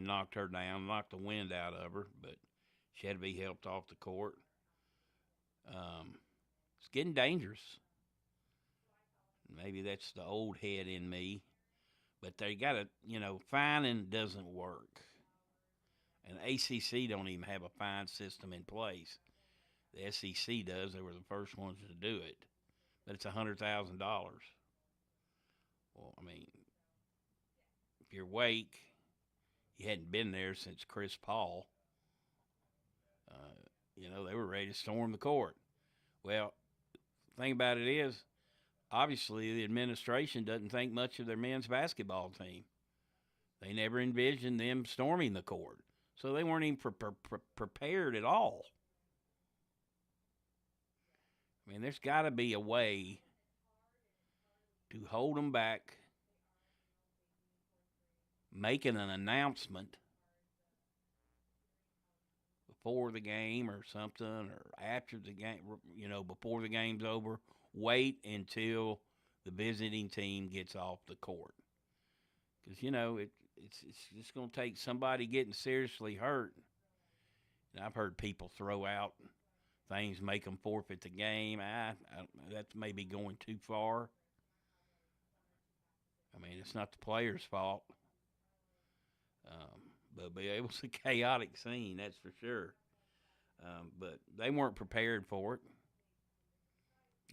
knocked her down, knocked the wind out of her, but she had to be helped off the court. It's getting dangerous. Maybe that's the old head in me, but they got to, fining doesn't work. And ACC don't even have a fine system in place. The SEC does. They were the first ones to do it. But it's $100,000. Well, I mean, if you're Wake, you hadn't been there since Chris Paul. They were ready to storm the court. Well, the thing about it is, obviously, the administration doesn't think much of their men's basketball team. They never envisioned them storming the court. So they weren't even prepared at all. I mean, there's got to be a way to hold them back, making an announcement before the game or something, or after the game, before the game's over. Wait until the visiting team gets off the court. Because, it's just going to take somebody getting seriously hurt. And I've heard people throw out things, make them forfeit the game. That's maybe going too far. I mean, it's not the player's fault. But it was a chaotic scene, that's for sure. But they weren't prepared for it.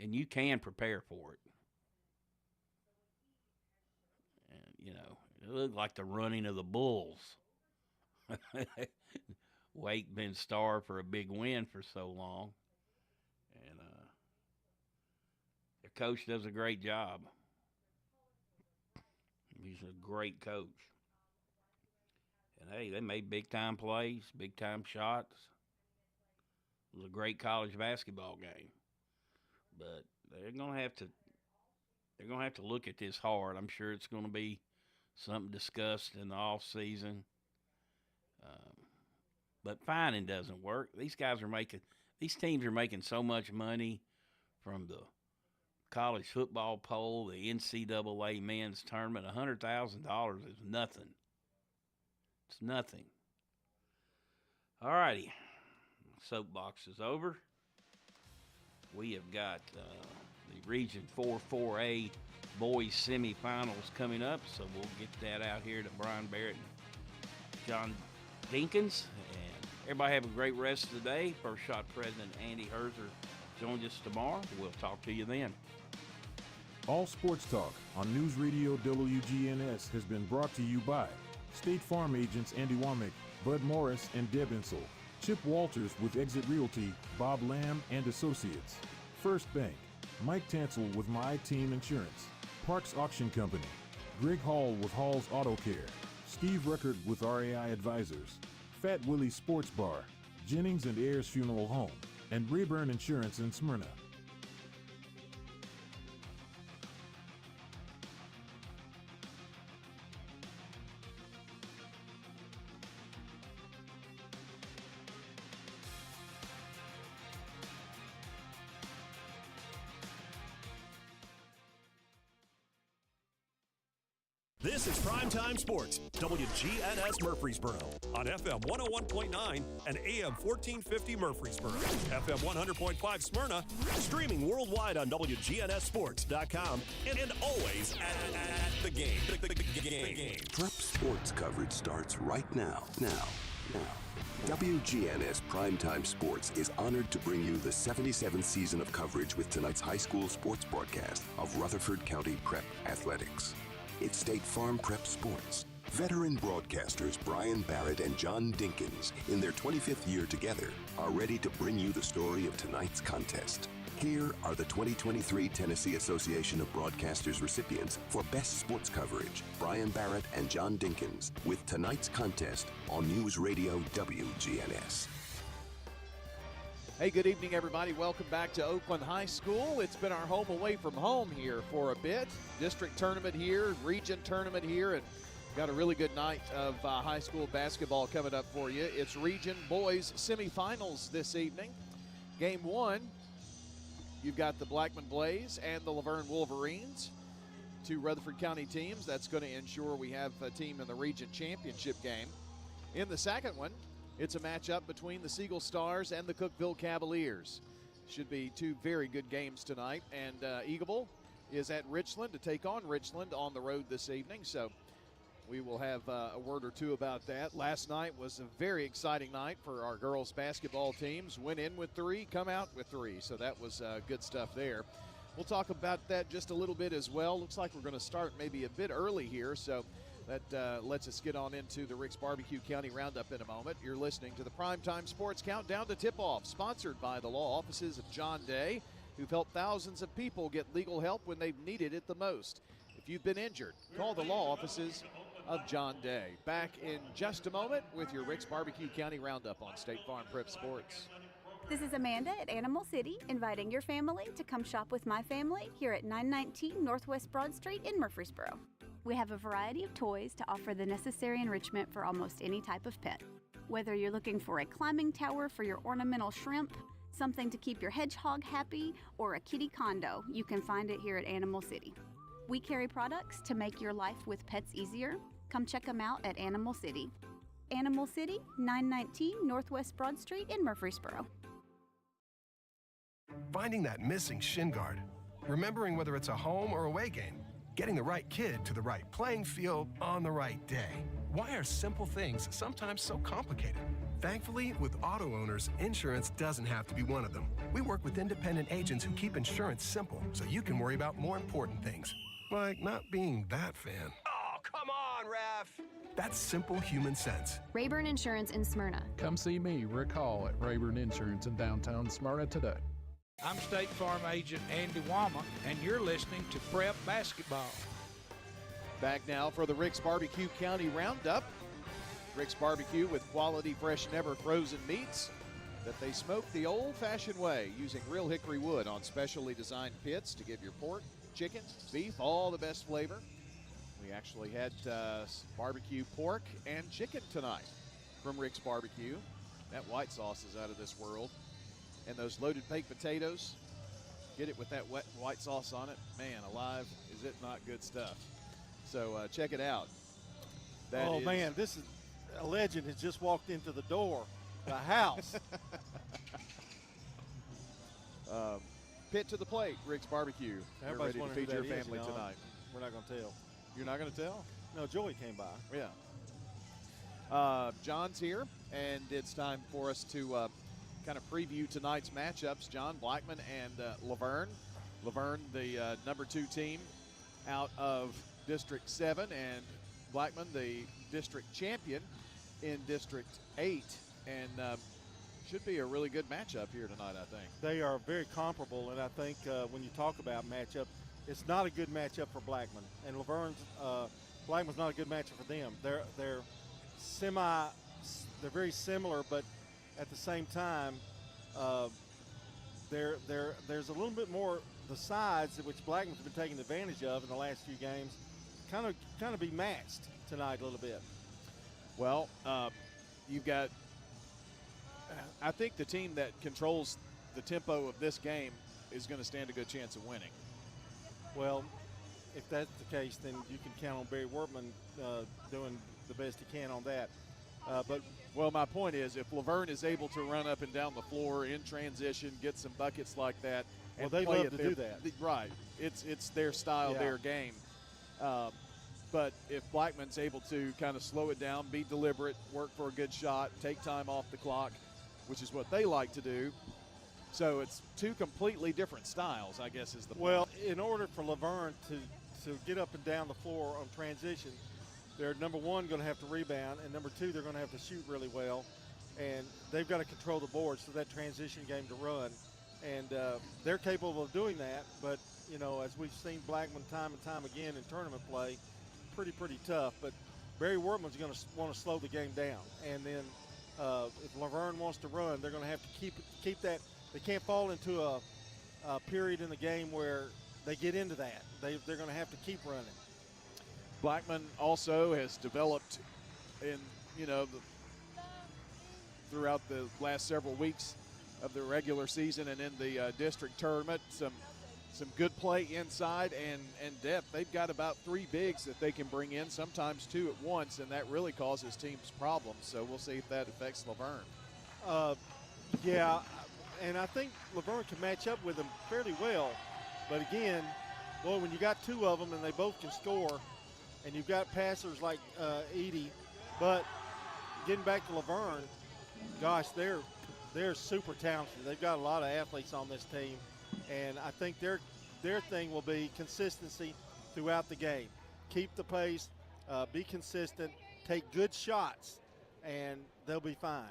And you can prepare for it. And, it looked like the running of the Bulls. Wake been starved for a big win for so long. And their coach does a great job. He's a great coach. And, hey, they made big-time plays, big-time shots. It was a great college basketball game. But they're going to have to look at this hard. I'm sure it's going to be something discussed in the off season. But fining doesn't work. These teams are making so much money from the college football poll, the NCAA men's tournament. $100,000 is nothing. It's nothing. All righty. Soapbox is over. We have got the Region 4-4A boys semifinals coming up, so we'll get that out here to Brian Barrett and John Dinkins. And everybody have a great rest of the day. First Shot President Andy Herzer joins us tomorrow. We'll talk to you then. All Sports Talk on News Radio WGNS has been brought to you by State Farm agents Andy Womack, Bud Morris, and Deb Insel. Chip Walters with Exit Realty, Bob Lamb and Associates. First Bank, Mike Tansel with My Team Insurance. Parks Auction Company, Greg Hall with Hall's Auto Care. Steve Ruckert with RAI Advisors. Fat Willie Sports Bar, Jennings and Ayers Funeral Home, and Rayburn Insurance in Smyrna. This is Primetime Sports, WGNS Murfreesboro, on FM 101.9 and AM 1450 Murfreesboro, FM 100.5 Smyrna, streaming worldwide on WGNSSports.com, and always at the game. The game. Prep sports coverage starts right now. WGNS Primetime Sports is honored to bring you the 77th season of coverage with tonight's high school sports broadcast of Rutherford County Prep Athletics. It's State Farm Prep Sports. Veteran broadcasters Brian Barrett and John Dinkins, in their 25th year together, are ready to bring you the story of tonight's contest. Here are the 2023 Tennessee Association of Broadcasters recipients for Best Sports Coverage, Brian Barrett and John Dinkins, with tonight's contest on News Radio WGNS. Hey, good evening, everybody. Welcome back to Oakland High School. It's been our home away from home here for a bit. District tournament here, region tournament here, and got a really good night of high school basketball coming up for you. It's region boys semifinals this evening. Game one, you've got the Blackman Blaze and the Laverne Wolverines, two Rutherford County teams. That's going to ensure we have a team in the region championship game. In the second one, it's a matchup between the Siegel Stars and the Cookeville Cavaliers. Should be two very good games tonight. And Eagleville is at Richland to take on Richland on the road this evening. So we will have a word or two about that. Last night was a very exciting night for our girls basketball teams. Went in with 3, come out with 3. So that was good stuff there. We'll talk about that just a little bit as well. Looks like we're going to start maybe a bit early here. So that lets us get on into the Rick's Barbecue County Roundup in a moment. You're listening to the Primetime Sports Countdown to Tip-Off, sponsored by the law offices of John Day, who've helped thousands of people get legal help when they've needed it the most. If you've been injured, call the law offices of John Day. Back in just a moment with your Rick's Barbecue County Roundup on State Farm Prep Sports. This is Amanda at Animal City, inviting your family to come shop with my family here at 919 Northwest Broad Street in Murfreesboro. We have a variety of toys to offer the necessary enrichment for almost any type of pet. Whether you're looking for a climbing tower for your ornamental shrimp, something to keep your hedgehog happy, or a kitty condo, you can find it here at Animal City. We carry products to make your life with pets easier. Come check them out at Animal City. Animal City, 919 Northwest Broad Street in Murfreesboro. Finding that missing shin guard, remembering whether it's a home or away game, getting the right kid to the right playing field on the right day. Why are simple things sometimes so complicated? Thankfully, with auto owners, insurance doesn't have to be one of them. We work with independent agents who keep insurance simple so you can worry about more important things, like not being that fan. Oh, come on, ref! That's simple human sense. Rayburn Insurance in Smyrna. Come see me, Rick Hall, at Rayburn Insurance in downtown Smyrna today. I'm State Farm Agent Andy Wama, and you're listening to Prep Basketball. Back now for the Rick's Barbecue County Roundup. Rick's Barbecue with quality, fresh, never frozen meats that they smoke the old-fashioned way using real hickory wood on specially designed pits to give your pork, chicken, beef, all the best flavor. We actually had barbecue pork and chicken tonight from Rick's Barbecue. That white sauce is out of this world. And those loaded baked potatoes, get it with that wet white sauce on it. Man, alive, is it not good stuff. So check it out. Man, this is a legend has just walked into the door, the house. Pit to the plate, Rick's Barbecue. You're ready to feed your family tonight. We're not going to tell. You're not going to tell? No, Joey came by. Yeah. John's here, and it's time for us to kind of preview tonight's matchups. John Blackman and Laverne. Laverne, the number 2 team out of District 7, and Blackman, the district champion in District 8. And should be a really good matchup here tonight, I think. They are very comparable, and I think when you talk about matchup, it's not a good matchup for Blackman. And Laverne's Blackman's not a good matchup for them. They're very similar, but at the same time, there's a little bit more the sides which Blackman's been taking advantage of in the last few games, kind of be matched tonight a little bit. Well, you've got, I think the team that controls the tempo of this game is going to stand a good chance of winning. Well, if that's the case, then you can count on Barry Wortman doing the best he can on that. Well, my point is, if Laverne is able to run up and down the floor in transition, get some buckets like that, and they play love it to there, do that. Right. It's their style, their game. But if Blackman's able to kind of slow it down, be deliberate, work for a good shot, take time off the clock, which is what they like to do. So it's two completely different styles, I guess, is the point. Well, in order for Laverne to get up and down the floor on transition, they're, number one, going to have to rebound, and number two, they're going to have to shoot really well. And they've got to control the boards for that transition game to run. And they're capable of doing that, but, you know, as we've seen Blackman time and time again in tournament play, pretty tough. But Barry Wortman's going to want to slow the game down. And then if Laverne wants to run, they're going to have to keep that. They can't fall into a period in the game where they get into that. They're going to have to keep running. Blackman also has developed in, throughout the last several weeks of the regular season and in the district tournament, some good play inside and depth. They've got about 3 bigs that they can bring in, sometimes 2 at once, and that really causes teams problems. So we'll see if that affects Laverne. Yeah, and I think Laverne can match up with them fairly well. But again, boy, when you got 2 of them and they both can score, and you've got passers like Edie, but getting back to Laverne, gosh, they're super talented. They've got a lot of athletes on this team, and I think their thing will be consistency throughout the game. Keep the pace, be consistent, take good shots, and they'll be fine.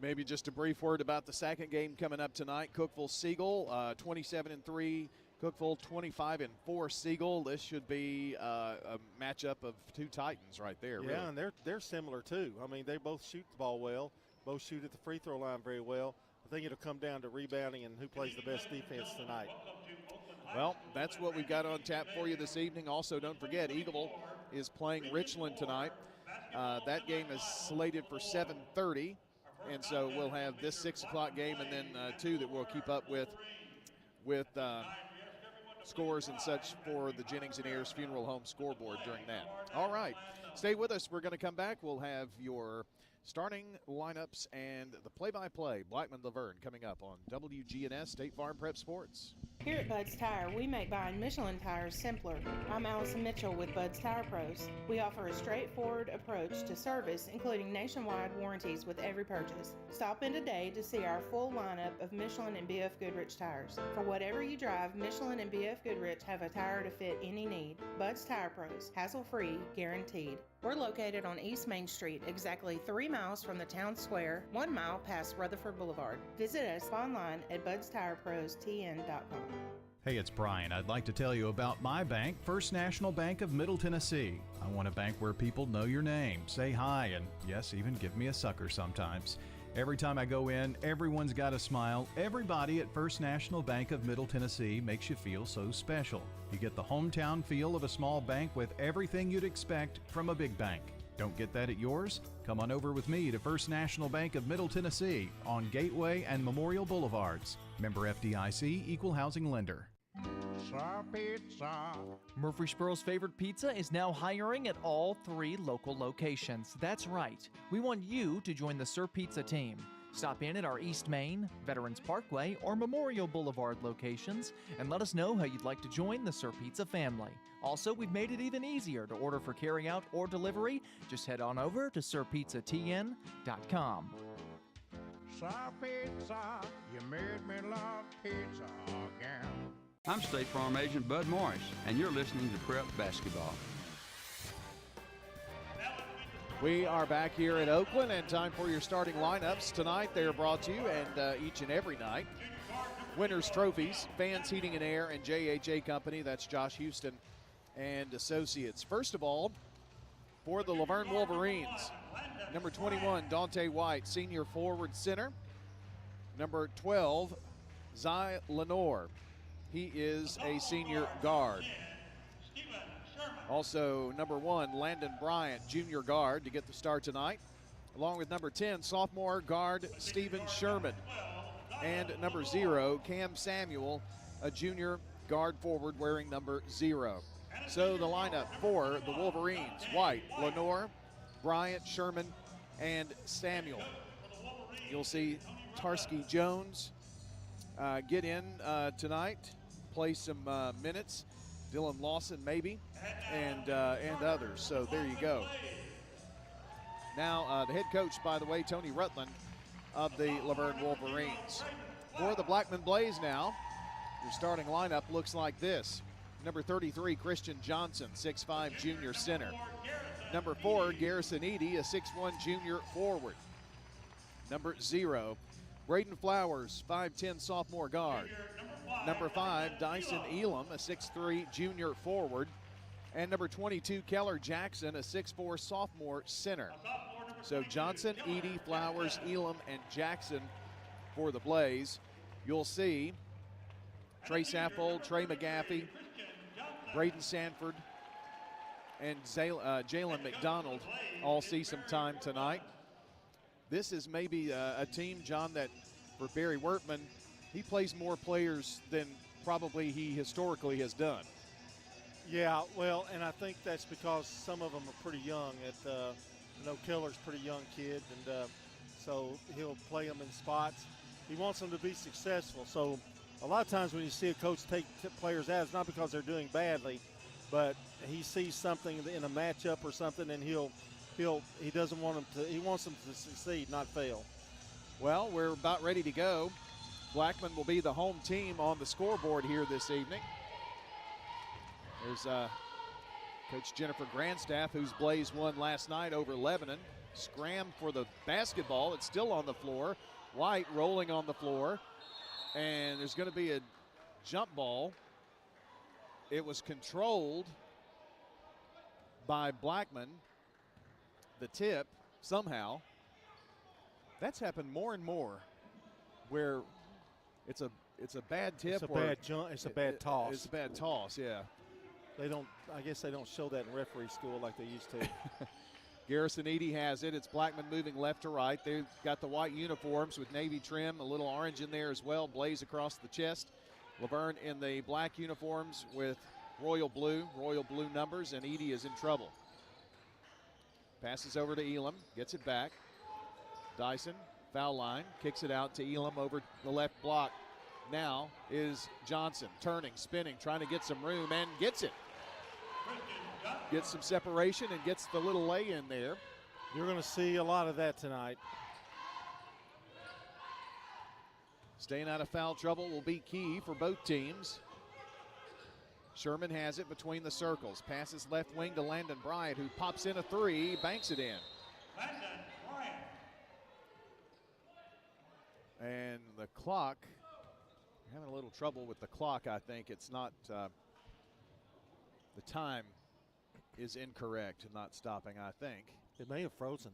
Maybe just a brief word about the second game coming up tonight. Cookeville-Siegel, 27-3. Cookeville 25-4 Siegel. This should be a matchup of 2 Titans right there. Yeah, really. and they're similar too. I mean, they both shoot the ball well, both shoot at the free throw line very well. I think it'll come down to rebounding and who plays the best defense tonight. Well, that's what we've got on tap for you this evening. Also, don't forget, Eagleville is playing Richland tonight. That game is slated for 7:30, and so we'll have this 6 o'clock game and then 2 that we'll keep up with scores and such for the Jennings and Ayers Funeral Home scoreboard during that. All right, stay with us. We're going to come back. We'll have your starting lineups and the play-by-play, Blackman Laverne, coming up on WGNS State Farm Prep Sports. Here at Bud's Tire, we make buying Michelin tires simpler. I'm Allison Mitchell with Bud's Tire Pros. We offer a straightforward approach to service, including nationwide warranties with every purchase. Stop in today to see our full lineup of Michelin and BF Goodrich tires. For whatever you drive, Michelin and BF Goodrich have a tire to fit any need. Bud's Tire Pros, hassle-free, guaranteed. We're located on East Main Street, exactly 3 miles from the town square, 1 mile past Rutherford Boulevard. Visit us online at budstirepros.tn.com. Hey, it's Brian. I'd like to tell you about my bank, First National Bank of Middle Tennessee. I want a bank where people know your name, say hi, and yes, even give me a sucker sometimes. Every time I go in, everyone's got a smile. Everybody at First National Bank of Middle Tennessee makes you feel so special. You get the hometown feel of a small bank with everything you'd expect from a big bank. Don't get that at yours? Come on over with me to First National Bank of Middle Tennessee on Gateway and Memorial Boulevards. Member FDIC, Equal Housing Lender. Pizza. Murfreesboro's favorite pizza is now hiring at all 3 local locations. That's right. We want you to join the Sir Pizza team. Stop in at our East Main, Veterans Parkway, or Memorial Boulevard locations and let us know how you'd like to join the Sir Pizza family. Also, we've made it even easier to order for carryout or delivery. Just head on over to sirpizzatn.com. Sir Pizza, you made me love pizza again. I'm State Farm Agent Bud Morris, and you're listening to Prep Basketball. We are back here at Oakland, and time for your starting lineups. Tonight, they are brought to you, and each and every night, Winners Trophies, Fans Heating and Air, and JHA Company. That's Josh Houston and Associates. First of all, for the Laverne Wolverines, number 21, Dante White, senior forward center. Number 12, Zy Lenore. He is a senior guard. Also, number 1, Landon Bryant, junior guard, to get the start tonight, along with number 10, sophomore guard Stephen Sherman. And number 0, Cam Samuel, a junior guard forward wearing number 0. So the lineup for the Wolverines: White, Lenore, Bryant, Sherman, and Samuel. You'll see Tarski Jones get in tonight, play some minutes. Dylan Lawson maybe, and others. So there you go. Now the head coach, by the way, Tony Rutland of the Laverne Wolverines. For the Blackman Blaze now, your starting lineup looks like this. Number 33, Christian Johnson, 6'5" junior center. Number 4, Garrison Eady, a 6'1" junior forward. Number 0, Braden Flowers, 5'10" sophomore guard. Number 5, Dyson Elam, a 6'3" junior forward. And number 22, Keller Jackson, a 6'4" sophomore center. So Johnson, Eady, Flowers, Elam, and Jackson for the Blaze. You'll see Trey Saffold, Trey McGaffey, Braden Sanford, and Jalen McDonald all see some time tonight. This is maybe a team, John, that for Barry Wertman, he plays more players than probably he historically has done. Yeah, well, and I think that's because some of them are pretty young. Keller's a pretty young kid, and so he'll play them in spots. He wants them to be successful. So a lot of times when you see a coach take players out, it's not because they're doing badly, but he sees something in a matchup or something, and he doesn't want them to. He wants them to succeed, not fail. Well, we're about ready to go. Blackman will be the home team on the scoreboard here this evening. There's Coach Jennifer Grandstaff, whose Blaze won last night over Lebanon. Scram for the basketball. It's still on the floor. White rolling on the floor. And there's going to be a jump ball. It was controlled by Blackman. The tip, somehow. That's happened more and more where it's a bad tip. It's a bad jump. It's a bad toss. It's a bad toss, yeah. I guess they don't show that in referee school like they used to. Garrison Eady has it. It's Blackman moving left to right. They've got the white uniforms with navy trim, a little orange in there as well, blaze across the chest. Laverne in the black uniforms with royal blue numbers, and Eady is in trouble. Passes over to Elam, gets it back. Dyson, foul line, kicks it out to Elam over the left block. Now is Johnson turning, spinning, trying to get some room, and gets it. Gets some separation and gets the little lay in there. You're going to see a lot of that tonight. Staying out of foul trouble will be key for both teams. Sherman has it between the circles. Passes left wing to Landon Bryant, who pops in a three, banks it in. And the clock, having a little trouble with the clock, I think. It's not, the time is incorrect, not stopping, I think. It may have frozen.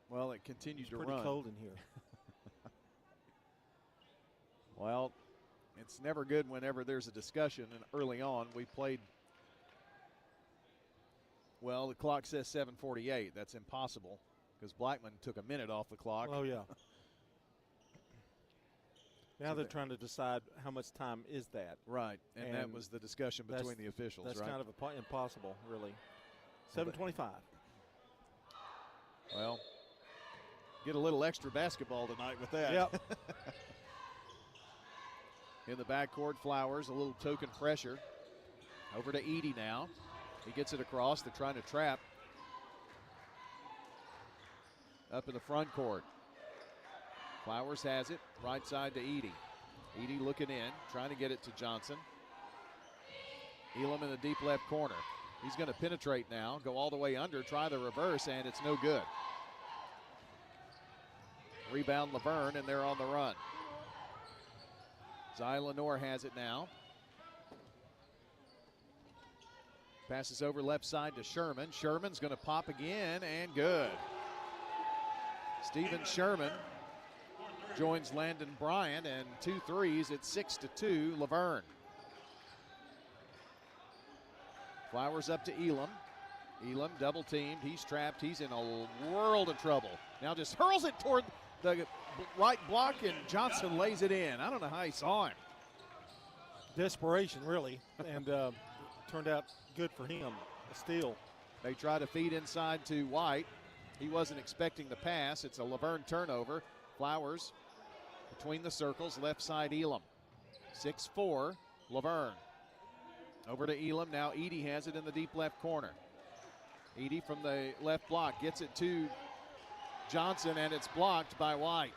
Well, it continued to run. It's pretty cold in here. Well, it's never good whenever there's a discussion, and early on we played, well, the clock says 7:48. That's impossible because Blackman took a minute off the clock. Oh, yeah. Now they're trying to decide how much time is that. Right, and that was the discussion between the officials, that's right? Kind of impossible, really. 7:25. Well, get a little extra basketball tonight with that. Yep. In the backcourt, Flowers, a little token pressure. Over to Eady now. He gets it across. They're trying to trap. Up in the front court. Flowers has it, right side to Eady. Eady looking in, trying to get it to Johnson. Elam in the deep left corner. He's going to penetrate now, go all the way under, try the reverse, and it's no good. Rebound Laverne, and they're on the run. Zy Lenore has it now. Passes over left side to Sherman. Sherman's going to pop again, and good. Stephen Sherman joins Landon Bryant, and 2 threes at 6-2, Laverne. Flowers up to Elam. Elam double teamed. He's trapped. He's in a world of trouble. Now just hurls it toward the right block, and Johnson lays it in. I don't know how he saw him. Desperation, really, and turned out good for him. A steal. They try to feed inside to White. He wasn't expecting the pass. It's a Laverne turnover. Flowers between the circles, left side Elam. 6-4, Laverne. Over to Elam. Now Eady has it in the deep left corner. Eady from the left block gets it to Johnson, and it's blocked by White.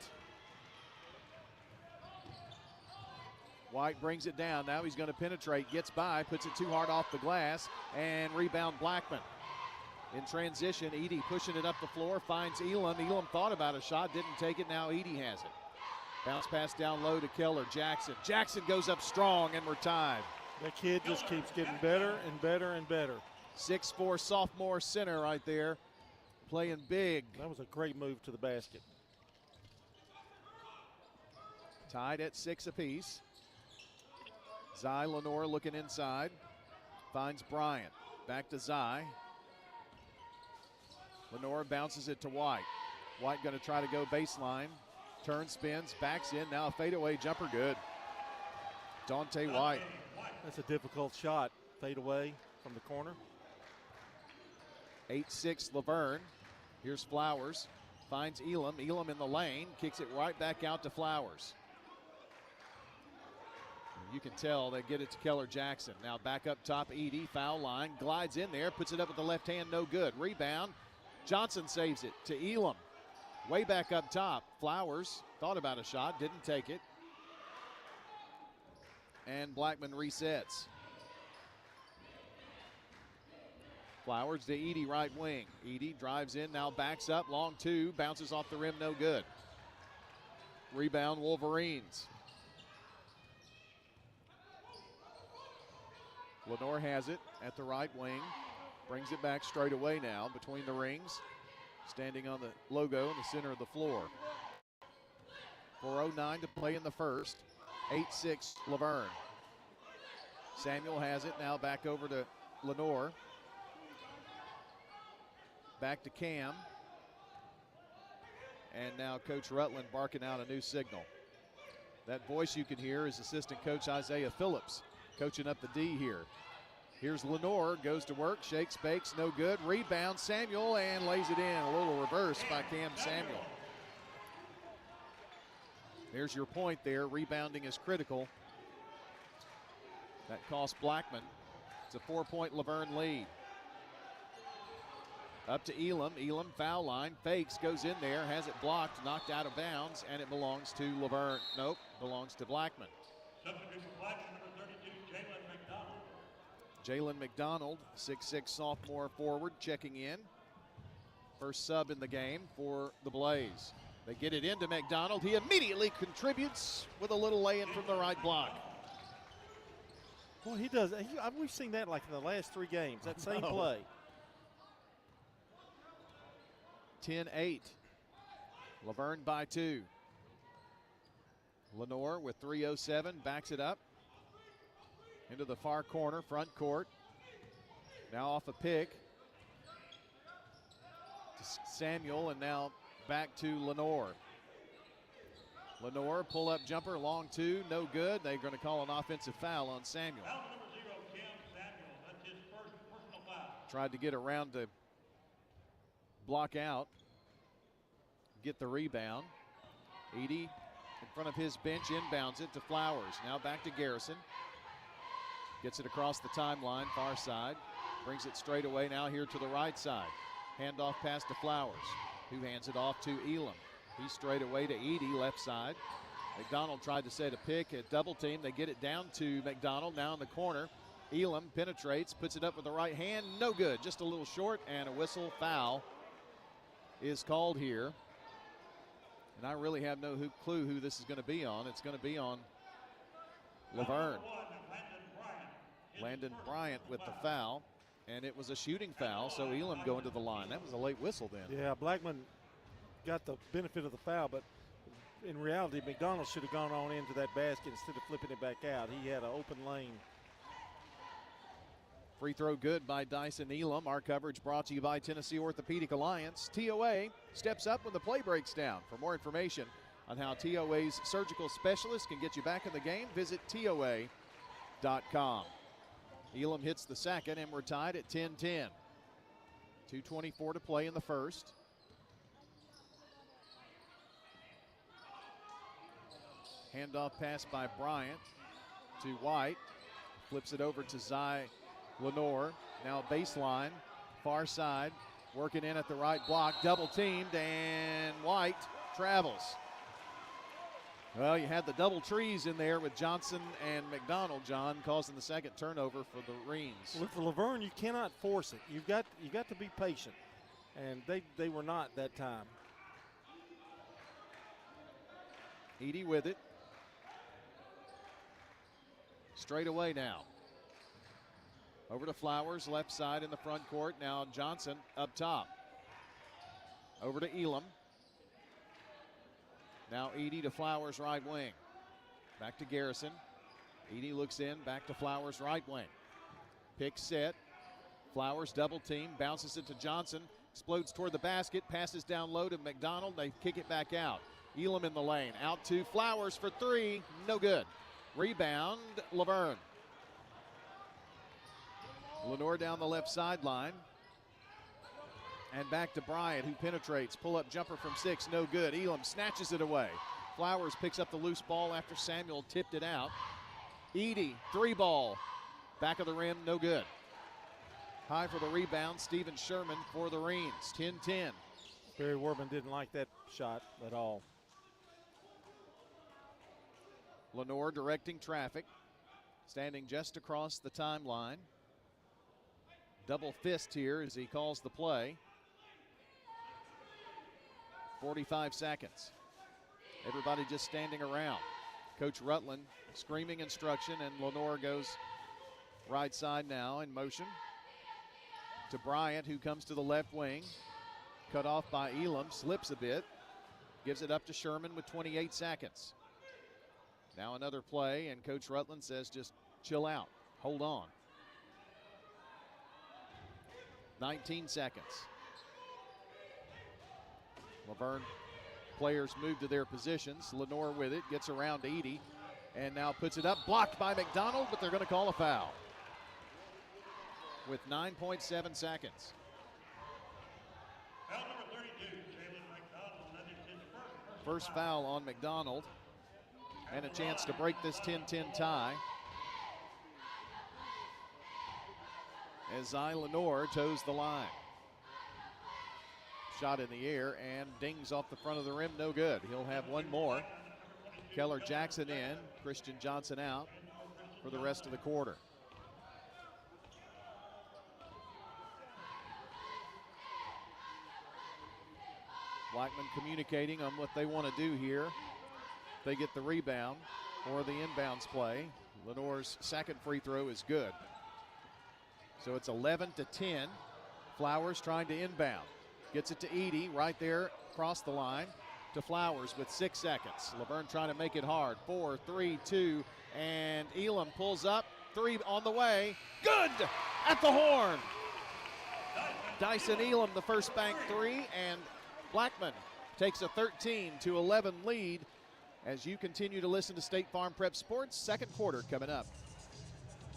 White brings it down. Now he's going to penetrate, gets by, puts it too hard off the glass, and rebound Blackman. In transition, Eady pushing it up the floor, finds Elam. Elam thought about a shot, didn't take it. Now Eady has it. Bounce pass down low to Keller. Jackson. Jackson goes up strong, and we're tied. That kid just keeps getting better and better and better. 6'4" sophomore center right there, playing big. That was a great move to the basket. Tied at 6 apiece. Zy Lenore looking inside. Finds Bryant. Back to Zy. Lenore bounces it to White. White going to try to go baseline. Turns, spins, backs in. Now a fadeaway jumper, good. Dante White. That's a difficult shot. Fade away from the corner. 8-6 Laverne. Here's Flowers. Finds Elam. Elam in the lane. Kicks it right back out to Flowers. You can tell they get it to Keller Jackson. Now back up top, Edie. Foul line. Glides in there. Puts it up with the left hand. No good. Rebound. Johnson saves it to Elam. Way back up top. Flowers thought about a shot. Didn't take it. And Blackman resets. Flowers to Edie, right wing. Edie drives in, now backs up, long two, bounces off the rim, no good. Rebound, Wolverines. Lenore has it at the right wing. Brings it back straight away now between the rings. Standing on the logo in the center of the floor. 4:09 to play in the first. 8-6 Laverne. Samuel has it now back over to Lenore. Back to Cam. And now Coach Rutland barking out a new signal. That voice you can hear is assistant coach Isaiah Phillips coaching up the D here. Here's Lenore, goes to work, shakes, bakes, no good. Rebound, Samuel, and lays it in. A little reverse by Cam Samuel. There's your point there. Rebounding is critical. That cost Blackman. It's a 4-point Laverne lead. Up to Elam. Elam foul line. Fakes, goes in there, has it blocked, knocked out of bounds, and it belongs to Laverne. Nope, belongs to Blackman. Substitute for Blackman, number 32, Jalen McDonald. Jalen McDonald, 6'6 sophomore forward, checking in. First sub in the game for the Blaze. They get it into McDonald. He immediately contributes with a little lay-in from the right block. Well, he does. We've seen that like in the last 3 games, that same play. 10-8. Laverne by 2. Lenore with 3:07 backs it up into the far corner, front court. Now off a pick to Samuel, and now back to Lenore. Lenore pull-up jumper, long two, no good. They're going to call an offensive foul on Samuel. Foul number 0, Cam Samuel. That's his first personal foul. Tried to get around to block out, get the rebound. Edie in front of his bench, inbounds it to Flowers. Now back to Garrison. Gets it across the timeline, far side. Brings it straight away now here to the right side. Handoff pass to Flowers, who hands it off to Elam. He's straight away to Edie, left side. McDonald tried to set a pick, a double team. They get it down to McDonald, now in the corner. Elam penetrates, puts it up with the right hand, no good. Just a little short, and a whistle foul is called here. And I really have no clue who this is going to be on. It's going to be on Laverne. Landon Bryant with the foul, and it was a shooting foul, so Elam going to the line. That was a late whistle then. Yeah, Blackman got the benefit of the foul, but in reality, McDonald should have gone on into that basket instead of flipping it back out. He had an open lane. Free throw good by Dyson Elam. Our coverage brought to you by Tennessee Orthopedic Alliance. TOA steps up when the play breaks down. For more information on how TOA's surgical specialists can get you back in the game, visit TOA.com. Elam hits the second, and we're tied at 10-10. 2:24 to play in the first. Handoff pass by Bryant to White. Flips it over to Zy Lenore. Now baseline, far side. Working in at the right block. Double teamed, and White travels. Well, you had the double trees in there with Johnson and McDonald, John, causing the second turnover for the Reens. Well, for Laverne, you cannot force it. You got to be patient, and they were not that time. Edie with it. Straight away now. Over to Flowers, left side in the front court. Now Johnson up top. Over to Elam. Now Edie to Flowers, right wing. Back to Garrison. Edie looks in, back to Flowers, right wing. Pick set. Flowers double team, bounces it to Johnson. Explodes toward the basket, passes down low to McDonald. They kick it back out. Elam in the lane, out to Flowers for three, no good. Rebound, Laverne. Lenore down the left sideline. And back to Bryant, who penetrates. Pull-up jumper from 6, no good. Elam snatches it away. Flowers picks up the loose ball after Samuel tipped it out. Edie, 3-ball. Back of the rim, no good. High for the rebound, Steven Sherman for the Reams, 10-10. Barry Warburton didn't like that shot at all. Lenore directing traffic, standing just across the timeline. Double fist here as he calls the play. 45 seconds. Everybody just standing around. Coach Rutland screaming instruction, and Lenore goes right side now in motion to Bryant, who comes to the left wing. Cut off by Elam, slips a bit. Gives it up to Sherman with 28 seconds. Now another play, and Coach Rutland says just chill out, hold on. 19 seconds. Laverne players move to their positions. Lenore with it, gets around Edie, and now puts it up. Blocked by McDonald, but they're going to call a foul. With 9.7 seconds. Foul number 32, Jalen McDonald. That is his First foul on McDonald. And a chance to break this 10-10 tie. As Zy Lenore toes the line. Shot in the air and dings off the front of the rim, no good. He'll have one more. Keller Jackson in, Christian Johnson out for the rest of the quarter. Blackman communicating on what they want to do here. They get the rebound or the inbounds play. Lenore's second free throw is good. So it's 11-10. Flowers trying to inbound. Gets it to Edie right there across the line to Flowers with 6 seconds. Laverne trying to make it hard. 4, 3, 2, and Elam pulls up. 3 on the way. Good at the horn. Dyson Elam the first bank 3, and Blackman takes a 13-11 lead as you continue to listen to State Farm Prep Sports. Second quarter coming up.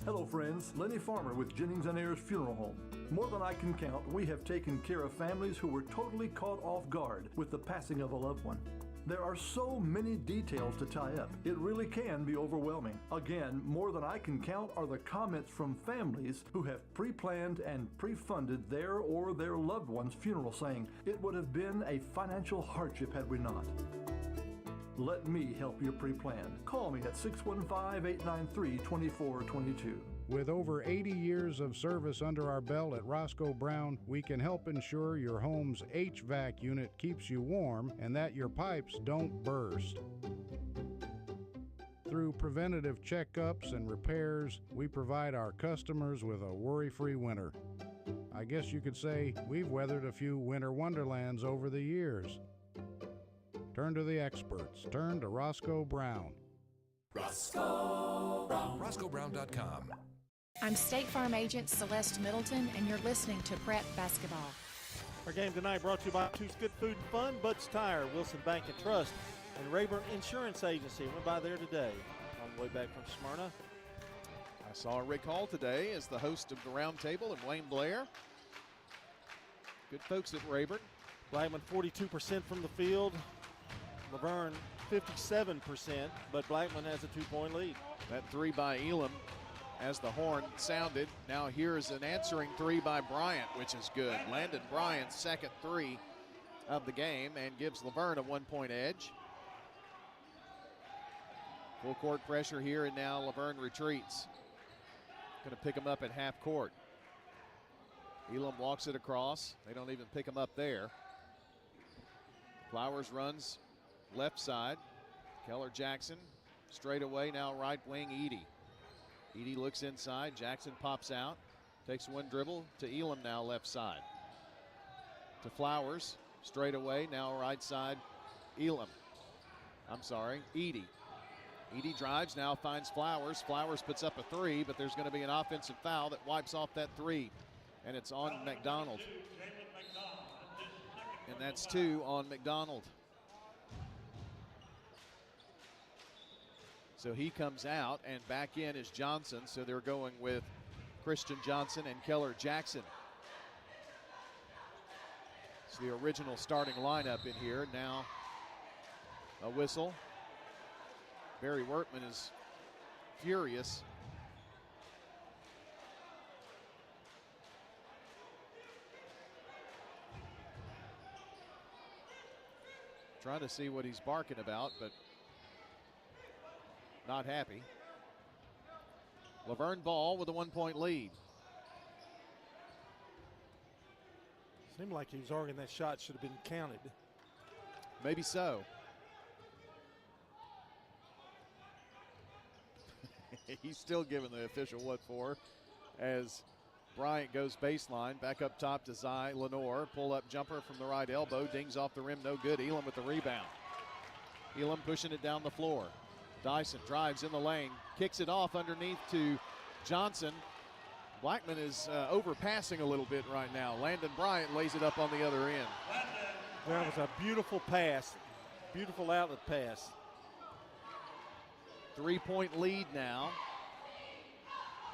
Hello friends, Lenny Farmer with Jennings & Ayers Funeral Home. More than I can count, we have taken care of families who were totally caught off guard with the passing of a loved one. There are so many details to tie up, it really can be overwhelming. Again, more than I can count are the comments from families who have pre-planned and pre-funded their or their loved one's funeral, saying, it would have been a financial hardship had we not. Let me help you pre-plan. Call me at 615-893-2422. With over 80 years of service under our belt at Roscoe Brown, we can help ensure your home's HVAC unit keeps you warm and that your pipes don't burst. Through preventative checkups and repairs, we provide our customers with a worry-free winter. I guess you could say we've weathered a few winter wonderlands over the years. Turn to the experts. Turn to Roscoe Brown. Roscoe Brown. RoscoeBrown.com. I'm State Farm Agent Celeste Middleton, and you're listening to Prep Basketball. Our game tonight brought to you by Two's Good Food and Fun, Bud's Tire, Wilson Bank and Trust, and Rayburn Insurance Agency. Went by there today on the way back from Smyrna. I saw Rick Hall today as the host of the Roundtable and Wayne Blair. Good folks at Rayburn. Blackman 42% from the field. Laverne 57%, but Blackman has a 2-point lead. That 3 by Elam as the horn sounded. Now here's an answering 3 by Bryant, which is good. Landon Bryant's second 3 of the game and gives Laverne a 1-point edge. Full court pressure here, and now Laverne retreats. Going to pick him up at half court. Elam walks it across. They don't even pick him up there. Flowers runs left side. Keller Jackson straight away, now right wing Edie. Edie looks inside. Jackson pops out. Takes one dribble to Elam, now left side. To Flowers, straight away, now right side Elam. I'm sorry, Edie. Edie drives, now finds Flowers. Flowers puts up a 3, but there's going to be an offensive foul that wipes off that 3. And it's on McDonald. And that's 2 on McDonald. So he comes out, and back in is Johnson. So they're going with Christian Johnson and Keller Jackson. It's the original starting lineup in here. Now a whistle. Barry Workman is furious. Trying to see what he's barking about, but not happy. Laverne Ball with a 1-point lead. Seemed like he was arguing that shot should have been counted. Maybe so. He's still giving the official what for as Bryant goes baseline. Back up top to Zy Lenore. Pull-up jumper from the right elbow. Dings off the rim, no good. Elam with the rebound. Elam pushing it down the floor. Dyson drives in the lane. Kicks it off underneath to Johnson. Blackman is overpassing a little bit right now. Landon Bryant lays it up on the other end. That was a beautiful pass. Beautiful outlet pass. 3-point lead now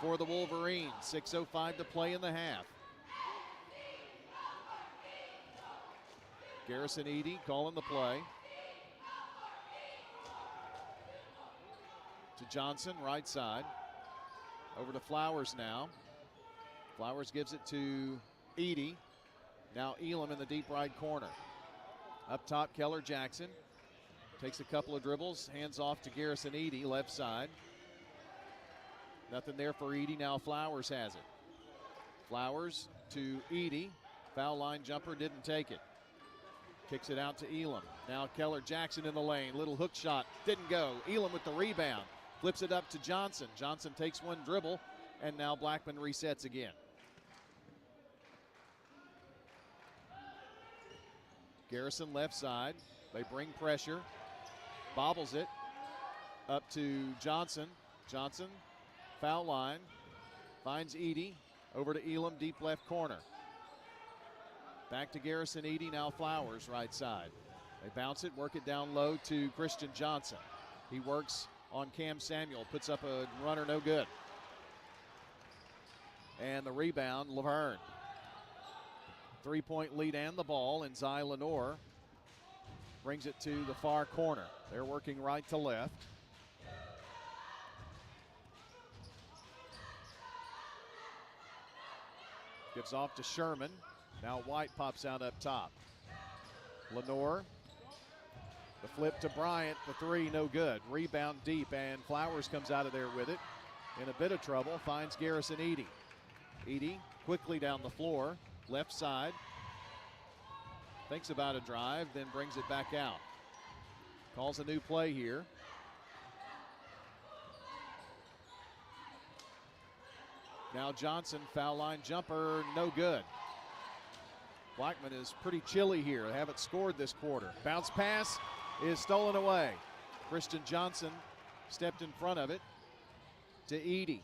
for the Wolverines. 6:05 to play in the half. Garrison Eady calling the play. To Johnson, right side. Over to Flowers now. Flowers gives it to Eady. Now Elam in the deep right corner. Up top, Keller Jackson. Takes a couple of dribbles, hands off to Garrison Eady, left side. Nothing there for Eady, now Flowers has it. Flowers to Eady, foul line jumper, didn't take it. Kicks it out to Elam. Now Keller Jackson in the lane, little hook shot, didn't go. Elam with the rebound, flips it up to Johnson. Johnson takes one dribble, and now Blackman resets again. Garrison left side, they bring pressure. Bobbles it up to Johnson. Johnson, foul line, finds Eady. Over to Elam, deep left corner. Back to Garrison Eady, now Flowers, right side. They bounce it, work it down low to Christian Johnson. He works on Cam Samuel, puts up a runner, no good. And the rebound, Laverne. 3-point lead and the ball, and Zy Lenore brings it to the far corner. They're working right to left. Gives off to Sherman. Now White pops out up top. Lenore. The flip to Bryant. The three, no good. Rebound deep, and Flowers comes out of there with it. In a bit of trouble, finds Garrison Eady. Eady quickly down the floor, left side. Thinks about a drive, then brings it back out. Calls a new play here. Now Johnson, foul line jumper, no good. Blackman is pretty chilly here. They haven't scored this quarter. Bounce pass is stolen away. Christian Johnson stepped in front of it to Eady.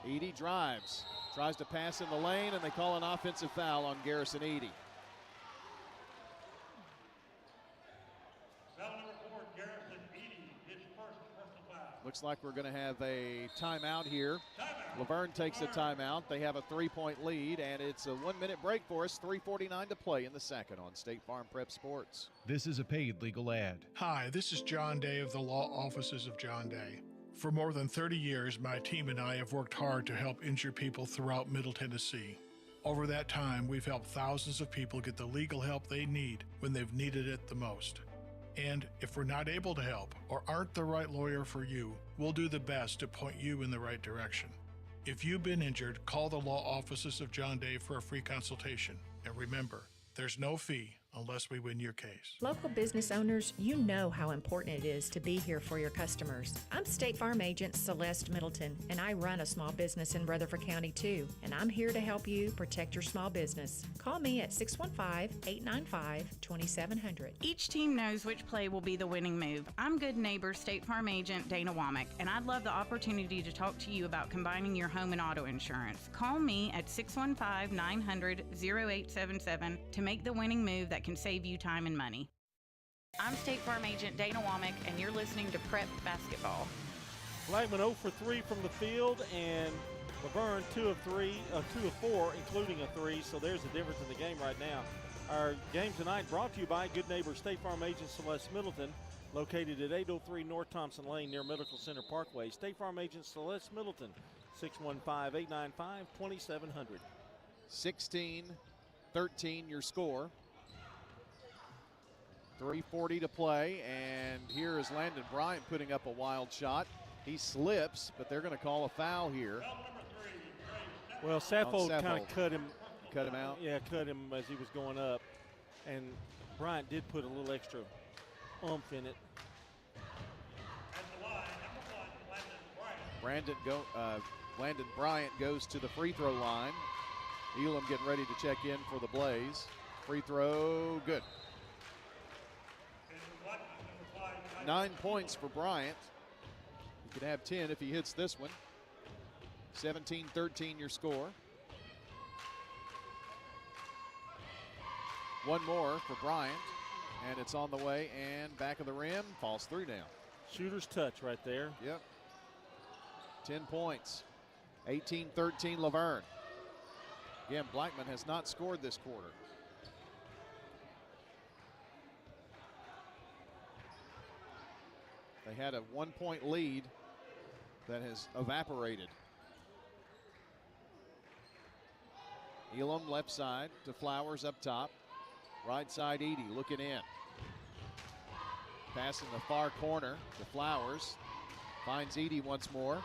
Eady drives, tries to pass in the lane, and they call an offensive foul on Garrison Eady. Looks like we're going to have a timeout here. Laverne takes a timeout. They have a 3-point lead, and it's a 1-minute break for us. 3:49 to play in the second on State Farm Prep Sports. This is a paid legal ad. Hi, this is John Day of the Law Offices of John Day. For more than 30 years, my team and I have worked hard to help injured people throughout Middle Tennessee. Over that time, we've helped thousands of people get the legal help they need when they've needed it the most. And if we're not able to help or aren't the right lawyer for you, we'll do the best to point you in the right direction. If you've been injured, call the Law Offices of John Day for a free consultation. And remember, there's no fee unless we win your case. Local business owners, you know how important it is to be here for your customers. I'm State Farm Agent Celeste Middleton, and I run a small business in Rutherford County too, and I'm here to help you protect your small business. Call me at 615-895-2700. Each team knows which play will be the winning move. I'm good neighbor State Farm Agent Dana Womack, and I'd love the opportunity to talk to you about combining your home and auto insurance. Call me at 615-900-0877 to make the winning move that can save you time and money. I'm State Farm Agent Dana Womack, and you're listening to Prep Basketball. Blackman 0 for 3 from the field, and Laverne 2 of 4, including a 3. So there's the difference in the game right now. Our game tonight brought to you by Good Neighbor State Farm agent Celeste Middleton, located at 803 North Thompson Lane near Medical Center Parkway. State Farm agent Celeste Middleton, 615-895-2700. 16-13 your score. 3:40 to play, and here is Landon Bryant putting up a wild shot. He slips, but they're going to call a foul here. Well, Saffold kind of cut him out. Yeah, cut him as he was going up, and Bryant did put a little extra oomph in it. Landon Bryant goes to the free throw line. Elam getting ready to check in for the Blaze. Free throw, good. 9 points for Bryant. He could have 10 if he hits this one. 17-13 your score. One more for Bryant, and it's on the way, and back of the rim, falls through down. Shooter's touch right there. Yep. 10 points. 18-13 Laverne. Again, Blackman has not scored this quarter. They had a 1-point lead that has evaporated. Elam left side to Flowers up top. Right side Edey looking in. Pass in the far corner to Flowers. Finds Edey once more.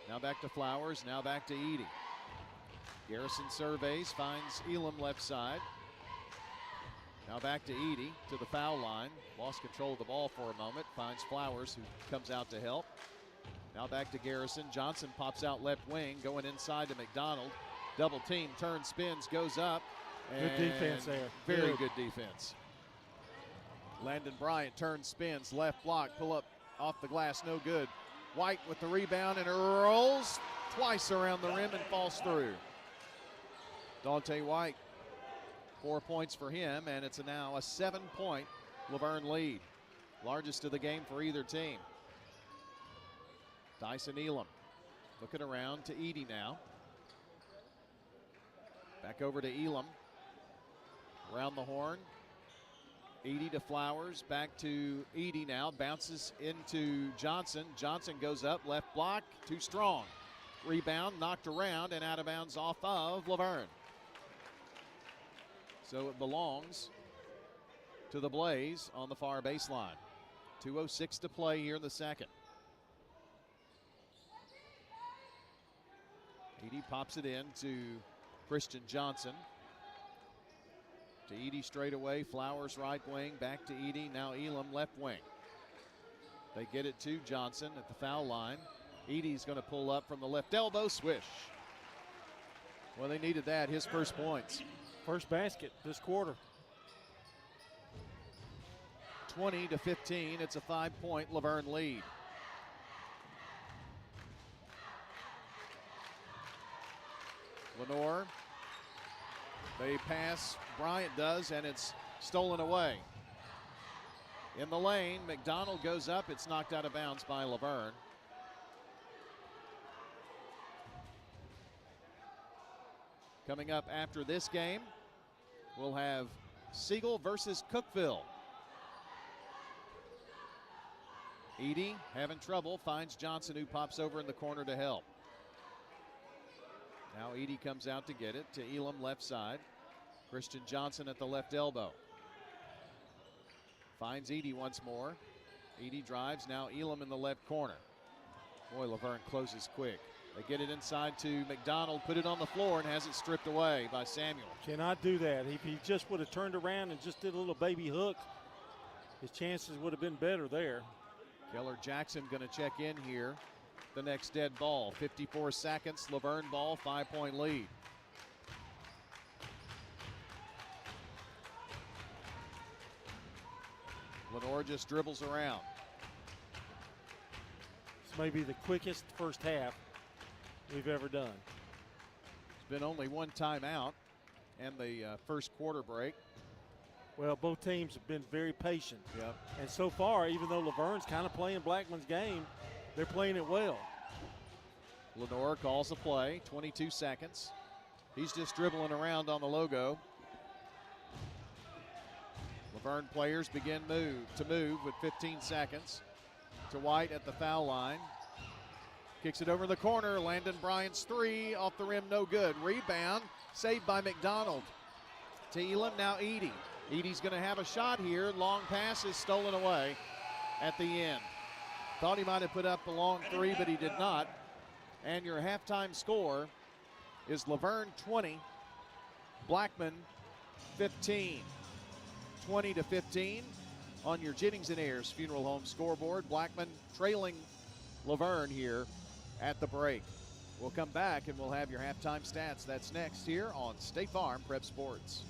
Now back to Flowers, now back to Edey. Garrison surveys, finds Elam left side. Now back to Edey to the foul line. Lost control of the ball for a moment. Finds Flowers, who comes out to help. Now back to Garrison. Johnson pops out left wing, going inside to McDonald. Double team, turns, spins, goes up. Good defense there. Very good defense. Landon Bryant turns, spins, left block, pull up off the glass, no good. White with the rebound and rolls twice around the rim and falls through. Dante White, 4 points for him, and it's now a 7-point Laverne lead. Largest of the game for either team. Dyson Elam looking around to Edey now. Back over to Elam. Around the horn. Edey to Flowers. Back to Edey now. Bounces into Johnson. Johnson goes up. Left block. Too strong. Rebound knocked around and out of bounds off of Laverne. So it belongs to the Blaze on the far baseline. 2:06 to play here in the second. Edey pops it in to Christian Johnson. To Edey straight away. Flowers right wing. Back to Edey. Now Elam left wing. They get it to Johnson at the foul line. Edey's going to pull up from the left elbow. Swish. Well, they needed that. His first points. First basket this quarter. 20-15. It's a 5-point Laverne lead. Lenore. They pass. Bryant does, and it's stolen away. In the lane, McDonald goes up. It's knocked out of bounds by Laverne. Coming up after this game, we'll have Siegel versus Cookeville. Edey having trouble, finds Johnson, who pops over in the corner to help. Now Edey comes out to get it to Elam left side. Christian Johnson at the left elbow. Finds Edey once more. Edey drives, now Elam in the left corner. Boy, Laverne closes quick. They get it inside to McDonald, put it on the floor, and has it stripped away by Samuel. Cannot do that. If he just would have turned around and just did a little baby hook, his chances would have been better there. Keller Jackson going to check in here. The next dead ball. 54 seconds. Laverne ball, 5-point lead. Lenore just dribbles around. This may be the quickest first half we've ever done. There's been only one timeout and the first quarter break. Well, both teams have been very patient. Yep. And so far, even though Laverne's kind of playing Blackman's game, they're playing it well. Lenore calls a play, 22 seconds. He's just dribbling around on the logo. Laverne players begin to move with 15 seconds. To White at the foul line. Kicks it over in the corner. Landon Bryant's three off the rim, no good. Rebound saved by McDonald. To Elam, now Edie. Edie's going to have a shot here. Long pass is stolen away at the end. Thought he might have put up the long three, but he did not. And your halftime score is Laverne 20, Blackman 15. 20-15 on your Jennings and Ayers Funeral Home scoreboard. Blackman trailing Laverne here at the break. We'll come back and we'll have your halftime stats. That's next here on State Farm Prep Sports.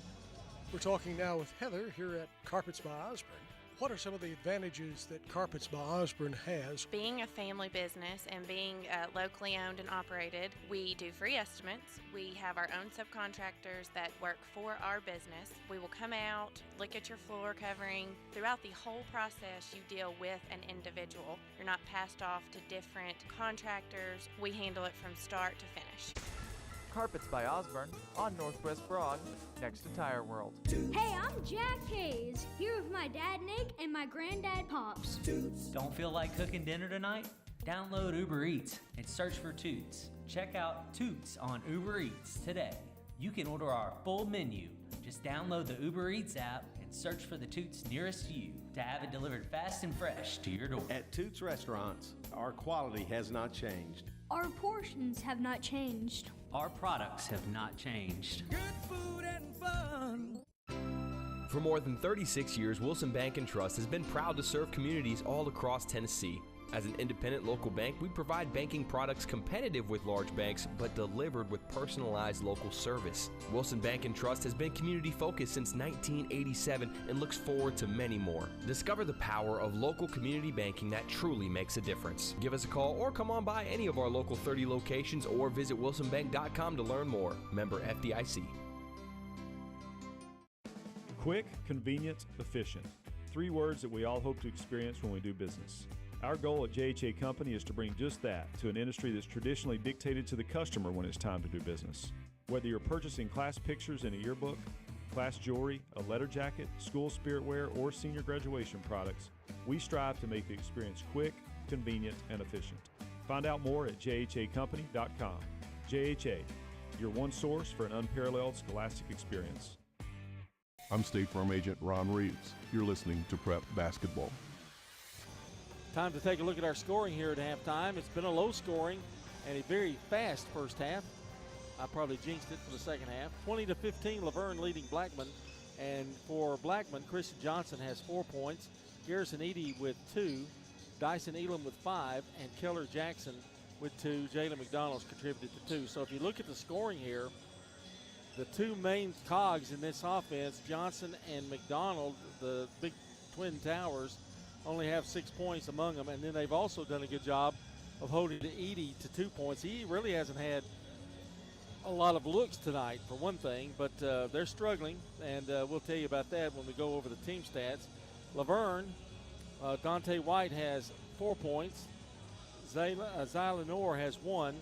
We're talking now with Heather here at Carpets by Osborne. What are some of the advantages that Carpets by Osborne has? Being a family business and being locally owned and operated, we do free estimates. We have our own subcontractors that work for our business. We will come out, look at your floor covering. Throughout the whole process, you deal with an individual. You're not passed off to different contractors. We handle it from start to finish. Carpets by Osborne on Northwest Broad, next to Tire World. Hey, I'm Jack Hayes, here with my dad Nick and my granddad Pops. Don't feel like cooking dinner tonight? Download Uber Eats and search for Toots. Check out Toots on Uber Eats today. You can order our full menu. Just download the Uber Eats app and search for the Toots nearest you to have it delivered fast and fresh to your door. At Toots Restaurants, our quality has not changed. Our portions have not changed. Our products have not changed. Good food and fun. For more than 36 years, Wilson Bank & Trust has been proud to serve communities all across Tennessee. As an independent local bank, we provide banking products competitive with large banks, but delivered with personalized local service. Wilson Bank & Trust has been community-focused since 1987 and looks forward to many more. Discover the power of local community banking that truly makes a difference. Give us a call or come on by any of our local 30 locations or visit wilsonbank.com to learn more. Member FDIC. Quick, convenient, efficient. 3 words that we all hope to experience when we do business. Our goal at JHA Company is to bring just that to an industry that's traditionally dictated to the customer when it's time to do business. Whether you're purchasing class pictures in a yearbook, class jewelry, a letter jacket, school spirit wear, or senior graduation products, we strive to make the experience quick, convenient, and efficient. Find out more at jhacompany.com. JHA, your one source for an unparalleled scholastic experience. I'm State Farm Agent Ron Reeves. You're listening to Prep Basketball. Time to take a look at our scoring here at halftime. It's been a low scoring and a very fast first half. I probably jinxed it for the second half. 20-15, Laverne leading Blackman. And for Blackman, Christian Johnson has 4 points, Garrison Edie with 2, Dyson Elam with 5, and Keller Jackson with 2. Jalen McDonald's contributed to 2. So if you look at the scoring here, the two main cogs in this offense, Johnson and McDonald, the big twin towers, only have 6 points among them, and then they've also done a good job of holding Edie to 2 points. He really hasn't had a lot of looks tonight, for one thing, but they're struggling, and we'll tell you about that when we go over the team stats. Laverne, Dante White has 4 points. Zylanor has 1.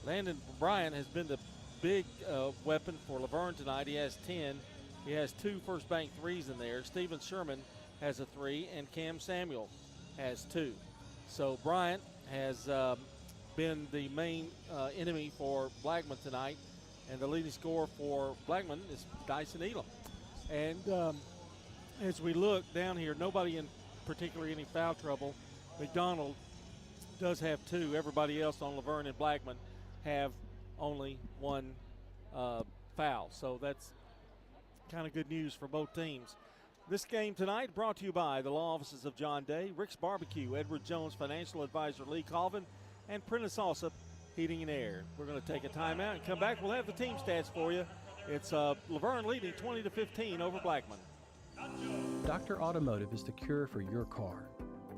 Landon Bryan has been the big weapon for Laverne tonight. He has 10. He has 2 first bank threes in there. Steven Sherman has a 3, and Cam Samuel has 2. So Bryant has been the main enemy for Blackman tonight, and the leading scorer for Blackman is Dyson Elam. And as we look down here, nobody in particularly any foul trouble. McDonald does have 2. Everybody else on Laverne and Blackman have only 1 foul. So that's kind of good news for both teams. This game tonight brought to you by the law offices of John Day, Rick's Barbecue, Edward Jones Financial Advisor Lee Colvin, and Prentice Alsop Heating and Air. We're going to take a timeout and come back. We'll have the team stats for you. It's Laverne leading 20-15 over Blackman. Dr. Automotive is the cure for your car.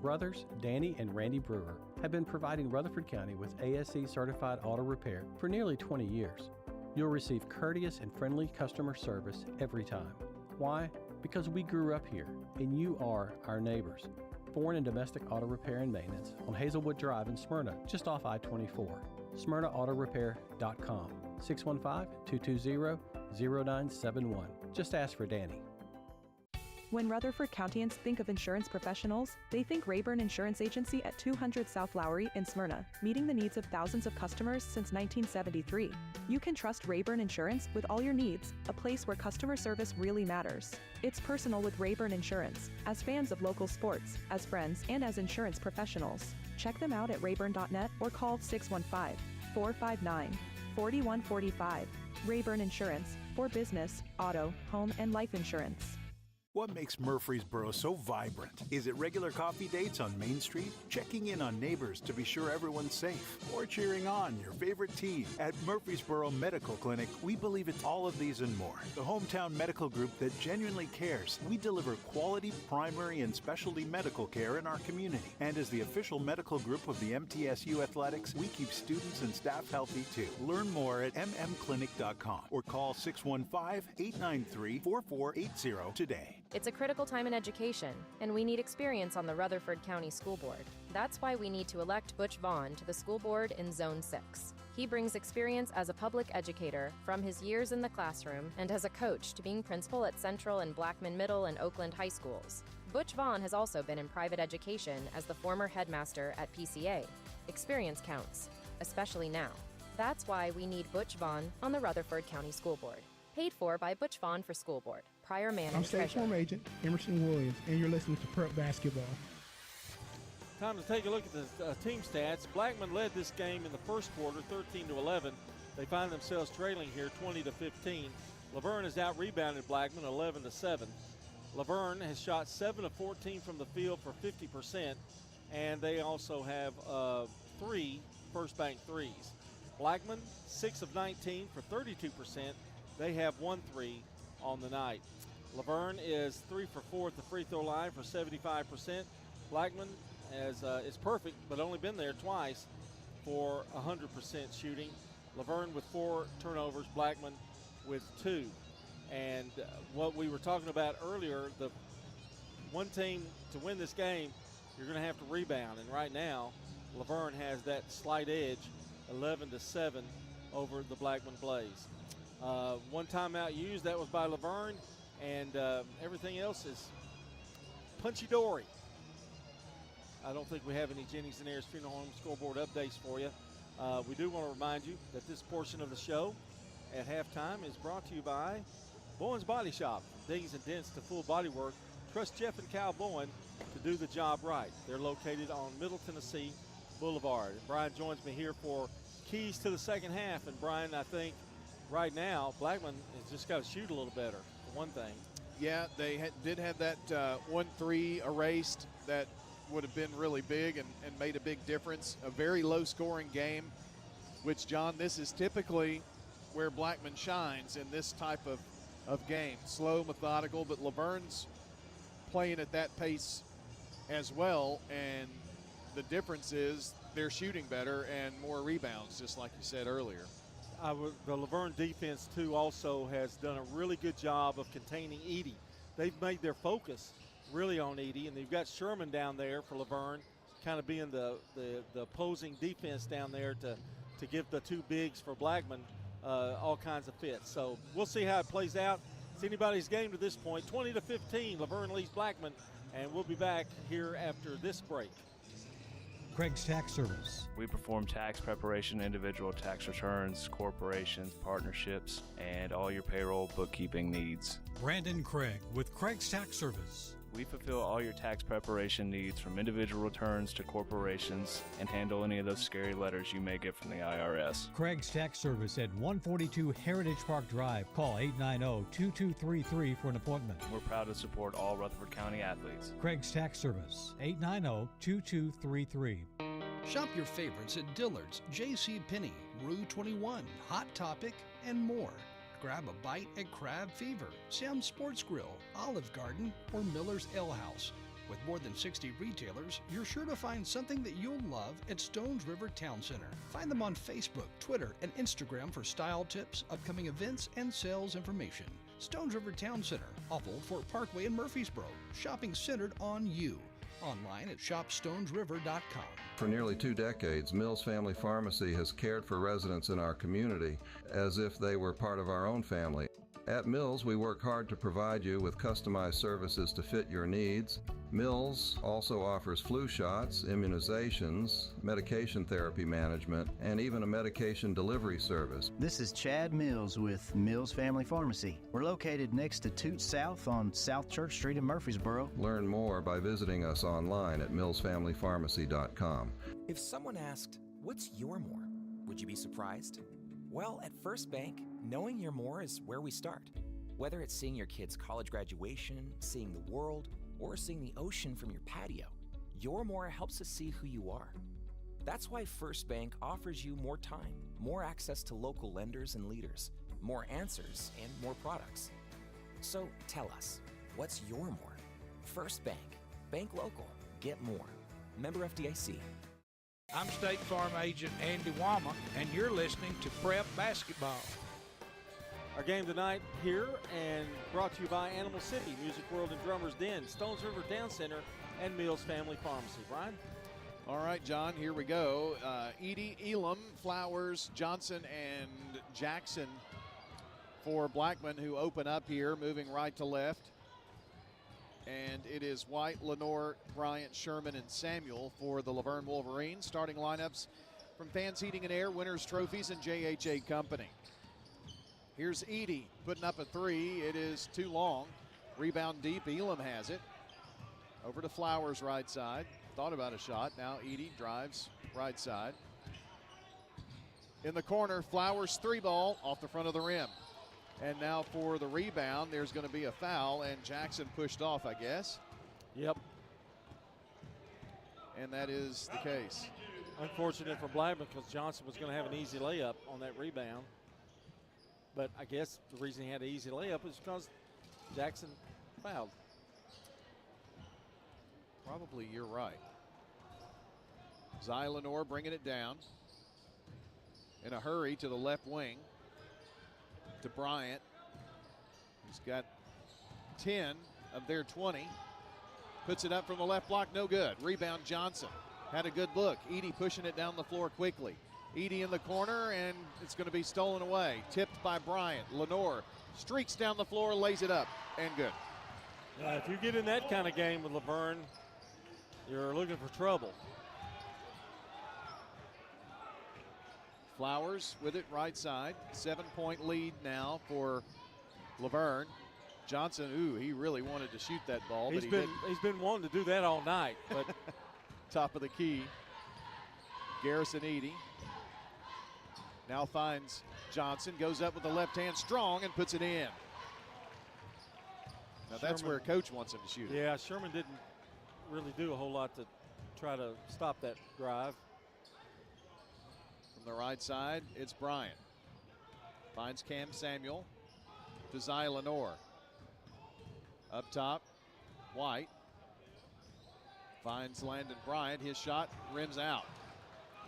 Brothers Danny and Randy Brewer have been providing Rutherford County with ASE certified auto repair for nearly 20 years. You'll receive courteous and friendly customer service every time. Why? Because we grew up here, and you are our neighbors. foreign and domestic auto repair and maintenance on Hazelwood Drive in Smyrna, just off I-24. SmyrnaAutoRepair.com, 615-220-0971. Just ask for Danny. When Rutherford Countyans think of insurance professionals, they think Rayburn Insurance Agency at 200 South Lowry in Smyrna, meeting the needs of thousands of customers since 1973. You can trust Rayburn Insurance with all your needs, a place where customer service really matters. It's personal with Rayburn Insurance, as fans of local sports, as friends, and as insurance professionals. Check them out at rayburn.net or call 615-459-4145. Rayburn Insurance, for business, auto, home, and life insurance. What makes Murfreesboro so vibrant? Is it regular coffee dates on Main Street? Checking in on neighbors to be sure everyone's safe? Or cheering on your favorite team? At Murfreesboro Medical Clinic, we believe it's all of these and more. The hometown medical group that genuinely cares. We deliver quality primary and specialty medical care in our community. And as the official medical group of the MTSU Athletics, we keep students and staff healthy too. Learn more at mmclinic.com or call 615-893-4480 today. It's a critical time in education, and we need experience on the Rutherford County School Board. That's why we need to elect Butch Vaughn to the school board in Zone 6. He brings experience as a public educator from his years in the classroom and as a coach to being principal at Central and Blackman Middle and Oakland High Schools. Butch Vaughn has also been in private education as the former headmaster at PCA. Experience counts, especially now. That's why we need Butch Vaughn on the Rutherford County School Board. Paid for by Butch Vaughn for School Board. Prior man I'm and State treasurer. Farm Agent Emerson Williams, and you're listening to Prep Basketball. Time to take a look at the team stats. Blackman led this game in the first quarter, 13-11. They find themselves trailing here, 20-15. Laverne has out-rebounded Blackman, 11-7. Laverne has shot 7 of 14 from the field for 50%, and they also have 3 first bank threes. Blackman, 6 of 19 for 32%. They have 1 3 on the night. Laverne is 3 for 4 at the free throw line for 75%. Blackman is perfect, but only been there twice for 100% shooting. Laverne with 4 turnovers, Blackman with 2. And what we were talking about earlier, the one team to win this game, you're going to have to rebound. And right now, Laverne has that slight edge, 11-7 over the Blackman Blaze. One timeout used, that was by Laverne, and everything else is punchy-dory. I don't think we have any Jennings and Ayers Funeral Home scoreboard updates for you. We do want to remind you that this portion of the show at halftime is brought to you by Bowen's Body Shop. From dings and dents to full body work, trust Jeff and Cal Bowen to do the job right. They're located on Middle Tennessee Boulevard. And Brian joins me here for keys to the second half. And Brian, I think right now Blackman has just got to shoot a little better, for one thing. Yeah, they did have that 1-3 erased that would have been really big and made a big difference. A very low-scoring game, which, John, this is typically where Blackman shines in this type of game. Slow, methodical, but Laverne's playing at that pace as well, and the difference is they're shooting better and more rebounds, just like you said earlier. The Laverne defense, too, also has done a really good job of containing Edey. They've made their focus really on Edey, and they've got Sherman down there for Laverne, kind of being the opposing defense down there to give the two bigs for Blackman all kinds of fits. So we'll see how it plays out. It's anybody's game to this point. 20-15, Laverne leads Blackman, and we'll be back here after this break. Craig's Tax Service. We perform tax preparation, individual tax returns, corporations, partnerships, and all your payroll bookkeeping needs. Brandon Craig with Craig's Tax Service. We fulfill all your tax preparation needs from individual returns to corporations and handle any of those scary letters you may get from the IRS. Craig's Tax Service at 142 Heritage Park Drive. Call 890-2233 for an appointment. We're proud to support all Rutherford County athletes. Craig's Tax Service, 890-2233. Shop your favorites at Dillard's, J.C. Penney, Rue 21, Hot Topic, and more. Grab a bite at Crab Fever, Sam's Sports Grill, Olive Garden, or Miller's Ale House. With more than 60 retailers, you're sure to find something that you'll love at Stones River Town Center. Find them on Facebook, Twitter, and Instagram for style tips, upcoming events, and sales information. Stones River Town Center, Awful for Parkway in Murfreesboro, shopping centered on you. Online at shopstonesriver.com. For nearly 2 decades, Mills Family Pharmacy has cared for residents in our community as if they were part of our own family. At Mills, we work hard to provide you with customized services to fit your needs. Mills also offers flu shots, immunizations, medication therapy management, and even a medication delivery service. This is Chad Mills with Mills Family Pharmacy. We're located next to Toots South on South Church Street in Murfreesboro. Learn more by visiting us online at millsfamilypharmacy.com. If someone asked, "What's your more?" would you be surprised? Well, at First Bank, knowing your more is where we start. Whether it's seeing your kid's college graduation, seeing the world, or seeing the ocean from your patio, your more helps us see who you are. That's why First Bank offers you more time, more access to local lenders and leaders, more answers, and more products. So tell us, what's your more? First Bank. Bank local. Get more. Member FDIC. I'm State Farm Agent Andy Wama, and you're listening to Prep Basketball. Our game tonight here and brought to you by Animal City, Music World and Drummers Den, Stones River Town Center, and Mills Family Pharmacy. Brian? All right, John, here we go. Edie, Elam, Flowers, Johnson, and Jackson for Blackman, who open up here, moving right to left. And it is White, Lenore, Bryant, Sherman, and Samuel for the Laverne Wolverines. Starting lineups from Fans Heating and Air, Winners Trophies, and JHA Company. Here's Edie putting up a three. It is too long. Rebound deep. Elam has it. Over to Flowers, right side. Thought about a shot. Now Edie drives right side. In the corner, Flowers three ball off the front of the rim. And now for the rebound, there's going to be a foul, and Jackson pushed off, I guess. Yep. And that is the case. Unfortunate for Blackman because Johnson was going to have an easy layup on that rebound. But I guess the reason he had an easy layup is because Jackson fouled. Probably you're right. Zy Lenore bringing it down. In a hurry to the left wing. To Bryant. He's got 10 of their 20. Puts it up from the left block, no good. Rebound Johnson. Had a good look. Edie pushing it down the floor quickly. Edie in the corner, and it's going to be stolen away. Tipped by Bryant. Lenore streaks down the floor, lays it up, and good. If you get in that kind of game with Laverne, you're looking for trouble. Flowers with it right side. 7-point lead now for Laverne. Johnson, he really wanted to shoot that ball. He's been wanting to do that all night. But top of the key. Garrison Edie. Now finds Johnson, goes up with the left hand strong and puts it in. Now that's where Coach wants him to shoot it. Yeah, Sherman didn't really do a whole lot to try to stop that drive. From the right side, it's Bryant. Finds Cam Samuel to Zy Lenore. Up top, White. Finds Landon Bryant. His shot rims out.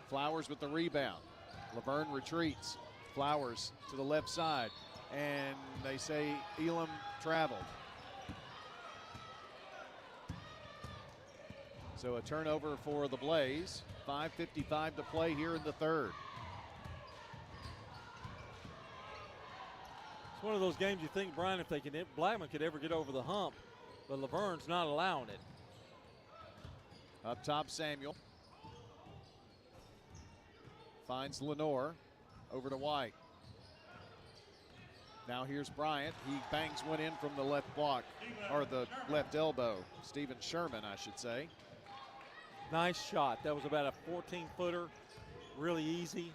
Flowers with the rebound. Laverne retreats. Flowers to the left side. And they say Elam traveled. So a turnover for the Blaze. 5:55 to play here in the third. It's one of those games you think, Brian, if Blackman could ever get over the hump, but Laverne's not allowing it. Up top, Samuel. Finds Lenore. Over to White. Now here's Bryant. He bangs one in from the left block, or the left elbow. Stephen Sherman, I should say. Nice shot. That was about a 14-footer. Really easy.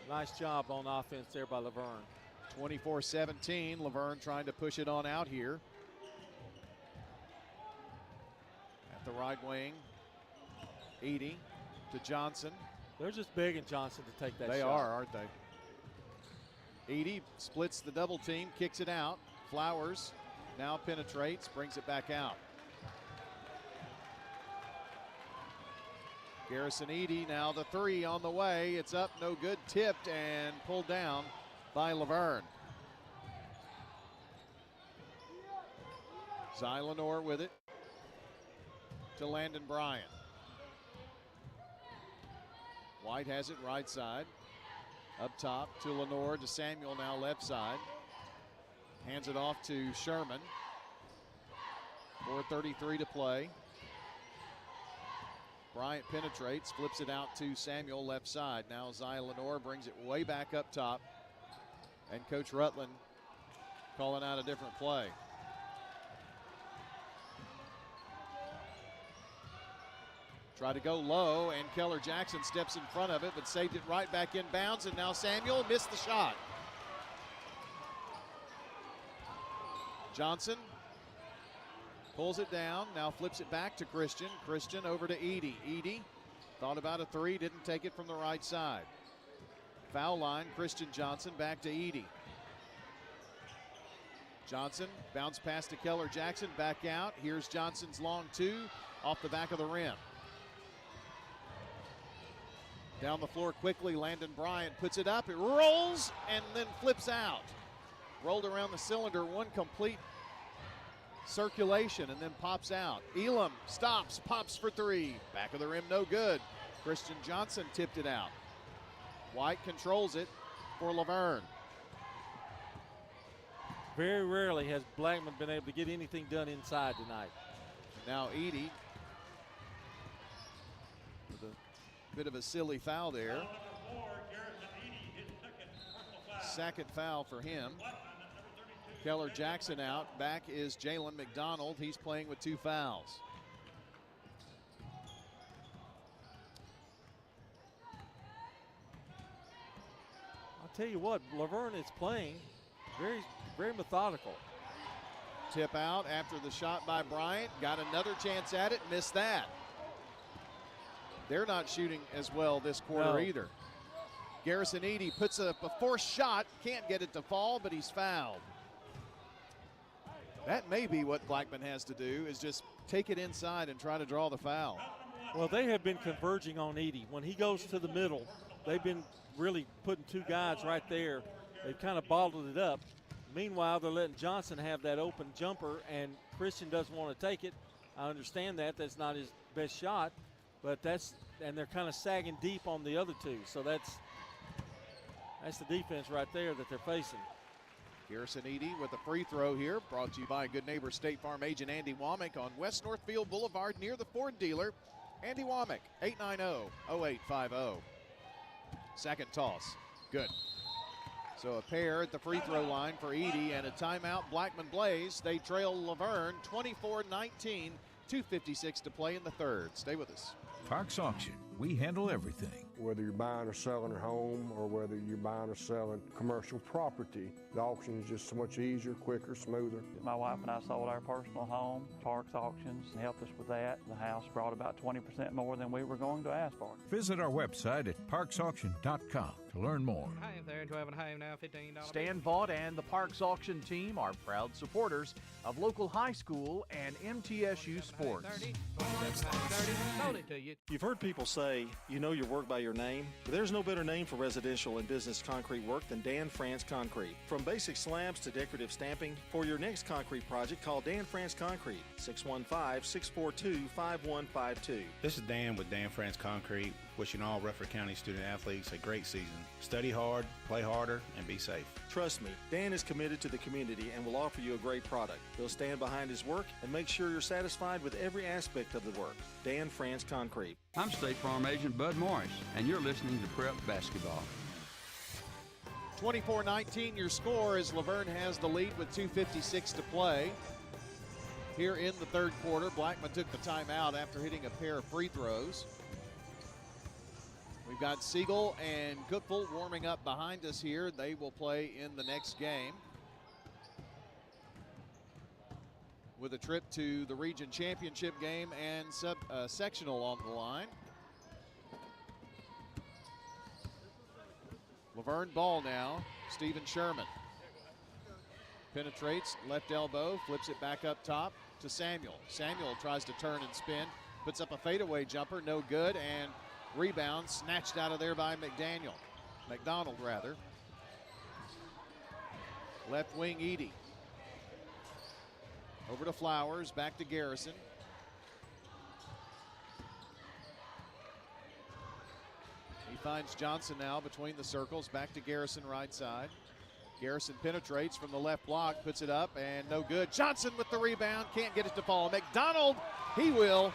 Nice job on offense there by Laverne. 24-17. Laverne trying to push it on out here. At the right wing. Edie to Johnson. They're just begging Johnson to take that shot. They are, aren't they? Edie splits the double team, kicks it out. Flowers now penetrates, brings it back out. Garrison Edie now the three on the way. It's up, no good, tipped and pulled down by Laverne. Zylanor with it to Landon Bryant. White has it right side. Up top to Lenore, to Samuel, now left side. Hands it off to Sherman. 4:33 to play. Bryant penetrates, flips it out to Samuel, left side. Now Zylanor brings it way back up top. And Coach Rutland calling out a different play. Try to go low, and Keller Jackson steps in front of it, but saved it right back in bounds, and now Samuel missed the shot. Johnson pulls it down, now flips it back to Christian. Christian over to Edey. Edey thought about a three, didn't take it from the right side. Foul line, Christian Johnson back to Edey. Johnson bounce pass to Keller Jackson, back out. Here's Johnson's long two off the back of the rim. Down the floor quickly, Landon Bryant puts it up, it rolls, and then flips out. Rolled around the cylinder, one complete circulation, and then pops out. Elam stops, pops for three. Back of the rim, no good. Christian Johnson tipped it out. White controls it for Laverne. Very rarely has Blackman been able to get anything done inside tonight. Now Edey with a bit of a silly foul there. Second foul for him. Keller Jackson out. Back is Jalen McDonald. He's playing with two fouls. I'll tell you what, Laverne is playing very methodical. Tip out after the shot by Bryant. Got another chance at it, missed that. They're not shooting as well this quarter either. Garrison Edey puts up a forced shot, can't get it to fall, but he's fouled. That may be what Blackman has to do, is just take it inside and try to draw the foul. Well, they have been converging on Edey. When he goes to the middle, they've been really putting two guys right there. They've kind of bottled it up. Meanwhile, they're letting Johnson have that open jumper, and Christian doesn't want to take it. I understand that. That's not his best shot, but and they're kind of sagging deep on the other two. So that's the defense right there that they're facing. Garrison Edey with a free throw here, brought to you by good neighbor State Farm agent Andy Womack on West Northfield Boulevard near the Ford dealer. Andy Womack, 890-0850. Second toss, good. So a pair at the free throw line for Edey and a timeout, Blackman Blaze. They trail Laverne 24-19, 2:56 to play in the third. Stay with us. Parks Auction, we handle everything. Whether you're buying or selling a home or whether you're buying or selling commercial property, the auction is just so much easier, quicker, smoother. My wife and I sold our personal home. Parks Auctions helped us with that. The house brought about 20% more than we were going to ask for. Visit our website at parksauction.com to learn more. Hi there, 12 and a half now, $15. Stan Vaught and the Parks Auction team are proud supporters of local high school and MTSU sports. You've heard people say, you know your work by your name, but there's no better name for residential and business concrete work than Dan France Concrete. From basic slabs to decorative stamping, for your next concrete project, call Dan France Concrete, 615-642-5152. This is Dan with Dan France Concrete, wishing all Rutherford County student athletes a great season. Study hard, play harder, and be safe. Trust me, Dan is committed to the community and will offer you a great product. He'll stand behind his work and make sure you're satisfied with every aspect of the work. Dan France Concrete. I'm State Farm Agent Bud Morris, and you're listening to Prep Basketball. 24-19 your score as Laverne has the lead with 2:56 to play. Here in the third quarter, Blackman took the timeout after hitting a pair of free throws. We've got Siegel and Cookville warming up behind us here. They will play in the next game, with a trip to the region championship game and sectional on the line. Laverne ball now. Stephen Sherman penetrates, left elbow, flips it back up top to Samuel. Samuel tries to turn and spin, puts up a fadeaway jumper, no good, and rebound snatched out of there by McDonald rather. Left wing Edey. Over to Flowers, back to Garrison. He finds Johnson now between the circles, back to Garrison right side. Garrison penetrates from the left block, puts it up, and no good. Johnson with the rebound, can't get it to fall. McDonald, he will.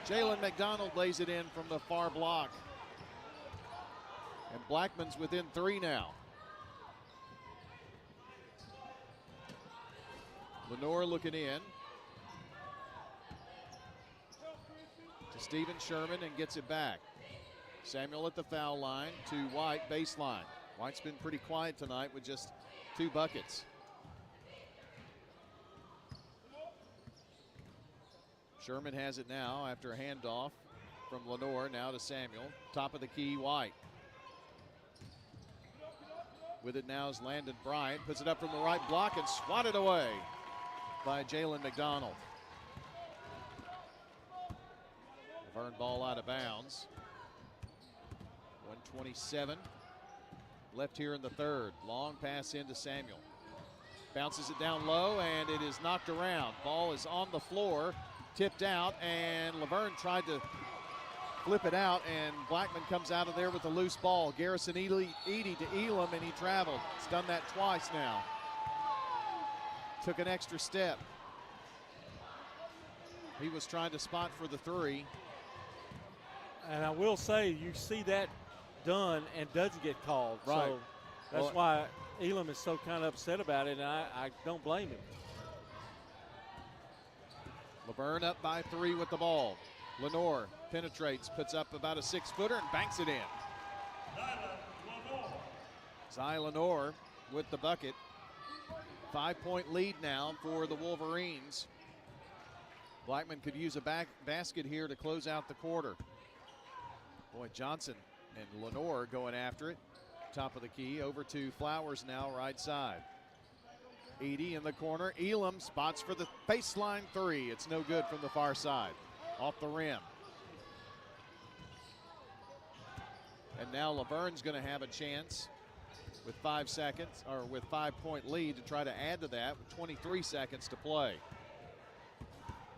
Jalen McDonald lays it in from the far block. And Blackman's within 3 now. Lenore looking in. To Steven Sherman and gets it back. Samuel at the foul line to White, baseline. White's been pretty quiet tonight with just 2 buckets. Sherman has it now after a handoff from Lenore, now to Samuel. Top of the key, White. With it now is Landon Bryant. Puts it up from the right block and swatted away by Jalen McDonald. Laverne ball out of bounds. 1:27 left here in the third. Long pass into Samuel. Bounces it down low and it is knocked around. Ball is on the floor, tipped out, and Laverne tried to flip it out, and Blackman comes out of there with a loose ball. Garrison Edey to Elam, and he traveled. He's done that twice now. Took an extra step. He was trying to spot for the 3. And I will say, you see that done and doesn't get called. Right. So that's why Elam is so kind of upset about it, and I don't blame him. Laverne up by 3 with the ball. Lenore penetrates, puts up about a 6-footer and banks it in. Zy Lenore with the bucket. 5-point lead now for the Wolverines. Blackman could use a basket here to close out the quarter. Boy, Johnson and Lenore going after it. Top of the key, over to Flowers now, right side. Edey in the corner. Elam spots for the baseline 3. It's no good from the far side. Off the rim. And now Laverne's going to have a chance with 5 seconds, or with 5-point lead, to try to add to that with 23 seconds to play.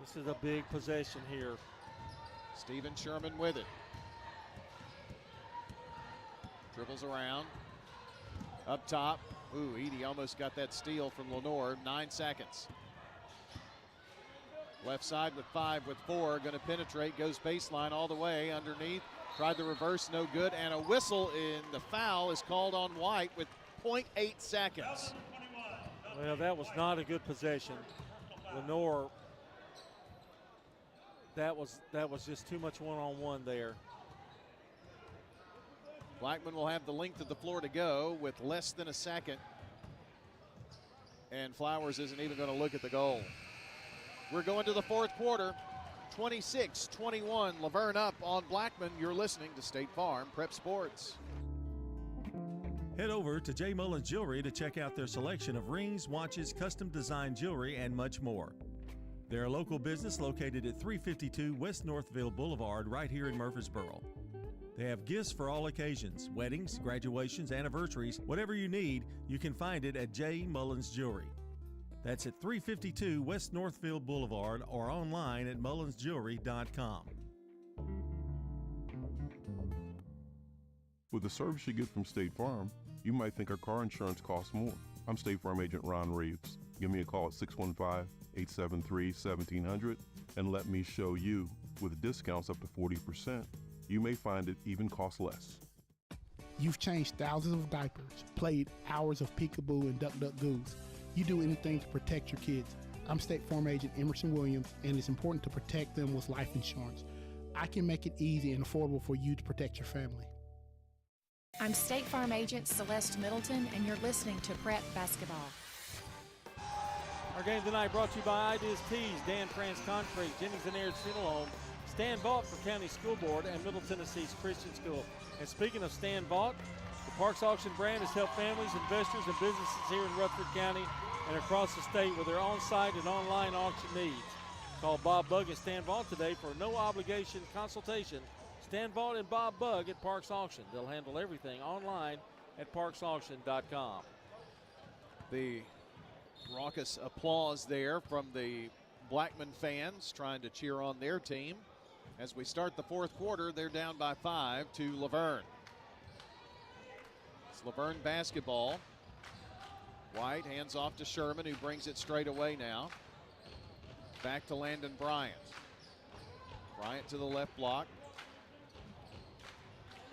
This is a big possession here. Steven Sherman with it. Dribbles around. Up top. Ooh, Edey almost got that steal from Lenore. 9 seconds. Left side with 5 with 4. Going to penetrate. Goes baseline all the way underneath. Tried the reverse. No good. And a whistle in the foul is called on White with 0.8 seconds. Well, that was not a good possession. Lenore, that was just too much one-on-one there. Blackman will have the length of the floor to go with less than a second. And Flowers isn't even going to look at the goal. We're going to the fourth quarter. 26-21, Laverne up on Blackman. You're listening to State Farm Prep Sports. Head over to J. Mullins Jewelry to check out their selection of rings, watches, custom design jewelry, and much more. They're a local business located at 352 West Northville Boulevard right here in Murfreesboro. They have gifts for all occasions, weddings, graduations, anniversaries, whatever you need, you can find it at J. Mullins Jewelry. That's at 352 West Northville Boulevard or online at mullinsjewelry.com. With the service you get from State Farm, you might think our car insurance costs more. I'm State Farm Agent Ron Reeves. Give me a call at 615-873-1700 and let me show you. With discounts up to 40%, you may find it even costs less. You've changed thousands of diapers, played hours of peekaboo and duck goose. You do anything to protect your kids. I'm State Farm Agent Emerson Williams, and it's important to protect them with life insurance. I can make it easy and affordable for you to protect your family. I'm State Farm Agent Celeste Middleton, and you're listening to Prep Basketball. Our game tonight brought to you by Ideas Tees, Dan France Concrete, Jennings and Ayers Funeral Home, Stan Vaught for County School Board, and Middle Tennessee's Christian School. And speaking of Stan Vaught, the Parks Auction brand has helped families, investors, and businesses here in Rutherford County and across the state with their on-site and online auction needs. Call Bob Bugg and Stan Vaught today for a no-obligation consultation. Stan Vaught and Bob Bugg at Parks Auction. They'll handle everything online at parksauction.com. The Raucous applause there from the Blackman fans trying to cheer on their team. As we start the fourth quarter, they're down by 5 to Laverne. It's Laverne basketball. White hands off to Sherman, who brings it straight away now. Back to Landon Bryant. Bryant to the left block.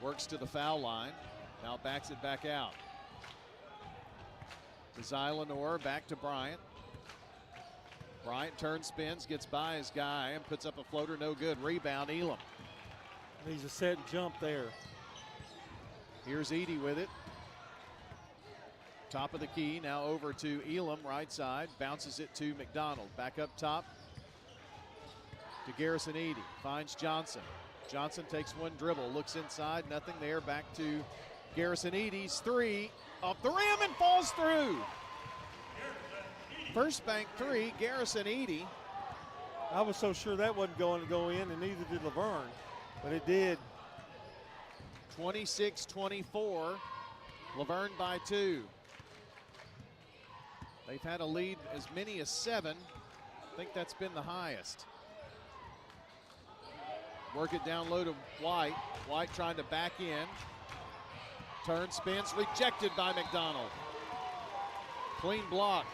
Works to the foul line. Now backs it back out. To Zylanor, back to Bryant. Bryant turns, spins, gets by his guy, and puts up a floater, no good. Rebound, Elam. Needs a set and jump there. Here's Edey with it. Top of the key, now over to Elam, right side. Bounces it to McDonald. Back up top to Garrison Edey. Finds Johnson. Johnson takes one dribble, looks inside, nothing there. Back to Garrison Edey's three. Off the rim and falls through. First bank three, Garrison Edey. I was so sure that wasn't going to go in, and neither did Laverne, but it did. 26-24, Laverne by 2. They've had a lead as many as 7. I think that's been the highest. Work it down low to White. White trying to back in. Turn, spins, rejected by McDonald. Clean block.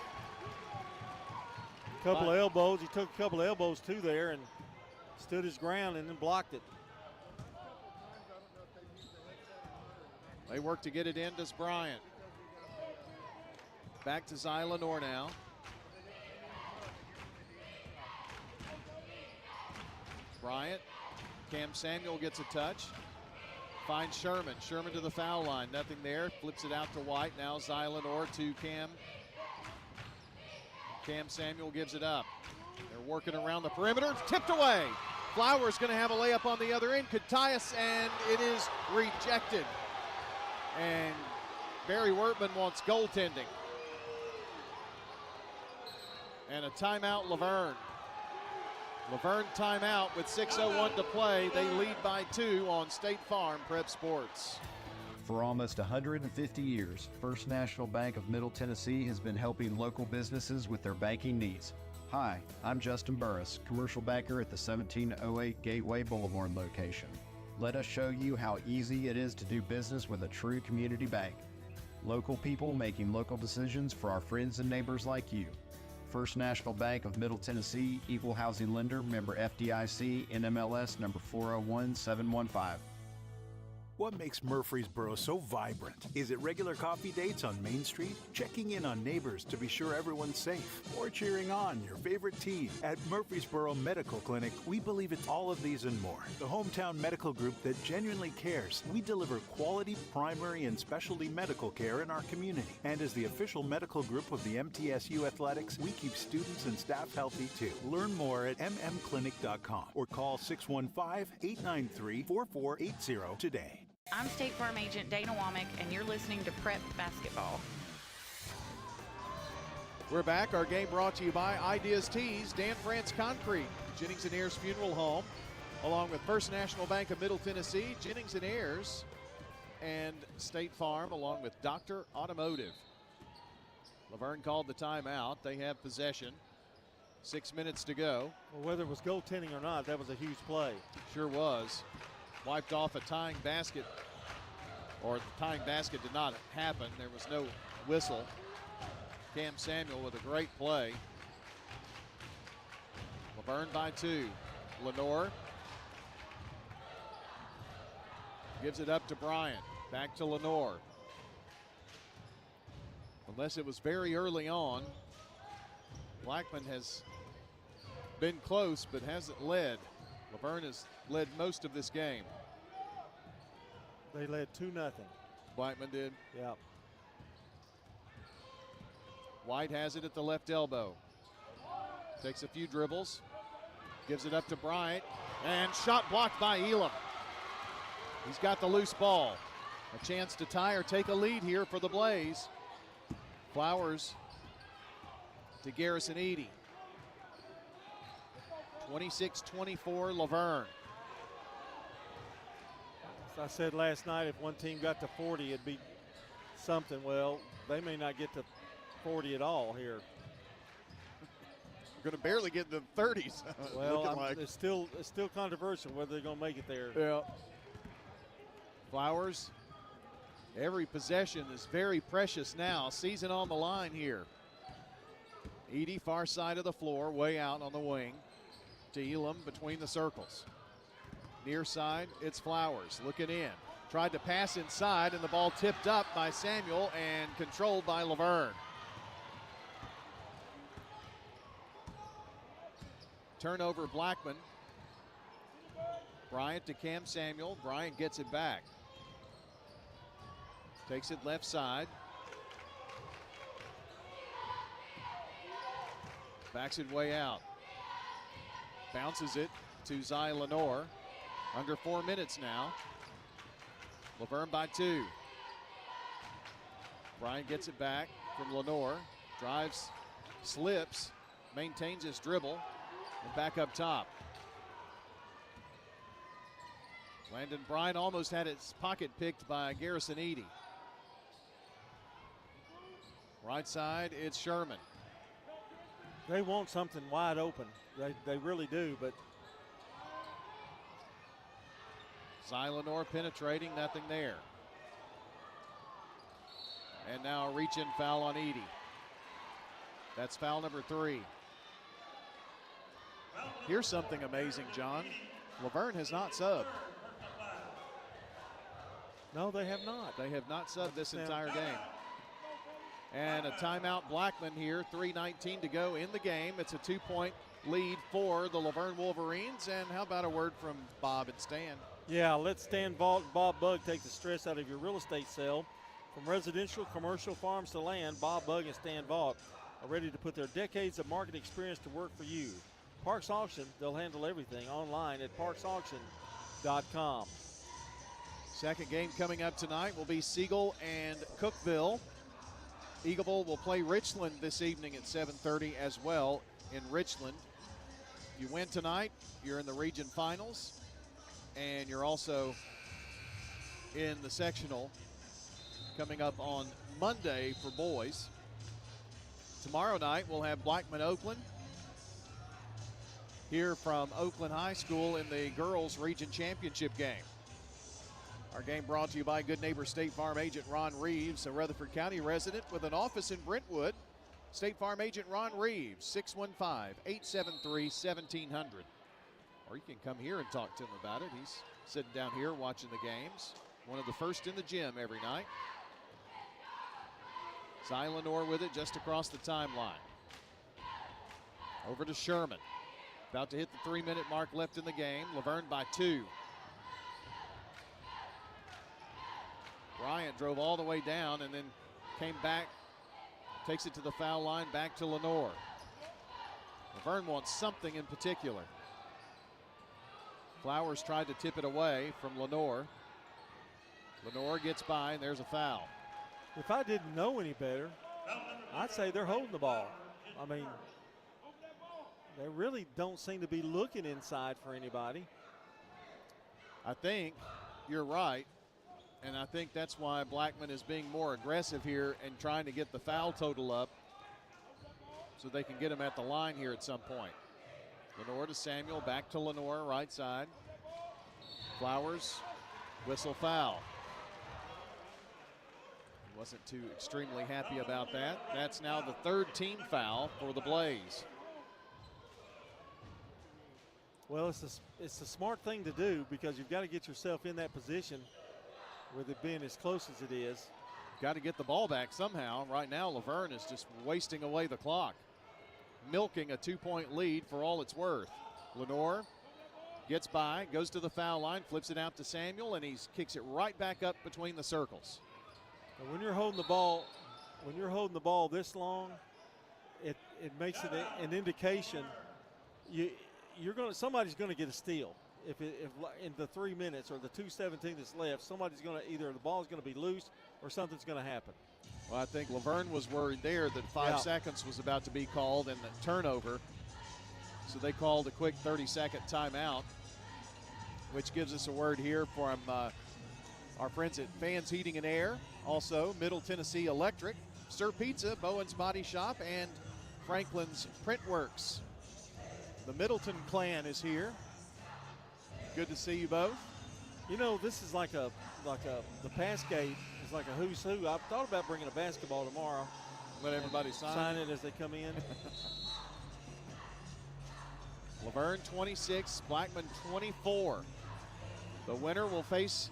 Couple of elbows. He took a couple of elbows too there and stood his ground and then blocked it. They work to get it in, does Bryant. Back to Zylanor now. Bryant. Cam Samuel gets a touch. Finds Sherman. Sherman to the foul line. Nothing there. Flips it out to White. Now Zylanor to Cam. Cam Samuel gives it up. They're working around the perimeter. Tipped away. Flowers going to have a layup on the other end. Could tie us, and it is rejected. And Barry Wertman wants goaltending. And a timeout, Laverne. Laverne timeout with 6:01 to play. They lead by 2 on State Farm Prep Sports. For almost 150 years, First National Bank of Middle Tennessee has been helping local businesses with their banking needs. Hi, I'm Justin Burris, commercial banker at the 1708 Gateway Boulevard location. Let us show you how easy it is to do business with a true community bank. Local people making local decisions for our friends and neighbors like you. First National Bank of Middle Tennessee, Equal Housing Lender, member FDIC, NMLS number 401715. What makes Murfreesboro so vibrant? Is it regular coffee dates on Main Street? Checking in on neighbors to be sure everyone's safe? Or cheering on your favorite team? At Murfreesboro Medical Clinic, we believe it's all of these and more. The hometown medical group that genuinely cares. We deliver quality primary and specialty medical care in our community. And as the official medical group of the MTSU Athletics, we keep students and staff healthy too. Learn more at mmclinic.com or call 615-893-4480 today. I'm State Farm Agent Dana Womack, and you're listening to Prep Basketball. We're back. Our game brought to you by Ideas Tees, Dan France Concrete, Jennings & Ayers Funeral Home, along with First National Bank of Middle Tennessee, Jennings & Ayers, and State Farm, along with Dr. Automotive. Laverne called the timeout. They have possession. 6 minutes to go. Well, whether it was goaltending or not, that was a huge play. Sure was. Wiped off a tying basket, or the tying basket did not happen. There was no whistle. Cam Samuel with a great play. Laverne by 2. Lenore gives it up to Bryant. Back to Lenore. Unless it was very early on, Blackman has been close but hasn't led. Laverne has led most of this game. They led 2-0. Blackman did. Yeah. White has it at the left elbow. Takes a few dribbles. Gives it up to Bryant. And shot blocked by Elam. He's got the loose ball. A chance to tie or take a lead here for the Blaze. Flowers to Garrison Edey. 26-24 Laverne. As I said last night, if one team got to 40, it'd be something. Well, they may not get to 40 at all here. Going to barely get in the 30s. Well, it's still controversial whether they're going to make it there. Yeah. Flowers, every possession is very precious now. Season on the line here. Edie, far side of the floor, way out on the wing. To Elam between the circles. Near side, it's Flowers looking in. Tried to pass inside, and the ball tipped up by Samuel and controlled by Laverne. Turnover, Blackman. Bryant to Cam Samuel. Bryant gets it back. Takes it left side. Backs it way out. Bounces it to Zy Lenore. Under 4 minutes now. Laverne by 2. Bryant gets it back from Lenore. Drives, slips, maintains his dribble, and back up top. Landon Bryant almost had his pocket picked by Garrison Edie. Right side, it's Sherman. They want something wide open. They really do, but Zy Lenore penetrating, nothing there. And now a reach-in foul on Edie. That's foul number 3. Here's something amazing, John. Laverne has not subbed. No, they have not. They have not subbed this entire game. And a timeout, Blackman here, 3:19 to go in the game. It's a 2-point lead for the Laverne Wolverines. And how about a word from Bob and Stan? Yeah, let Stan Vaught and Bob Bugg take the stress out of your real estate sale. From residential, commercial, farms to land, Bob Bugg and Stan Vaught are ready to put their decades of market experience to work for you. Parks Auction, they'll handle everything online at parksauction.com. Second game coming up tonight will be Siegel and Cookeville. Eagleville will play Richland this evening at 7:30 as well in Richland. If you win tonight, you're in the region finals, and you're also in the sectional coming up on Monday for boys. Tomorrow night we'll have Blackman Oakland here from Oakland High School in the girls region championship game. Our game brought to you by good neighbor State Farm agent Ron Reeves, a Rutherford County resident with an office in Brentwood. State Farm agent Ron Reeves, 615-873-1700. Or you can come here and talk to him about it. He's sitting down here watching the games. One of the first in the gym every night. Zy Lenore with it just across the timeline. Over to Sherman. About to hit the 3-minute mark left in the game. Laverne by 2. Bryant drove all the way down and then came back, takes it to the foul line, back to Lenore. Laverne wants something in particular. Flowers tried to tip it away from Lenore. Lenore gets by, and there's a foul. If I didn't know any better, I'd say they're holding the ball. I mean, they really don't seem to be looking inside for anybody. I think you're right. And I think that's why Blackman is being more aggressive here and trying to get the foul total up so they can get him at the line here at some point. Lenore to Samuel, back to Lenore, right side. Flowers, whistle foul. He wasn't too extremely happy about that. That's now the 3rd team foul for the Blaze. Well, it's a smart thing to do because you've got to get yourself in that position with it being as close as it is. Got to get the ball back somehow. Right now, Laverne is just wasting away the clock, milking a 2-point lead for all it's worth. Lenore gets by, goes to the foul line, flips it out to Samuel, and he kicks it right back up between the circles. And when you're holding the ball, this long, it makes it an indication somebody's going to get a steal. If in the 3 minutes or the 2:17 that's left, somebody's going to either the ball's going to be loose or something's going to happen. Well, I think Laverne was worried there that 5 seconds was about to be called and the turnover. So they called a quick 30-second timeout, which gives us a word here from our friends at Fans Heating and Air. Also, Middle Tennessee Electric, Sir Pizza, Bowen's Body Shop, and Franklin's Printworks. The Middleton clan is here. Good to see you both. You know, this is the pass gate is like a who's who. I've thought about bringing a basketball tomorrow. Let everybody sign it as they come in. Laverne 26, Blackman 24. The winner will face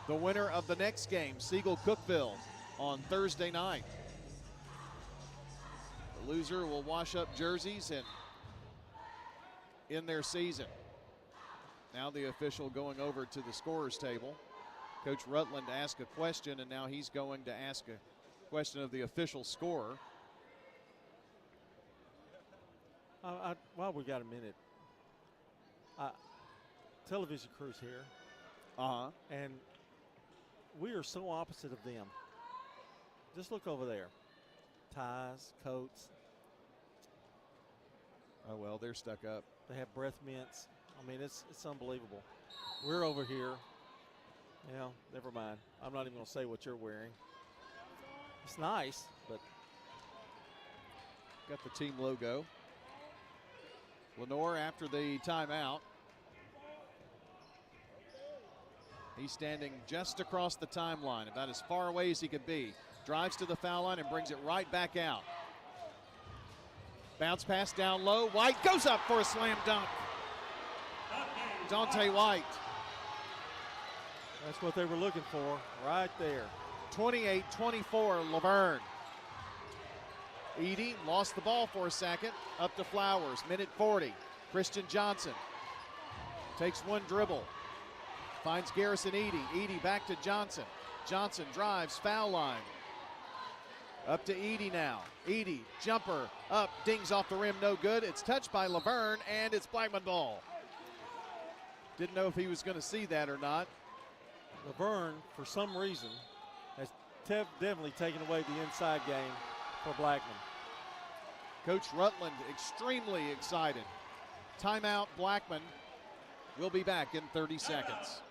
the winner of the next game, Siegel Cookeville, on Thursday night. The loser will wash up jerseys and end their season. Now the official going over to the scorer's table. Coach Rutland asked a question, and now he's going to ask a question of the official scorer. While we got a minute, television crew's here. And we are so opposite of them. Just look over there. Ties, coats. Oh, well, they're stuck up. They have breath mints. I mean, it's unbelievable. We're over here. Yeah, never mind. I'm not even going to say what you're wearing. It's nice, but. Got the team logo. Lenore after the timeout. He's standing just across the timeline, about as far away as he could be. Drives to the foul line and brings it right back out. Bounce pass down low. White goes up for a slam dunk. Dante White. That's what they were looking for right there. 28-24, Laverne. Edie lost the ball for a second. Up to Flowers, minute 40. Christian Johnson takes one dribble. Finds Garrison Edie. Edie back to Johnson. Johnson drives, foul line. Up to Edie now. Edie, jumper, up, dings off the rim, no good. It's touched by Laverne, and it's Blackman ball. Didn't know if he was going to see that or not. Laverne, for some reason, has definitely taken away the inside game for Blackman. Coach Rutland extremely excited. Timeout, Blackman. We'll be back in 30 seconds.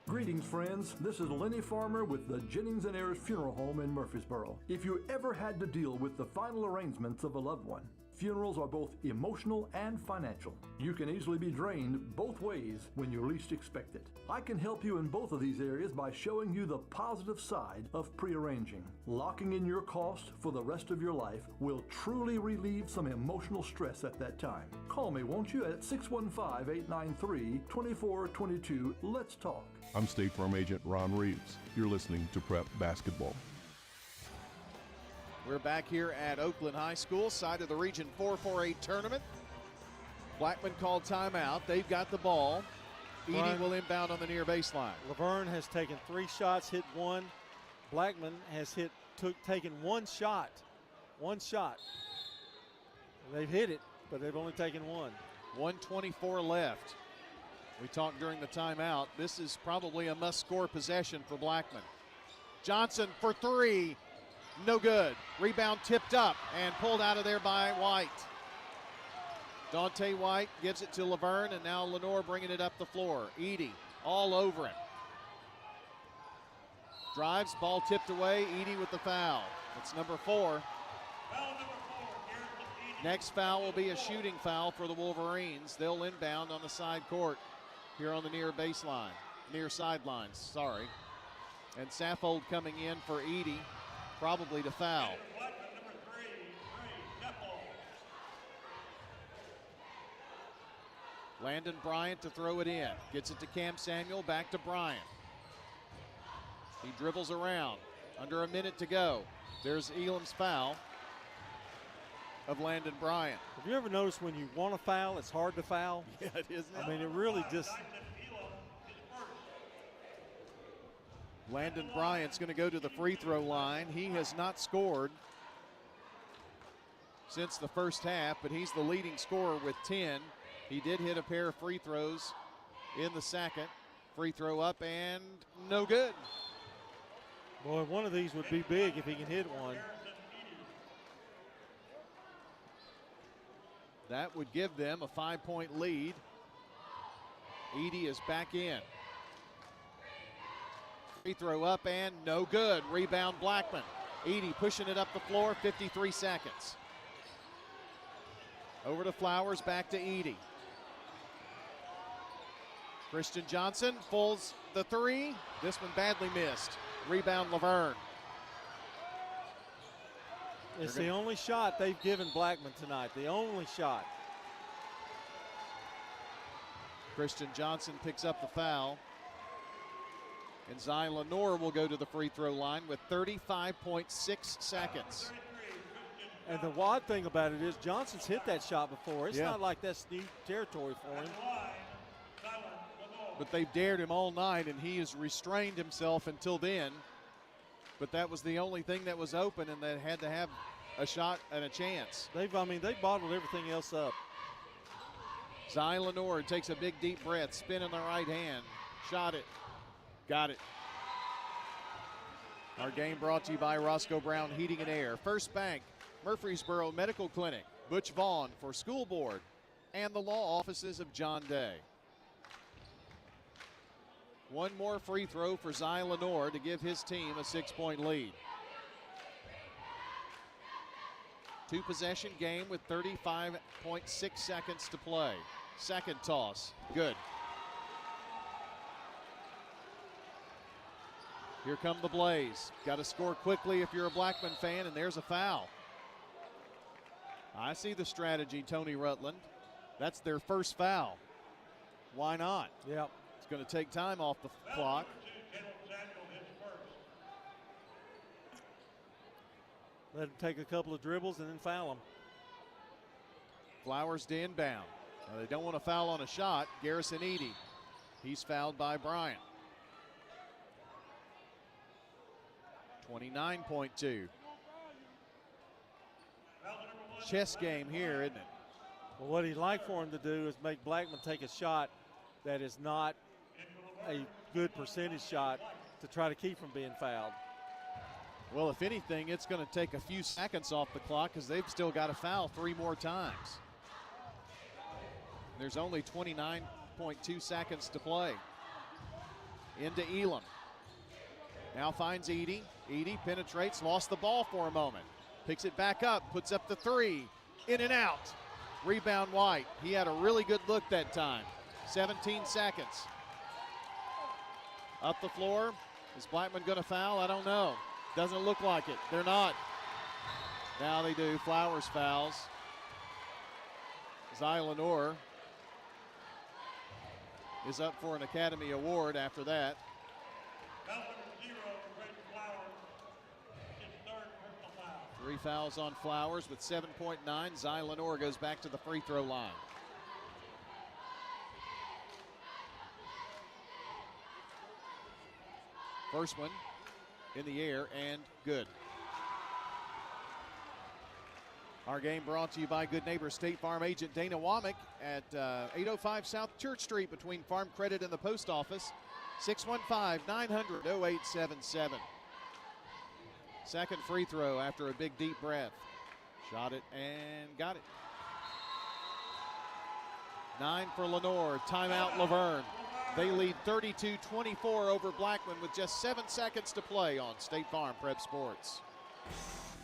Greetings, friends. This is Lenny Farmer with the Jennings and Ayers Funeral Home in Murfreesboro. If you ever had to deal with the final arrangements of a loved one, funerals are both emotional and financial. You can easily be drained both ways when you least expect it. I can help you in both of these areas by showing you the positive side of pre-arranging. Locking in your cost for the rest of your life will truly relieve some emotional stress at that time. Call me, won't you, at 615-893-2422. Let's talk. I'm State Farm Agent Ron Reeves. You're listening to Prep Basketball. We're back here at Oakland High School, side of the Region 4-4-8 tournament. Blackman called timeout. They've got the ball. Edie will inbound on the near baseline. Laverne has taken 3 shots, hit 1. Blackman has taken 1 shot. 1 shot. They've hit it, but they've only taken 1. 1:24 left. We talked during the timeout. This is probably a must-score possession for Blackman. Johnson for 3. No good. Rebound tipped up and pulled out of there by White. Dante White gives it to Laverne, and now Lenore bringing it up the floor. Edie all over him. Drives, ball tipped away. Edie with the foul. It's number 4. Next foul will be a shooting foul for the Wolverines. They'll inbound on the side court here on the near baseline, near sidelines, sorry. And Saffold coming in for Edie, probably to foul. Landon Bryant to throw it in. Gets it to Cam Samuel, back to Bryant. He dribbles around. Under a minute to go. There's Elam's foul of Landon Bryant. Have you ever noticed when you want to foul, it's hard to foul? Yeah, it is. I mean, it really just. Landon Bryant's going to go to the free throw line. He has not scored since the first half, but he's the leading scorer with 10. He did hit a pair of free throws in the second. Free throw up and no good. Boy, one of these would be big if he can hit one. That would give them a 5-point lead. Edie is back in. Free throw up and no good. Rebound Blackman. Edie pushing it up the floor, 53 seconds. Over to Flowers, back to Edie. Christian Johnson pulls the three. This one badly missed. Rebound Laverne. It's the only shot they've given Blackman tonight, the only shot. Christian Johnson picks up the foul. And Zy Lenore will go to the free throw line with 35.6 seconds. And the odd thing about it is Johnson's hit that shot before. It's not like that's new territory for him. But they've dared him all night, and he has restrained himself until then. But that was the only thing that was open, and they had to have a shot and a chance. They bottled everything else up. Zy Lenore takes a big deep breath, spin in the right hand, shot it, got it. Our game brought to you by Roscoe Brown Heating and Air, First Bank, Murfreesboro Medical Clinic, Butch Vaughn for School Board, and the law offices of John Day. One more free throw for Zy Lenore to give his team a 6-point lead. 2-possession game with 35.6 seconds to play. Second toss, good. Here come the Blaze. Got to score quickly if you're a Blackman fan, and there's a foul. I see the strategy, Tony Rutland. That's their first foul. Why not? Yep. It's going to take time off the clock. Let him take a couple of dribbles and then foul him. Flowers to inbound. Now they don't want to foul on a shot. Garrison Edie. He's fouled by Bryant. 29.2. Chess game here, isn't it? Well, what he'd like for him to do is make Blackman take a shot that is not a good percentage shot to try to keep from being fouled. Well, if anything, it's going to take a few seconds off the clock because they've still got to foul 3 more times. There's only 29.2 seconds to play. Into Elam. Now finds Edie. Edie penetrates, lost the ball for a moment. Picks it back up, puts up the 3. In and out. Rebound White. He had a really good look that time. 17 seconds. Up the floor. Is Blackman going to foul? I don't know. Doesn't look like it. They're not. Now they do. Flowers fouls. Zy Lenore is up for an Academy Award after that. 3 fouls on Flowers with 7.9. Zy Lenore goes back to the free throw line. First one in the air and good. Our game brought to you by good neighbor State Farm agent Dana Womack at 805 South Church Street between Farm Credit and the Post Office. 615-900-0877. Second free throw after a big deep breath. Shot it and got it. 9 for Lenore. Timeout Laverne. They lead 32-24 over Blackman with just 7 seconds to play on State Farm Prep Sports.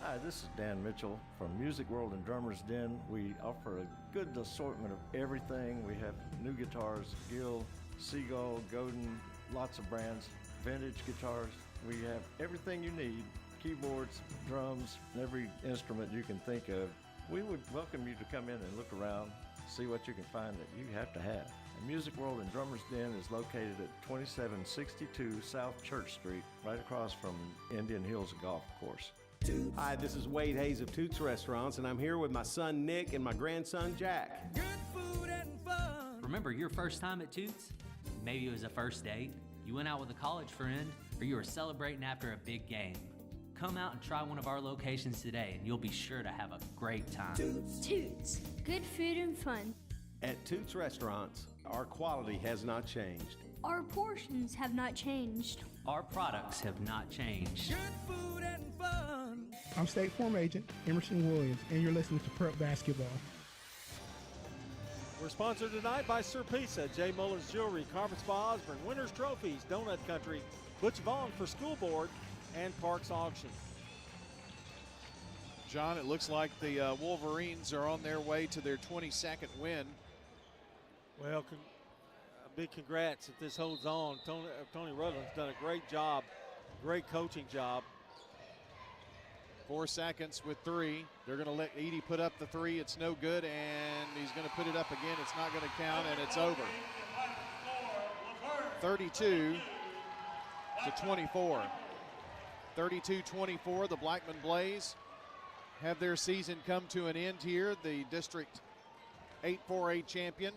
Hi, this is Dan Mitchell from Music World and Drummers Den. We offer a good assortment of everything. We have new guitars, Gill, Seagull, Godin, lots of brands, vintage guitars. We have everything you need, keyboards, drums, every instrument you can think of. We would welcome you to come in and look around, see what you can find that you have to have. And Music World and Drummers Den is located at 2762 South Church Street, right across from Indian Hills Golf Course. Hi, this is Wade Hayes of Toots Restaurants, and I'm here with my son Nick and my grandson Jack. Good food and fun. Remember your first time at Toots? Maybe it was a first date, you went out with a college friend, or you were celebrating after a big game. Come out and try one of our locations today, and you'll be sure to have a great time. Toots. Good food and fun. At Toots Restaurants, our quality has not changed. Our portions have not changed. Our products have not changed. Good food and fun. I'm State Farm Agent Emerson Williams, and you're listening to Prep Basketball. We're sponsored tonight by Sir Pizza, J. Mullins Jewelry, Carpet Spa Osborne, Winners Trophies, Donut Country, Butch Vaughn for School Board, and Parks Auction. John, it looks like the Wolverines are on their way to their 22nd win. Well, a big congrats if this holds on. Tony Rutland's done a great job, great coaching job. 4 seconds with 3. They're going to let Edey put up the 3. It's no good, and he's going to put it up again. It's not going to count, and it's over. 32 to 24. 32-24, the Blackman Blaze have their season come to an end here. The District 8-4A champion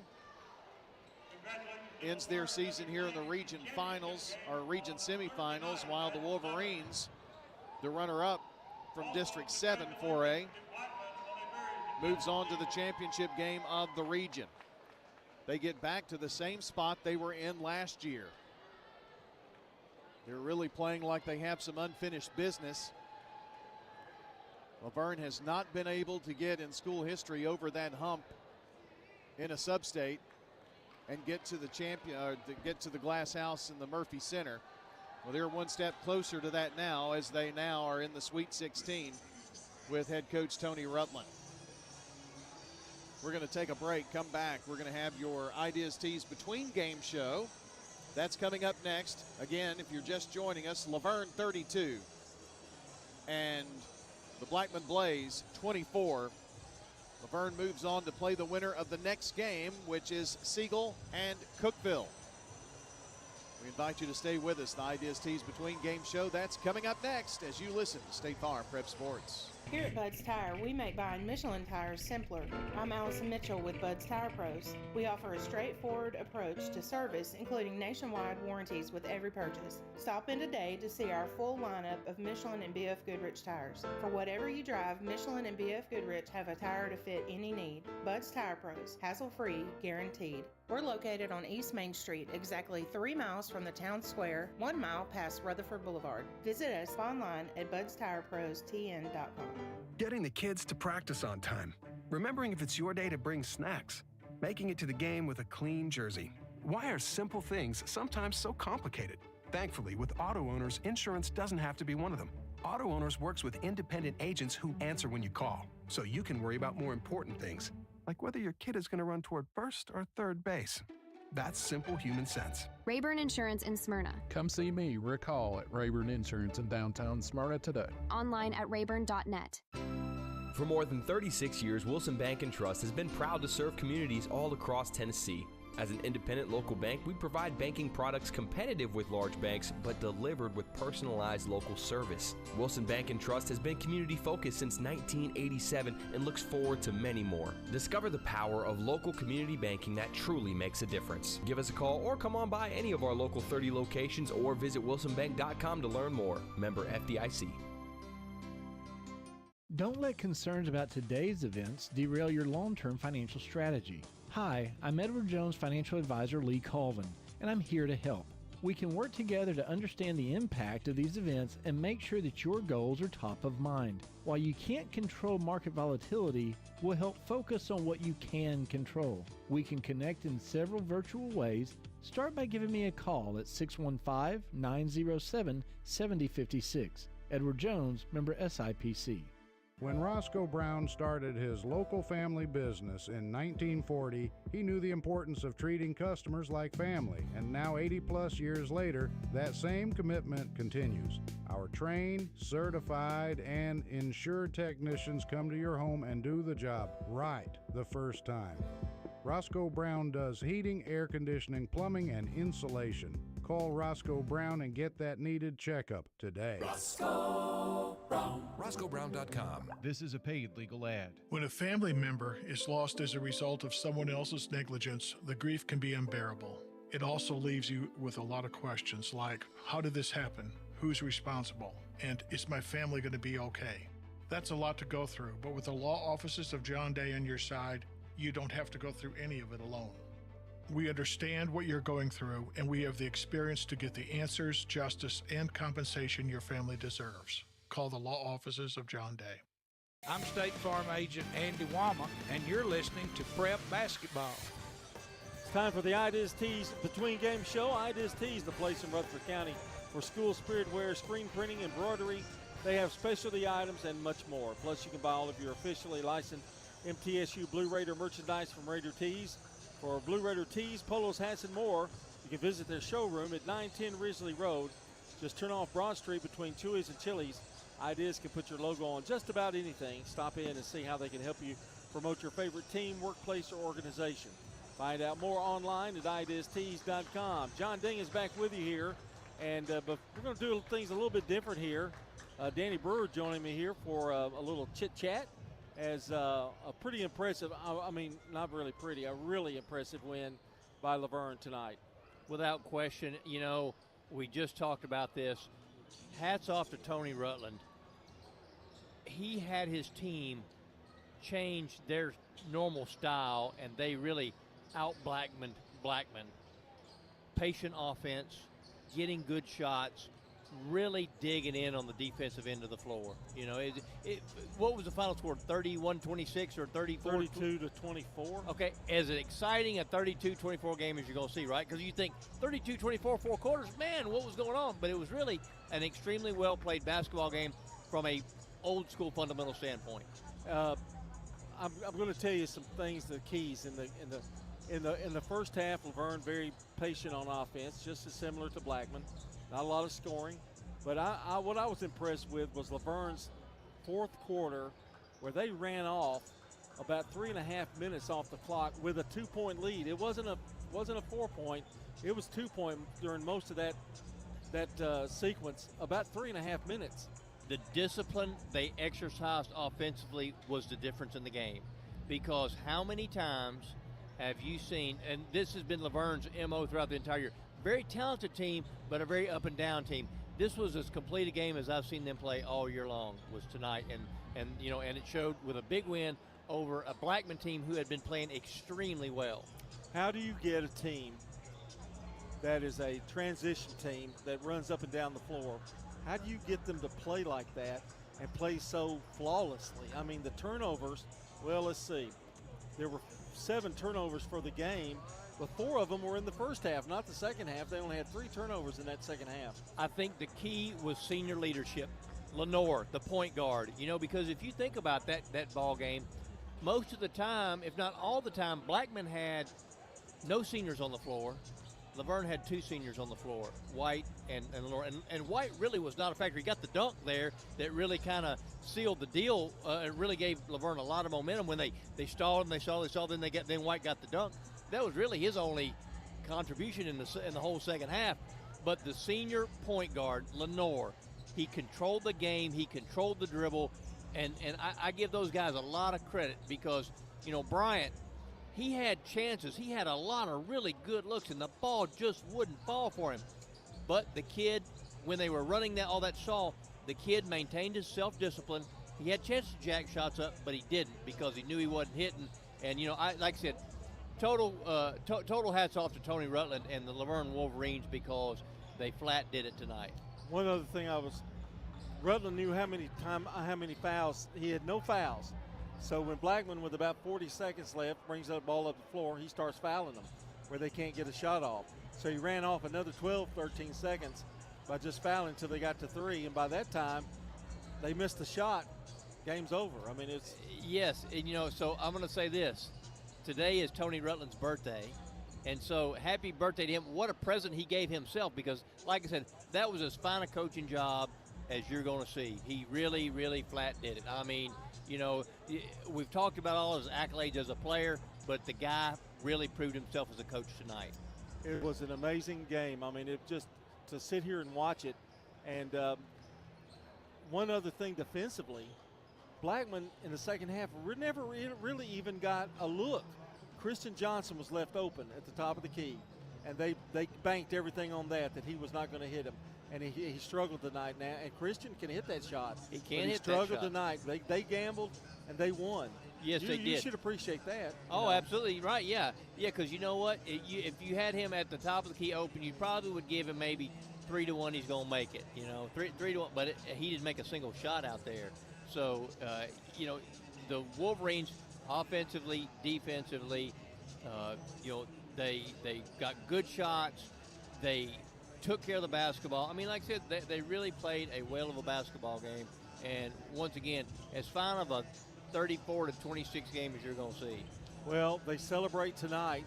ends their season here in the region finals, or region semifinals, while the Wolverines, the runner-up from District 7-4A, moves on to the championship game of the region. They get back to the same spot they were in last year. They're really playing like they have some unfinished business. Laverne has not been able to get in school history over that hump in a sub-state and get to the get to the glass house in the Murphy Center. Well, they're one step closer to that now, as they now are in the Sweet 16 with head coach Tony Rutland. We're going to take a break, come back. We're going to have your Ideas Tees Between Game show. That's coming up next. Again, if you're just joining us, Laverne 32 and the Blackman Blaze 24. Laverne moves on to play the winner of the next game, which is Siegel and Cookeville. We invite you to stay with us. The Ideas Tees Between Game show, that's coming up next as you listen to State Farm Prep Sports. Here at Bud's Tire, we make buying Michelin tires simpler. I'm Allison Mitchell with Bud's Tire Pros. We offer a straightforward approach to service, including nationwide warranties with every purchase. Stop in today to see our full lineup of Michelin and BF Goodrich tires. For whatever you drive, Michelin and BF Goodrich have a tire to fit any need. Bud's Tire Pros, hassle-free, guaranteed. We're located on East Main Street, exactly 3 miles from the town square, 1 mile past Rutherford Boulevard. Visit us online at budstirepros.tn.com. Getting the kids to practice on time. Remembering if it's your day to bring snacks. Making it to the game with a clean jersey. Why are simple things sometimes so complicated? Thankfully, with Auto Owners, insurance doesn't have to be one of them. Auto Owners works with independent agents who answer when you call, so you can worry about more important things, like whether your kid is going to run toward first or third base. That's simple human sense. Rayburn Insurance in Smyrna. Come see me, Rick Hall, at Rayburn Insurance in downtown Smyrna today. Online at rayburn.net. For more than 36 years, Wilson Bank & Trust has been proud to serve communities all across Tennessee. As an independent local bank, we provide banking products competitive with large banks, but delivered with personalized local service. Wilson Bank & Trust has been community-focused since 1987 and looks forward to many more. Discover the power of local community banking that truly makes a difference. Give us a call or come on by any of our local 30 locations or visit wilsonbank.com to learn more. Member FDIC. Don't let concerns about today's events derail your long-term financial strategy. Hi, I'm Edward Jones Financial Advisor Lee Colvin, and I'm here to help. We can work together to understand the impact of these events and make sure that your goals are top of mind. While you can't control market volatility, we'll help focus on what you can control. We can connect in several virtual ways. Start by giving me a call at 615-907-7056. Edward Jones, member SIPC. When Roscoe Brown started his local family business in 1940, he knew the importance of treating customers like family, and now 80-plus years later, that same commitment continues. Our trained, certified, and insured technicians come to your home and do the job right the first time. Roscoe Brown does heating, air conditioning, plumbing, and insulation. Call Roscoe Brown and get that needed checkup today. Roscoe Brown. RoscoeBrown.com. This is a paid legal ad. When a family member is lost as a result of someone else's negligence, the grief can be unbearable. It also leaves you with a lot of questions like, how did this happen? Who's responsible? And is my family going to be okay? That's a lot to go through, but with the law offices of John Day on your side, you don't have to go through any of it alone. We understand what you're going through, and we have the experience to get the answers, justice, and compensation your family deserves. Call the law offices of John Day. I'm State Farm Agent Andy Wama, and you're listening to Prep Basketball. It's time for the Ideas Tees Between Game show. Ideas Tees, the place in Rutherford County for school spirit wear, screen printing, embroidery, They have specialty items and much more. Plus, you can buy all of your officially licensed MTSU Blue Raider merchandise from Raider Tees. For Blue Raider tees, polos, hats, and more, you can visit their showroom at 910 Risley Road. Just turn off Broad Street between Chewy's and Chili's. Ideas can put your logo on just about anything. Stop in and see how they can help you promote your favorite team, workplace, or organization. Find out more online at ideastees.com. John Ding is back with you here, and but we're going to do things a little bit different here. Danny Brewer joining me here for a little chit-chat as a pretty impressive, I mean, not really pretty, a really impressive win by Laverne tonight. Without question. You know, we just talked about this. Hats off to Tony Rutland. He had his team change their normal style, and they really out-Blackman. Patient offense, getting good shots, really digging in on the defensive end of the floor. You know, what was the final score? 31-26 or 34? 32-24. Okay, as exciting a 32-24 game as you're going to see, right? Because you think 32-24, 4 quarters, man, what was going on? But it was really an extremely well-played basketball game from a old-school fundamental standpoint. I'm going to tell you some things, the keys in the first half. Laverne very patient on offense, just as similar to Blackman. Not a lot of scoring, but what I was impressed with was Laverne's fourth quarter, where they ran off about 3.5 minutes off the clock with a 2-point lead. It wasn't a 4-point, it was 2-point during most of that sequence, about 3.5 minutes. The discipline they exercised offensively was the difference in the game, because how many times have you seen, and this has been Laverne's MO throughout the entire year, very talented team, but a very up and down team. This was as complete a game as I've seen them play all year long, was tonight, and it showed with a big win over a Blackman team who had been playing extremely well. How do you get a team that is a transition team that runs up and down the floor? How do you get them to play like that and play so flawlessly? I mean, the turnovers, well, let's see. There were 7 turnovers for the game, but 4 of them were in the first half, not the second half. They only had 3 turnovers in that second half. I think the key was senior leadership. Lenore, the point guard, because if you think about that ball game, most of the time, if not all the time, Blackman had no seniors on the floor. Laverne had 2 seniors on the floor, White and Lenore. And White really was not a factor. He got the dunk there that really kind of sealed the deal and really gave Laverne a lot of momentum when they stalled and they stalled, then White got the dunk. That was really his only contribution in the whole second half. But the senior point guard, Lenore, he controlled the game, he controlled the dribble, and I give those guys a lot of credit because, Bryant, he had chances. He had a lot of really good looks, and the ball just wouldn't fall for him. But the kid, when they were running all that saw, the kid maintained his self-discipline. He had chances to jack shots up, but he didn't because he knew he wasn't hitting. And, like I said, total hats off to Tony Rutland and the Laverne Wolverines because they flat did it tonight. One other thing Rutland knew how many fouls. He had no fouls. So when Blackman, with about 40 seconds left, brings that ball up the floor, he starts fouling them where they can't get a shot off. So he ran off another 12, 13 seconds by just fouling until they got to 3. And by that time, they missed the shot. Game's over. I mean, it's. Yes, and so I'm going to say this. Today is Tony Rutland's birthday. And so happy birthday to him. What a present he gave himself because, like I said, that was as fine a coaching job as you're going to see. He really, really flat did it. I mean, we've talked about all his accolades as a player, but the guy really proved himself as a coach tonight. It was an amazing game. I mean, it just to sit here and watch it. And one other thing defensively, Blackman in the second half never really even got a look. Christian Johnson was left open at the top of the key, and they banked everything on that he was not going to hit him. And he struggled tonight now. And Christian can hit that shot. He can hit that shot. He struggled tonight. They gambled, and they won. Yes, they did. You should appreciate that. Oh, absolutely right. Yeah, because you know what? If you had him at the top of the key open, you probably would give him maybe 3-1 he's going to make it. 3-1. But he didn't make a single shot out there. So, the Wolverines, offensively, defensively, they got good shots. They took care of the basketball. I mean, like I said, they really played a whale of a basketball game. And once again, as fine of a 34-26 game as you're going to see. Well, they celebrate tonight,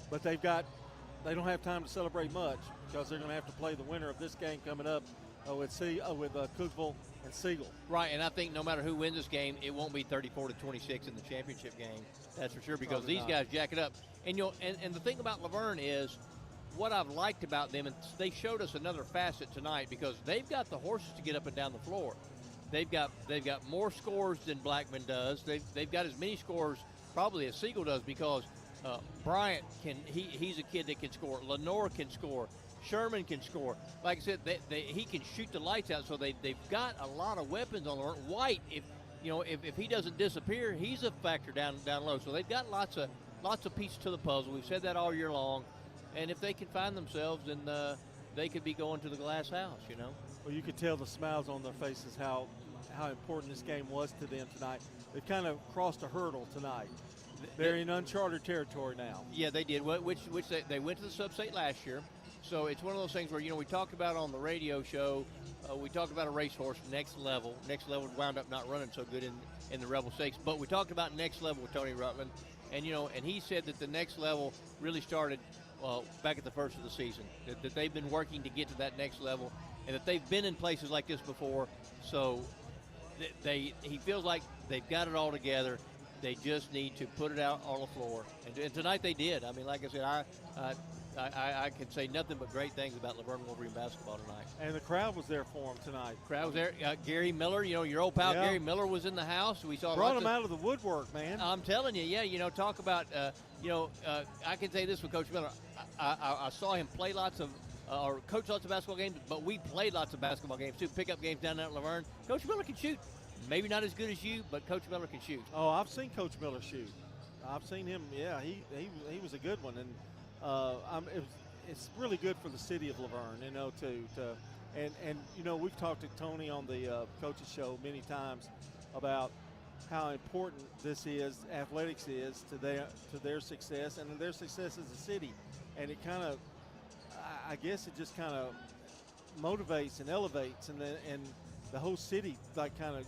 but they don't have time to celebrate much because they're going to have to play the winner of this game coming up with Cookeville and Siegel. Right, and I think no matter who wins this game, it won't be 34-26 in the championship game. That's for sure, because Probably these not. guys jack it up. And and the thing about Laverne is, what I've liked about them, and they showed us another facet tonight, because they've got the horses to get up and down the floor. They've got more scores than Blackman does. They've got as many scores probably as Siegel does, because Bryant he's a kid that can score. Lenore can score. Sherman can score. Like I said, he can shoot the lights out. So they've got a lot of weapons on Laverne. White, if he doesn't disappear, he's a factor down low. So they've got lots of pieces to the puzzle. We've said that all year long. And if they can find themselves, then they could be going to the glass house. Well, you could tell the smiles on their faces how important this game was to them tonight. They've kind of crossed a hurdle tonight. They're in uncharted territory now. Yeah, they did. Which they went to the sub-state last year. So it's one of those things where, we talked about on the radio show, we talked about a racehorse, Next Level. Next Level wound up not running so good in the Rebel Stakes. But we talked about Next Level with Tony Rutland. And, and he said that the Next Level really started back at the first of the season, that they've been working to get to that next level, and that they've been in places like this before. So he feels like they've got it all together. They just need to put it out on the floor, and tonight they did. I mean, like I said, I can say nothing but great things about Laverne Wolverine basketball tonight. And the crowd was there for them tonight. Crowd was there. Gary Miller, your old pal Gary Miller was in the house. We saw brought him out of the woodwork, man. I'm telling you, yeah. Talk about, I can say this with Coach Miller. I saw him play or coach lots of basketball games, but we played lots of basketball games too. Pickup games down there at Laverne. Coach Miller can shoot. Maybe not as good as you, but Coach Miller can shoot. Oh, I've seen Coach Miller shoot. I've seen him. Yeah, he was a good one, and it's really good for the city of Laverne, and we've talked to Tony on the coaches show many times about how important athletics is to their success and their success as a city, and it kind of, I guess it just kind of motivates and elevates, and the whole city kind of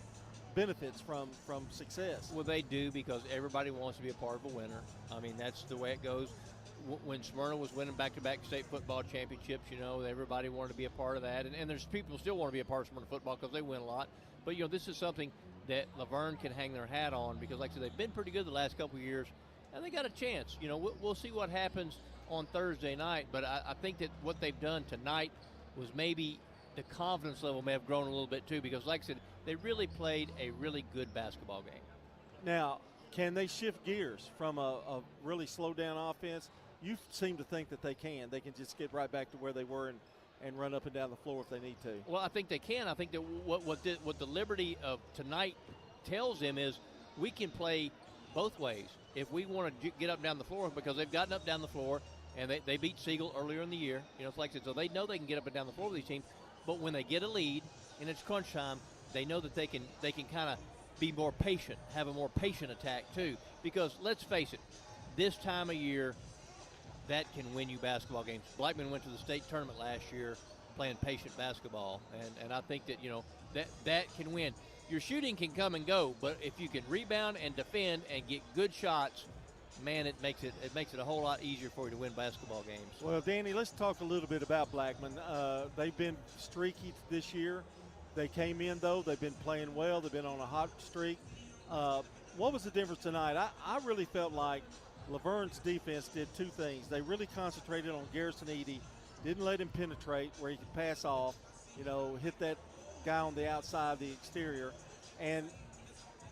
benefits from success. Well, they do, because everybody wants to be a part of a winner. I mean, that's the way it goes. When Smyrna was winning back-to-back state football championships, everybody wanted to be a part of that. And there's people who still want to be a part of Smyrna football because they win a lot. But, this is something that Laverne can hang their hat on, because, like I said, they've been pretty good the last couple of years, and they got a chance. We'll see what happens on Thursday night. But I think that what they've done tonight was maybe the confidence level may have grown a little bit too, because, like I said, they really played a really good basketball game. Now, can they shift gears from a really slow down offense? You seem to think that they can. They can just get right back to where they were and run up and down the floor if they need to. Well, I think they can. I think that what the Liberty of tonight tells them is we can play both ways if we want to get up and down the floor, because they've gotten up and down the floor, and they beat Siegel earlier in the year. It's like I said, so they know they can get up and down the floor with these teams. But when they get a lead and it's crunch time, they know that they can kind of be more patient, have a more patient attack too. Because let's face it, this time of year, that can win you basketball games. Blackman went to the state tournament last year playing patient basketball, and I think that that can win. Your shooting can come and go, but if you can rebound and defend and get good shots, man, it makes it a whole lot easier for you to win basketball games. Well, Danny, let's talk a little bit about Blackman. They've been streaky this year. They came in, though. They've been playing well. They've been on a hot streak. What was the difference tonight? I really felt like Laverne's defense did two things. They really concentrated on Garrison Eady, didn't let him penetrate where he could pass off, hit that guy on the outside, the exterior, and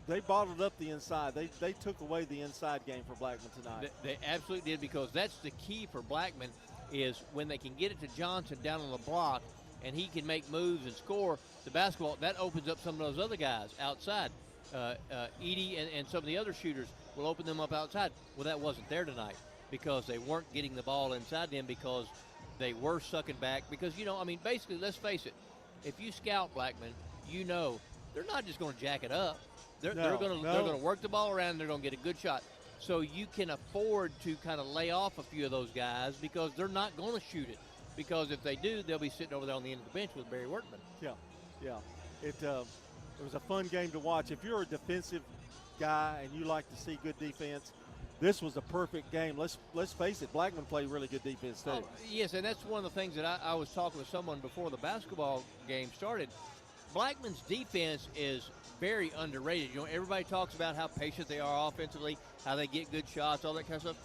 they bottled up the inside. They took away the inside game for Blackman tonight. They absolutely did, because that's the key for Blackman, is when they can get it to Johnson down on the block and he can make moves and score the basketball, that opens up some of those other guys outside. Edie and some of the other shooters will open them up outside. Well, that wasn't there tonight, because they weren't getting the ball inside them, because they were sucking back. Because, basically, let's face it, if you scout Blackman, they're not just going to jack it up. They're going to work the ball around, and they're going to get a good shot. So you can afford to kind of lay off a few of those guys, because they're not going to shoot it. because if they do, they'll be sitting over there on the end of the bench with Barry Workman. Yeah. It was a fun game to watch. If you're a defensive guy and you like to see good defense, this was a perfect game. Let's face it, Blackman played really good defense too. Oh, yes, and that's one of the things that I was talking with someone before the basketball game started. Blackman's defense is very underrated. You know, everybody talks about how patient they are offensively, how they get good shots, all that kind of stuff.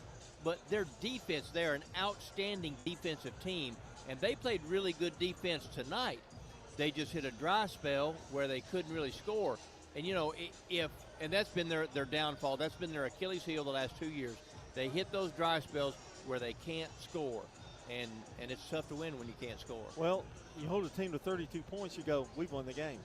But their defense, they're an outstanding defensive team, and they played really good defense tonight. They just hit a dry spell where they couldn't really score. And, you know, and that's been their downfall. That's been their Achilles heel the last 2 years. They hit those dry spells where they can't score. And it's tough to win when you can't score. Well, you hold a team to 32 points, you go, we've won the game.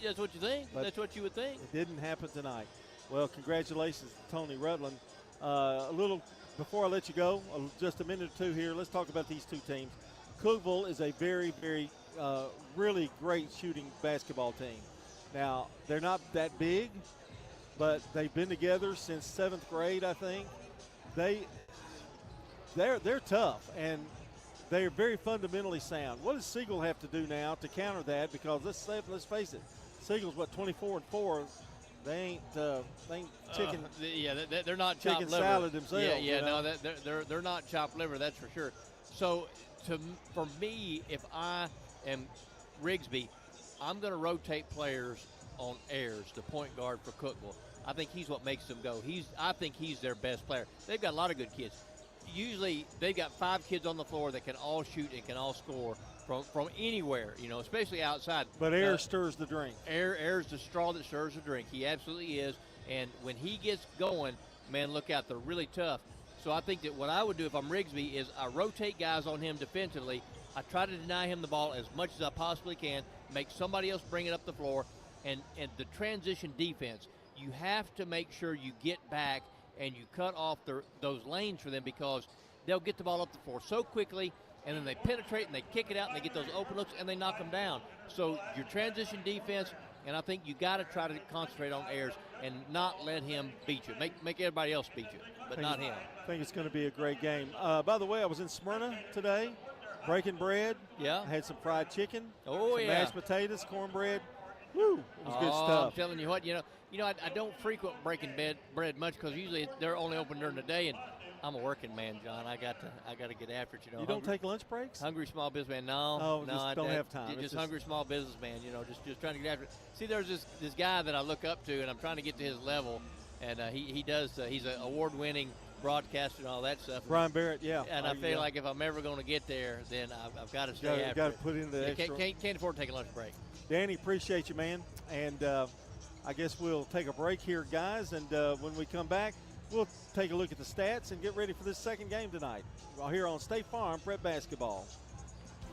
That's what you think. But that's what you would think. It didn't happen tonight. Well, congratulations to Tony Rutland. A little before I let you go, just a minute or two here, let's talk about these two teams. Cookeville is a very, very, really great shooting basketball team. Now, they're not that big, but they've been together since 7th grade, I think. They're tough, and they're very fundamentally sound. What does Siegel have to do now to counter that? Because let's face it, Siegel's 24-4. They ain't chicken. They're not chicken chopped liver. salad themselves. Yeah, you know? no, they're not chopped liver. That's for sure. So for me, if I am Rigsby, I'm going to rotate players on Ayers, the point guard for Cookeville. I think he's what makes them go. I think he's their best player. They've got a lot of good kids. Usually they've got 5 kids on the floor that can all shoot and can all score from anywhere, you know, especially outside. But Ayers stirs the drink. Ayers the straw that stirs the drink. He absolutely is. And when he gets going, man, look out, they're really tough. So I think that what I would do if I'm Rigsby is I rotate guys on him defensively. I try to deny him the ball as much as I possibly can, make somebody else bring it up the floor, and the transition defense, you have to make sure you get back and you cut off those lanes for them, because they'll get the ball up the floor so quickly, and then they penetrate and they kick it out and they get those open looks and they knock them down. So your transition defense, and I think you got to try to concentrate on Ayers and not let him beat you. Make everybody else beat you, but not him. I think it's going to be a great game. By the way, I was in Smyrna today, breaking bread. Yeah. I had some fried chicken. Oh, some yeah. mashed potatoes, cornbread. Woo, it was good stuff. I'm telling you what, I don't frequent breaking bread much, because usually they're only open during the day, and I'm a working man, John. I got to get after it. You don't take lunch breaks? Hungry small businessman. No, just don't have time. Just hungry small businessman. Just trying to get after it. See, there's this guy that I look up to, and I'm trying to get to his level, and he does. He's an award-winning broadcaster and all that stuff. Brian Barrett, yeah. And I feel like if I'm ever going to get there, then I've got to stay after it. Got to put in the extra. Can't afford to take a lunch break. Danny, appreciate you, man. And I guess we'll take a break here, guys. And when we come back, we'll take a look at the stats and get ready for this second game tonight. Here on State Farm Prep Basketball.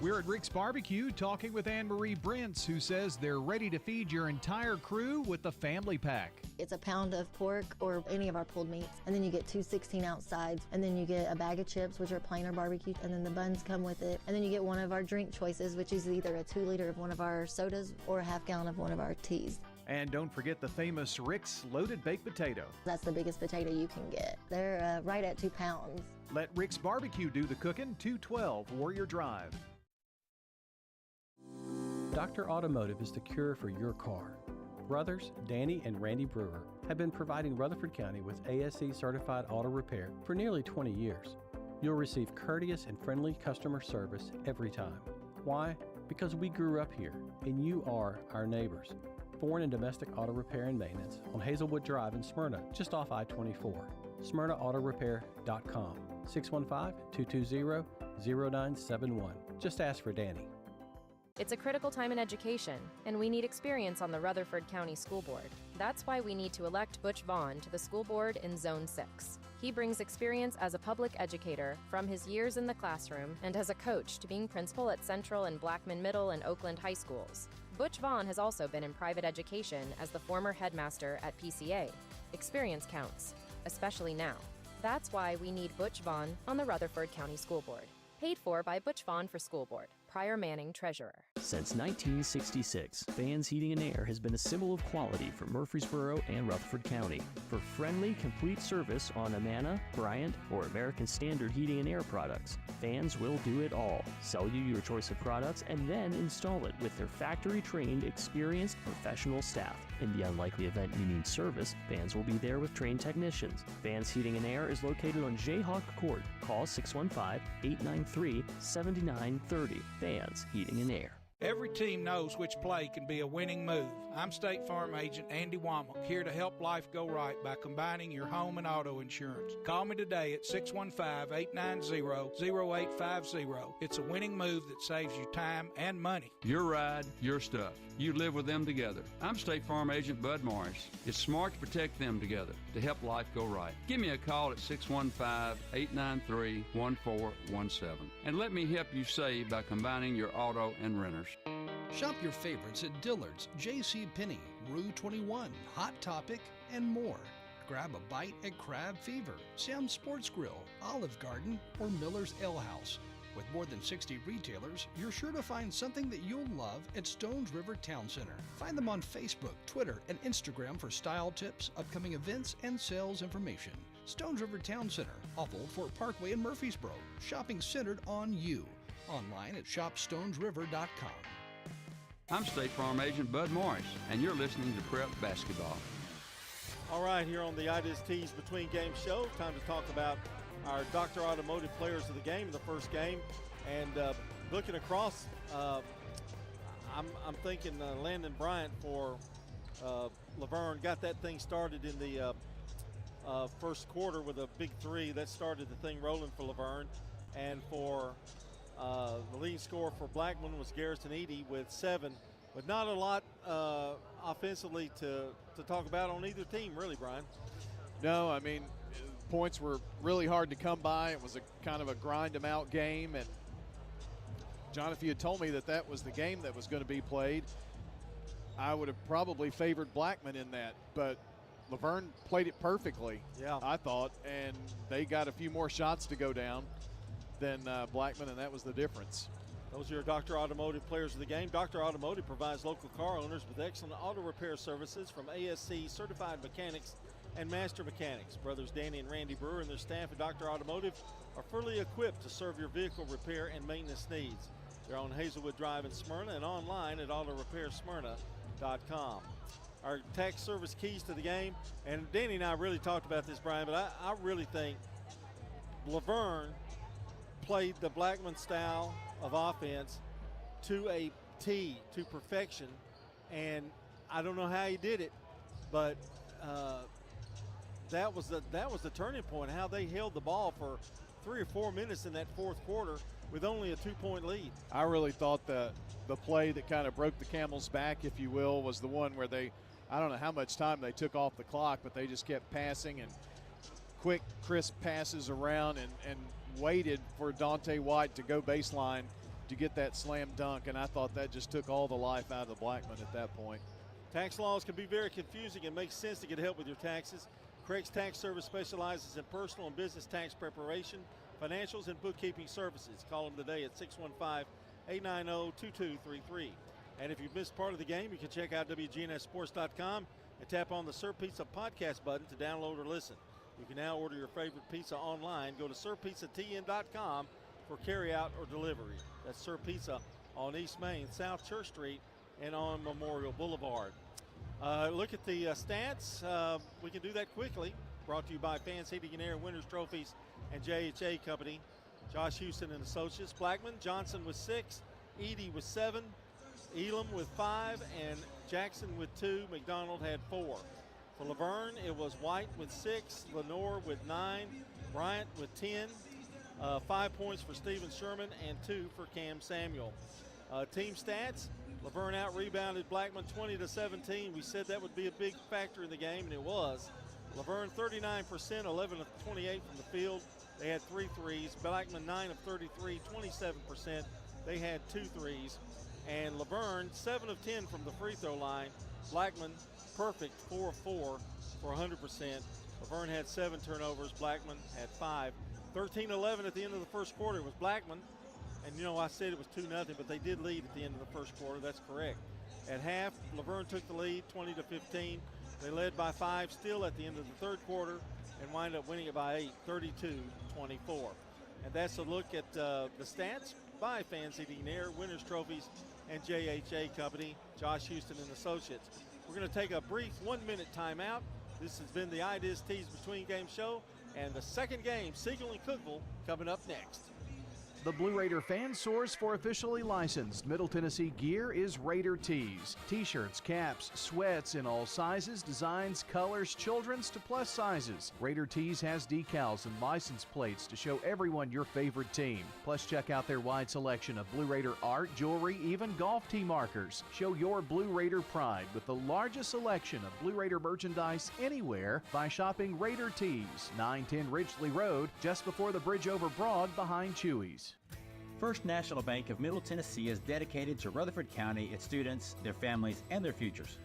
We're at Rick's Barbecue talking with Anne-Marie Brents, who says they're ready to feed your entire crew with the family pack. It's a pound of pork or any of our pulled meats, and then you get 2 16-ounce sides, and then you get a bag of chips, which are plain or barbecue, and then the buns come with it, and then you get one of our drink choices, which is either a 2-liter of one of our sodas or a half-gallon of one of our teas. And don't forget the famous Rick's Loaded Baked Potato. That's the biggest potato you can get. They're right at 2 pounds. Let Rick's Barbecue do the cooking. 212 Warrior Drive. Dr. Automotive is the cure for your car. Brothers Danny and Randy Brewer have been providing Rutherford County with ASE certified auto repair for nearly 20 years. You'll receive courteous and friendly customer service every time. Why? Because we grew up here and you are our neighbors. Foreign and domestic auto repair and maintenance on Hazelwood Drive in Smyrna, just off I-24. SmyrnaAutorepair.com. 615-220-0971. Just ask for Danny. It's a critical time in education, and we need experience on the Rutherford County School Board. That's why we need to elect Butch Vaughn to the school board in Zone 6. He brings experience as a public educator from his years in the classroom and as a coach to being principal at Central and Blackman Middle and Oakland High Schools. Butch Vaughn has also been in private education as the former headmaster at PCA. Experience counts, especially now. That's why we need Butch Vaughn on the Rutherford County School Board. Paid for by Butch Vaughn for School Board. Pryor Manning, Treasurer. Since 1966, Vans Heating and Air has been a symbol of quality for Murfreesboro and Rutherford County. For friendly, complete service on Amana, Bryant, or American Standard Heating and Air products, Vans will do it all. Sell you your choice of products and then install it with their factory-trained, experienced professional staff. In the unlikely event you need service, Vans will be there with trained technicians. Vans Heating and Air is located on Jayhawk Court. Call 615-893-7930. Vans Heating and Air. Every team knows which play can be a winning move. I'm State Farm Agent Andy Womack, here to help life go right by combining your home and auto insurance. Call me today at 615-890-0850. It's a winning move that saves you time and money. Your ride, your stuff. You live with them together. I'm State Farm Agent Bud Morris. It's smart to protect them together to help life go right. Give me a call at 615-893-1417 and let me help you save by combining your auto and renters. Shop your favorites at Dillard's, J.C. Penney, Rue 21, Hot Topic, and more. Grab a bite at Crab Fever, Sam's Sports Grill, Olive Garden, or Miller's Ale House. With more than 60 retailers, you're sure to find something that you'll love at Stones River Town Center. Find them on Facebook, Twitter, and Instagram for style tips, upcoming events, and sales information. Stones River Town Center, off Old Fort Parkway in Murfreesboro. Shopping centered on you. Online at shopstonesriver.com. I'm State Farm Agent Bud Morris, and you're listening to Prep Basketball. All right, here on the Ida's Tees Between Games show, time to talk about our Dr. Automotive players of the game in the first game. And looking across, I'm thinking Landon Bryant for Laverne got that thing started in the first quarter with a big three. That started the thing rolling for Laverne. And for the leading scorer for Blackman was Garrison Eady with 7, but not a lot offensively to talk about on either team, really, Brian. No, I mean, points were really hard to come by. It was a kind of a grind-em-out game. And, John, if you had told me that was the game that was going to be played, I would have probably favored Blackman in that. But Laverne played it perfectly, I thought, and they got a few more shots to go down than Blackman, and that was the difference. Those are your Dr. Automotive players of the game. Dr. Automotive provides local car owners with excellent auto repair services from ASC certified mechanics and master mechanics. Brothers Danny and Randy Brewer and their staff at Dr. Automotive are fully equipped to serve your vehicle repair and maintenance needs. They're on Hazelwood Drive in Smyrna and online at autorepairsmyrna.com. Our tax service keys to the game, and Danny and I really talked about this, Brian, but I really think Laverne played the Blackman style of offense to a T, to perfection, and I don't know how he did it, but that was the turning point, how they held the ball for 3 or 4 minutes in that fourth quarter with only a 2-point lead. I really thought the play that kind of broke the camel's back, if you will, was the one where I don't know how much time they took off the clock, but they just kept passing and quick, crisp passes around and waited for Dante White to go baseline to get that slam dunk, and I thought that just took all the life out of the Blackman at that point. Tax laws can be very confusing and makes sense to get help with your taxes. Craig's Tax Service specializes in personal and business tax preparation, financials, and bookkeeping services. Call them today at 615-890-2233. And if you've missed part of the game, you can check out WGNSSports.com and tap on the Sir Pizza podcast button to download or listen. You can now order your favorite pizza online. Go to SirPizzaTN.com for carryout or delivery. That's Sir Pizza on East Main, South Church Street, and on Memorial Boulevard. Look at the stats. We can do that quickly. Brought to you by Fans Heating and Air, Winners Trophies, and JHA Company. Josh Houston and Associates. Blackman, Johnson with 6, Eady with 7, Elam with 5, and Jackson with 2. McDonald had 4. For Laverne, it was White with 6, Lenore with 9, Bryant with 10, 5 points for Stephen Sherman, and 2 for Cam Samuel. Team stats, Laverne out-rebounded Blackman 20-17. We said that would be a big factor in the game, and it was. Laverne 39%, 11 of 28 from the field. They had 3 threes. Blackman 9 of 33, 27%. They had 2 threes. And Laverne 7 of 10 from the free throw line. Blackman perfect, 4 of 4 for 100%. Laverne had 7 turnovers. Blackman had 5. 13-11 at the end of the first quarter. It was Blackman And, I said it was 2-0, but they did lead at the end of the first quarter. That's correct. At half, Laverne took the lead 20-15. They led by 5 still at the end of the third quarter and wind up winning it by 8, 32-24. And that's a look at the stats by Fans Heating and Air, Winners Trophies, and JHA Company, Josh Houston and Associates. We're going to take a brief 1-minute timeout. This has been the Ideas Tees Between Game Show, and the second game, Siegel and Cookeville, coming up next. The Blue Raider fan source for officially licensed Middle Tennessee gear is Raider Tees. T-shirts, caps, sweats in all sizes, designs, colors, children's to plus sizes. Raider Tees has decals and license plates to show everyone your favorite team. Plus, check out their wide selection of Blue Raider art, jewelry, even golf tee markers. Show your Blue Raider pride with the largest selection of Blue Raider merchandise anywhere by shopping Raider Tees, 910 Ridgely Road, just before the bridge over Broad behind Chewy's. First National Bank of Middle Tennessee is dedicated to Rutherford County, its students, their families, and their futures.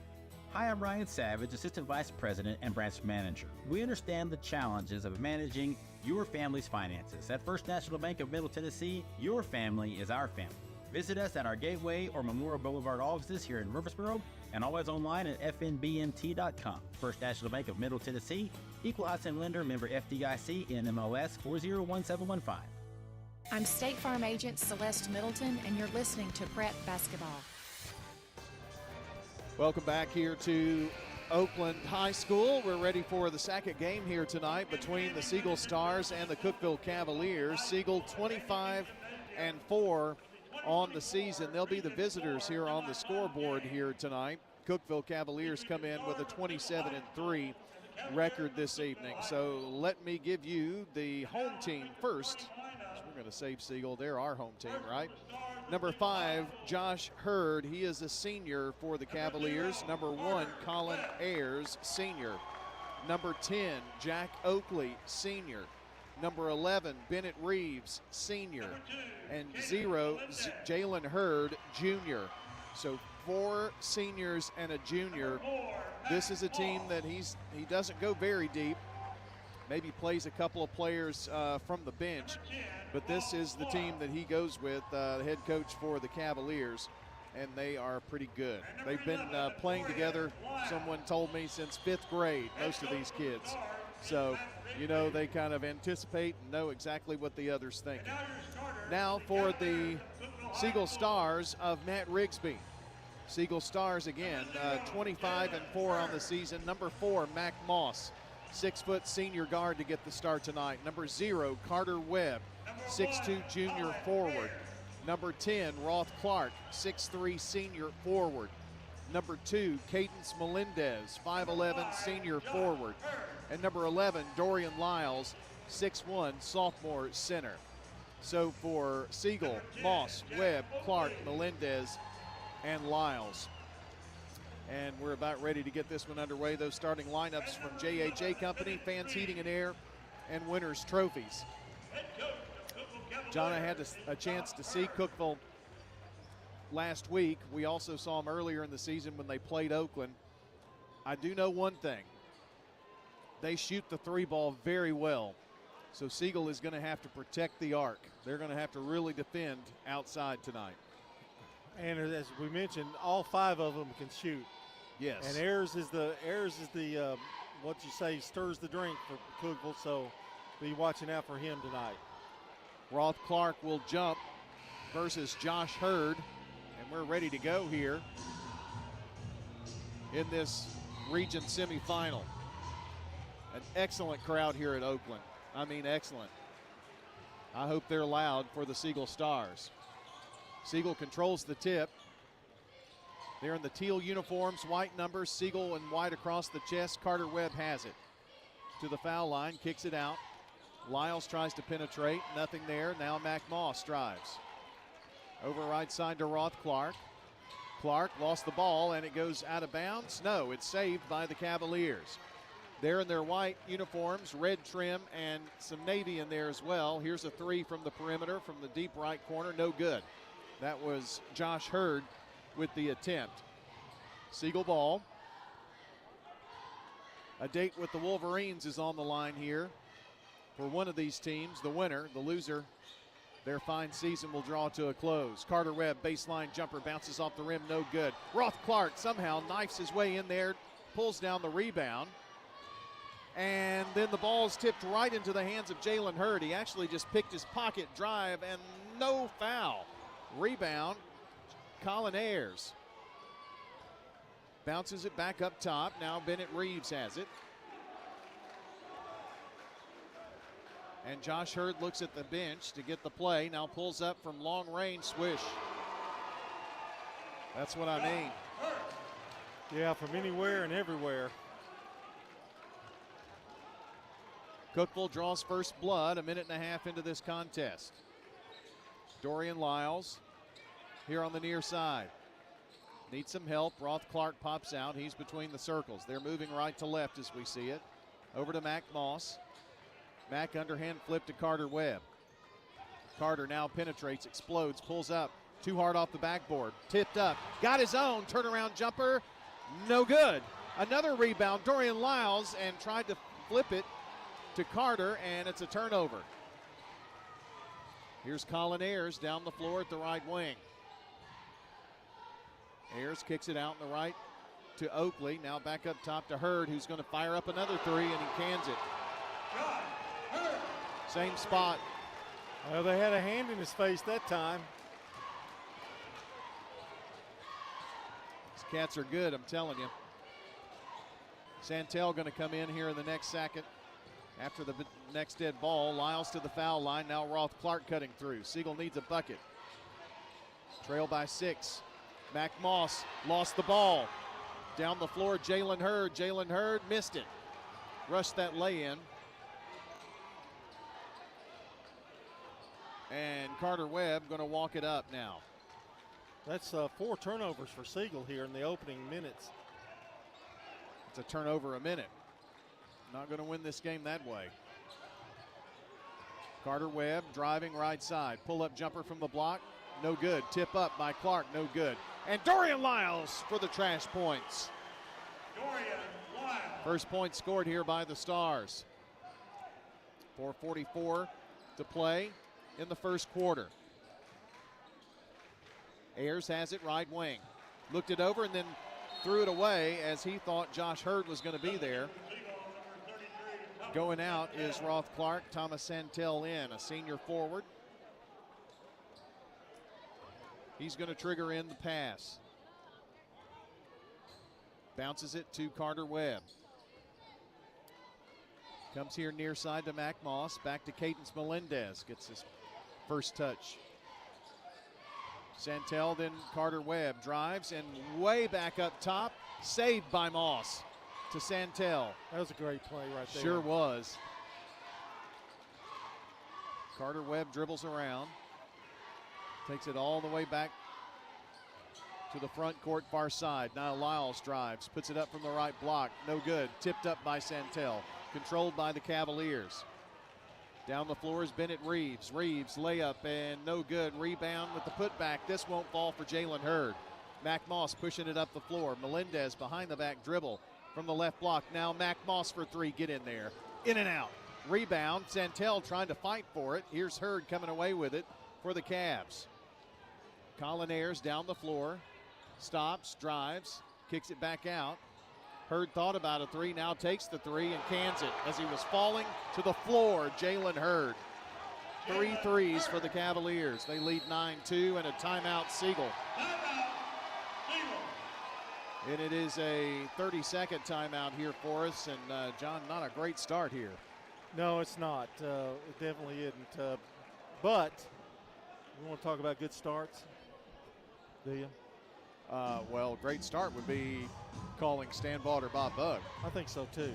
Hi, I'm Ryan Savage, Assistant Vice President and Branch Manager. We understand the challenges of managing your family's finances. At First National Bank of Middle Tennessee, your family is our family. Visit us at our Gateway or Memorial Boulevard offices here in Murfreesboro and always online at fnbmt.com. First National Bank of Middle Tennessee, Equal Housing Lender, member FDIC, NMLS 401715. I'm State Farm Agent Celeste Middleton, and you're listening to Prep Basketball. Welcome back here to Oakland High School. We're ready for the second game here tonight between the Siegel Stars and the Cookeville Cavaliers. Siegel 25-4 on the season. They'll be the visitors here on the scoreboard here tonight. Cookeville Cavaliers come in with a 27-3 record this evening. So let me give you the home team first. We're going to save Siegel. They're our home team, right? Number 5, Josh Hurd. He is a senior for the Cavaliers. Number 1, Colin Ayers, senior. Number 10, Jack Oakley, senior. Number 11, Bennett Reeves, senior. And 0, Jalen Hurd, junior. So 4 seniors and a junior. This is a team that he doesn't go very deep. Maybe plays a couple of players from the bench. But this is the team that he goes with, the head coach for the Cavaliers, and they are pretty good. They've been playing together, someone told me, since 5th grade, most of these kids. So, they kind of anticipate and know exactly what the other's thinking. Now for the Siegel Stars of Matt Rigsby. Siegel Stars again, 25-4 on the season. Number 4, Mac Moss, 6-foot senior guard to get the start tonight. Number 0, Carter Webb, 6'2" junior forward. Number 10, Roth Clark, 6'3" senior forward. Number 2, Cadence Melendez, 5'11" senior forward. And number 11, Dorian Lyles, 6'1" sophomore center. So for Siegel, Moss, Webb, Clark, Melendez, and Lyles. And we're about ready to get this one underway. Those starting lineups from JHA Company, Fans Heating and Air, and Winners Trophies. John, I had a chance to see Cookeville last week. We also saw them earlier in the season when they played Oakland. I do know one thing. They shoot the 3 ball very well. So Siegel is going to have to protect the arc. They're going to have to really defend outside tonight. And as we mentioned, all 5 of them can shoot. Yes. And Ayers is the what you say, stirs the drink for Cookeville, so be watching out for him tonight. Roth Clark will jump versus Josh Hurd, and we're ready to go here in this region semifinal. An excellent crowd here at Oakland. I mean, excellent. I hope they're loud for the Siegel Stars. Siegel controls the tip. They're in the teal uniforms, white numbers, Siegel in white across the chest. Carter Webb has it. To the foul line, kicks it out. Lyles tries to penetrate, nothing there. Now Mac Moss drives. Over right side to Roth Clark. Clark lost the ball and it goes out of bounds. No, it's saved by the Cavaliers. They're in their white uniforms, red trim, and some navy in there as well. Here's a 3 from the perimeter from the deep right corner, no good. That was Josh Hurd with the attempt. Siegel ball. A date with the Wolverines is on the line here for one of these teams. The winner, the loser, Their fine season will draw to a close. Carter Webb, baseline jumper, bounces off the rim, no good. Roth Clark somehow knifes his way in there, pulls down the rebound. And then the ball's tipped right into the hands of Jalen Hurd. He actually just picked his pocket, drive, and no foul. Rebound, Colin Ayers. Bounces it back up top. Now Bennett Reeves has it. And Josh Hurd looks at the bench to get the play. Now pulls up from long range, swish. That's what I mean. Yeah, from anywhere and everywhere. Cookeville draws first blood a minute and a half into this contest. Dorian Lyles here on the near side. Needs some help. Roth Clark pops out. He's between the circles. They're moving right to left as we see it. Over to Mac Moss. Mac underhand flip to Carter Webb. Carter now penetrates, explodes, pulls up. Too hard off the backboard. Tipped up. Got his own turnaround jumper. No good. Another rebound. Dorian Lyles and tried to flip it to Carter, and it's a turnover. Here's Colin Ayers down the floor at the right wing. Ayers kicks it out in the right to Oakley. Now back up top to Hurd, who's going to fire up another three, and he cans it. Same spot. Well, they had a hand in his face that time. These cats are good, I'm telling you. Santel going to come in here in the next second. After the next dead ball, Lyles to the foul line. Now Roth Clark cutting through. Siegel needs a bucket. Trail by 6. Mac Moss lost the ball. Down the floor, Jalen Hurd. Jalen Hurd missed it. Rushed that lay-in. And Carter Webb going to walk it up now. That's 4 turnovers for Siegel here in the opening minutes. It's a turnover a minute. Not going to win this game that way. Carter Webb driving right side. Pull-up jumper from the block. No good. Tip up by Clark. No good. And Dorian Lyles for the trash points. Dorian Lyles. First point scored here by the Stars. 4:44 to play in the first quarter. Ayers has it right wing. Looked it over and then threw it away as he thought Josh Hurd was going to be there. Going out is Roth Clark. Thomas Santel in, a senior forward. He's going to trigger in the pass. Bounces it to Carter Webb. Comes here near side to Mac Moss. Back to Cadence Melendez. Gets his first touch. Santel, then Carter Webb drives and way back up top. Saved by Moss to Santel. That was a great play right there. Sure was. Carter Webb dribbles around. Takes it all the way back to the front court far side. Now Lyles drives, puts it up from the right block. No good. Tipped up by Santel. Controlled by the Cavaliers. Down the floor is Bennett Reeves. Reeves layup and no good. Rebound with the putback. This won't fall for Jalen Hurd. Mac Moss pushing it up the floor. Melendez behind the back dribble from the left block. Now Mac Moss for 3. Get in there. In and out. Rebound. Santel trying to fight for it. Here's Hurd coming away with it for the Cavs. Colin Ayers down the floor. Stops, drives, kicks it back out. Hurd thought about a 3, now takes the 3 and cans it as he was falling to the floor. Jalen Hurd. 3 threes for the Cavaliers. They lead 9-2 and a timeout Siegel. And it is a 30-second timeout here for us. And John, not a great start here. No, it's not. It definitely isn't. But we want to talk about good starts. Do you? Well, great start would be calling Stan Vaught or Bob Bugg. I think so too.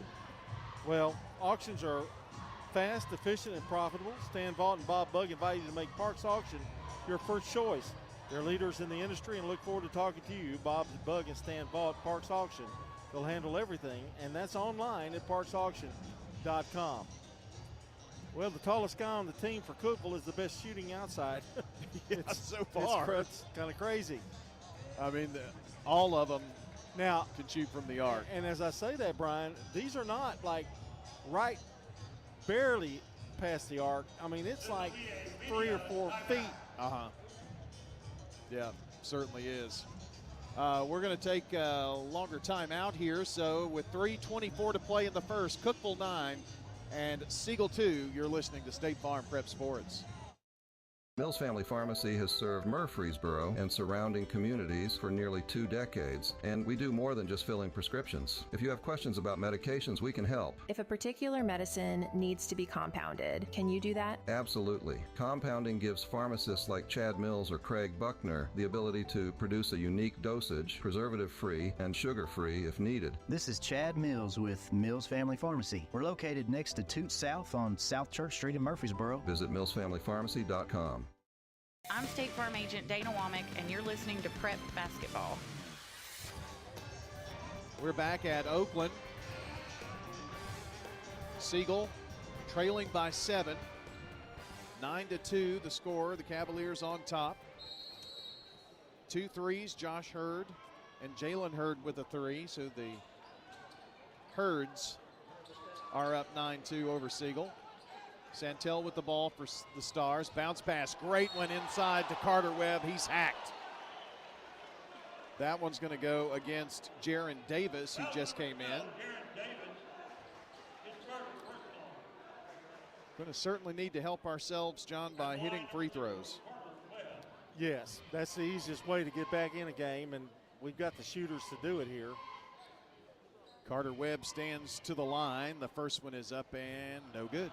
Well, auctions are fast, efficient, and profitable. Stan Vaught and Bob Bugg invite you to make Parks Auction your first choice. They're leaders in the industry and look forward to talking to you. Bob Bugg and Stan Vaught, Parks Auction. They'll handle everything, and that's online at parksauction.com. Well, the tallest guy on the team for Cookeville is the best shooting outside. So far. It's kind of crazy. I mean, all of them now can shoot from the arc. And as I say that, Brian, these are not like barely past the arc. I mean, it's like 3 or 4 feet. Yeah, certainly is. We're going to take a longer time out here. So with 3:24 to play in the first, Cookeville 9 and Siegel 2, you're listening to State Farm Prep Sports. Mills Family Pharmacy has served Murfreesboro and surrounding communities for nearly 2 decades, and we do more than just filling prescriptions. If you have questions about medications, we can help. If a particular medicine needs to be compounded, can you do that? Absolutely. Compounding gives pharmacists like Chad Mills or Craig Buckner the ability to produce a unique dosage, preservative-free and sugar-free if needed. This is Chad Mills with Mills Family Pharmacy. We're located next to Toot South on South Church Street in Murfreesboro. Visit millsfamilypharmacy.com. I'm State Farm Agent Dana Womack, and you're listening to Prep Basketball. We're back at Oakland. Siegel trailing by 7. 9-2 the score. The Cavaliers on top. 2 threes, Josh Hurd and Jalen Hurd with a 3. So the Hurds are up 9-2 over Siegel. Santel with the ball for the Stars. Bounce pass, great one inside to Carter Webb. He's hacked. That one's going to go against Jaron Davis, who just came in. Going to certainly need to help ourselves, John, by hitting free throws. Yes, that's the easiest way to get back in a game, and we've got the shooters to do it here. Carter Webb stands to the line. The first one is up and no good.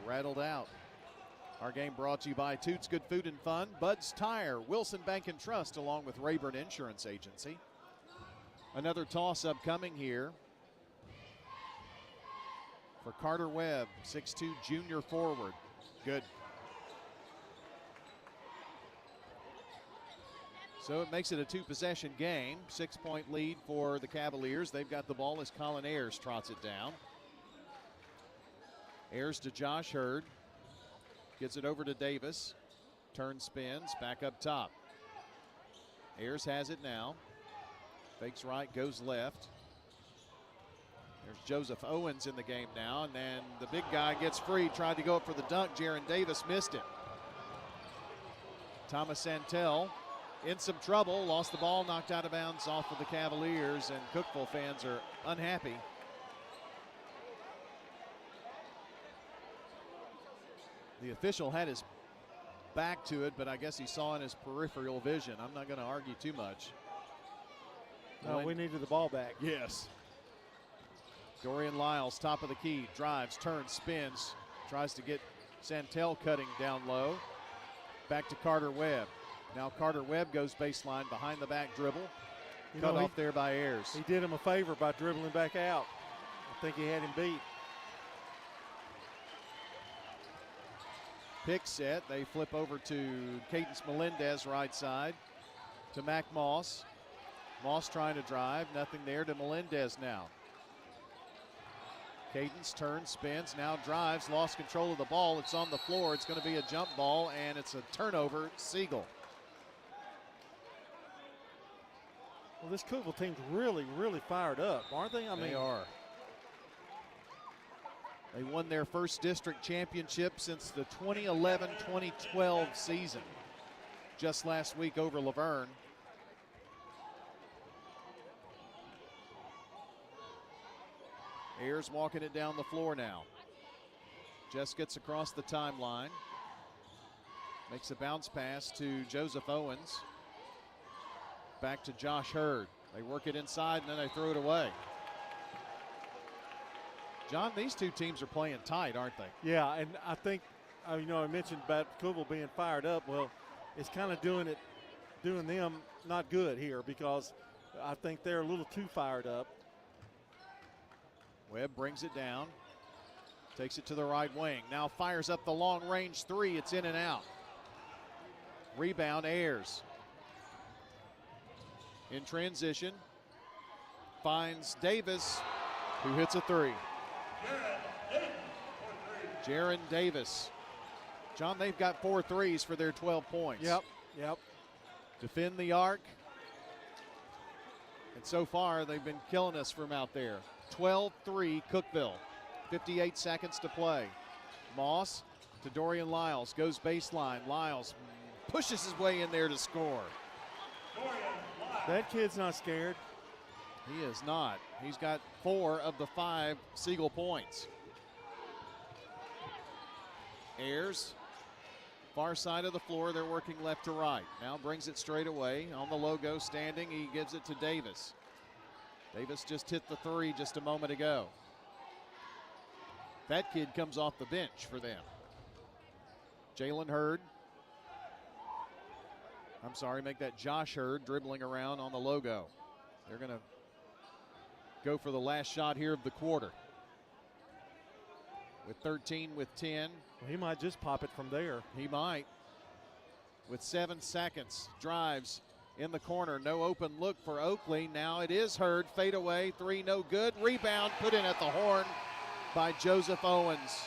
Rattled out. Our game brought to you by Toots Good Food and Fun, Bud's Tire, Wilson Bank and Trust, along with Rayburn Insurance Agency. Another toss-up coming here for Carter Webb, 6'2" junior forward. Good. So it makes it a 2-possession game. 6-point lead for the Cavaliers. They've got the ball as Colin Ayers trots it down. Ayers to Josh Hurd. Gets it over to Davis. Turn spins, back up top. Ayers has it now. Fakes right, goes left. There's Joseph Owens in the game now, and then the big guy gets free, tried to go up for the dunk. Jaron Davis missed it. Thomas Santel in some trouble, lost the ball, knocked out of bounds off of the Cavaliers, and Cookeville fans are unhappy. The official had his back to it, but I guess he saw in his peripheral vision. I'm not going to argue too much. No, we needed the ball back. Yes. Dorian Lyles, top of the key, drives, turns, spins, tries to get Santel cutting down low. Back to Carter Webb. Now Carter Webb goes baseline, behind the back dribble. Cut off there by Ayers. He did him a favor by dribbling back out. I think he had him beat. Pick set. They flip over to Cadence Melendez right side to Mac Moss. Moss trying to drive. Nothing there to Melendez now. Cadence turns, spins, now drives, lost control of the ball. It's on the floor. It's going to be a jump ball, and it's a turnover. Siegel. Well, this Cookeville team's really, really fired up, aren't they? They are. They won their first district championship since the 2011-2012 season, just last week over Laverne. Ayers walking it down the floor now. Just gets across the timeline. Makes a bounce pass to Joseph Owens. Back to Josh Hurd. They work it inside and then they throw it away. John, these two teams are playing tight, aren't they? Yeah, and I think, I mentioned about Cookeville being fired up. Well, it's kind of doing them not good here because I think they're a little too fired up. Webb brings it down, takes it to the right wing. Now fires up the long range three. It's in and out. Rebound, Ayers. In transition, finds Davis, who hits a three. Jaron Davis. John, they've got 4 threes for their 12 points. Yep. Defend the arc. And so far, they've been killing us from out there. 12-3 Cookeville. 58 seconds to play. Moss to Dorian Lyles, goes baseline. Lyles pushes his way in there to score. That kid's not scared. He is not. He's got 4 of the 5 Siegel points. Ayers, far side of the floor, they're working left to right. Now brings it straight away on the logo, standing. He gives it to Davis. Davis just hit the 3 just a moment ago. That kid comes off the bench for them. Jalen Hurd. I'm sorry, make that Josh Hurd dribbling around on the logo. They're going to go for the last shot here of the quarter. With 13 with 10. Well, he might just pop it from there. He might. With 7 seconds, drives in the corner. No open look for Oakley. Now it is Hurd. Fade away. 3 no good. Rebound put in at the horn by Joseph Owens.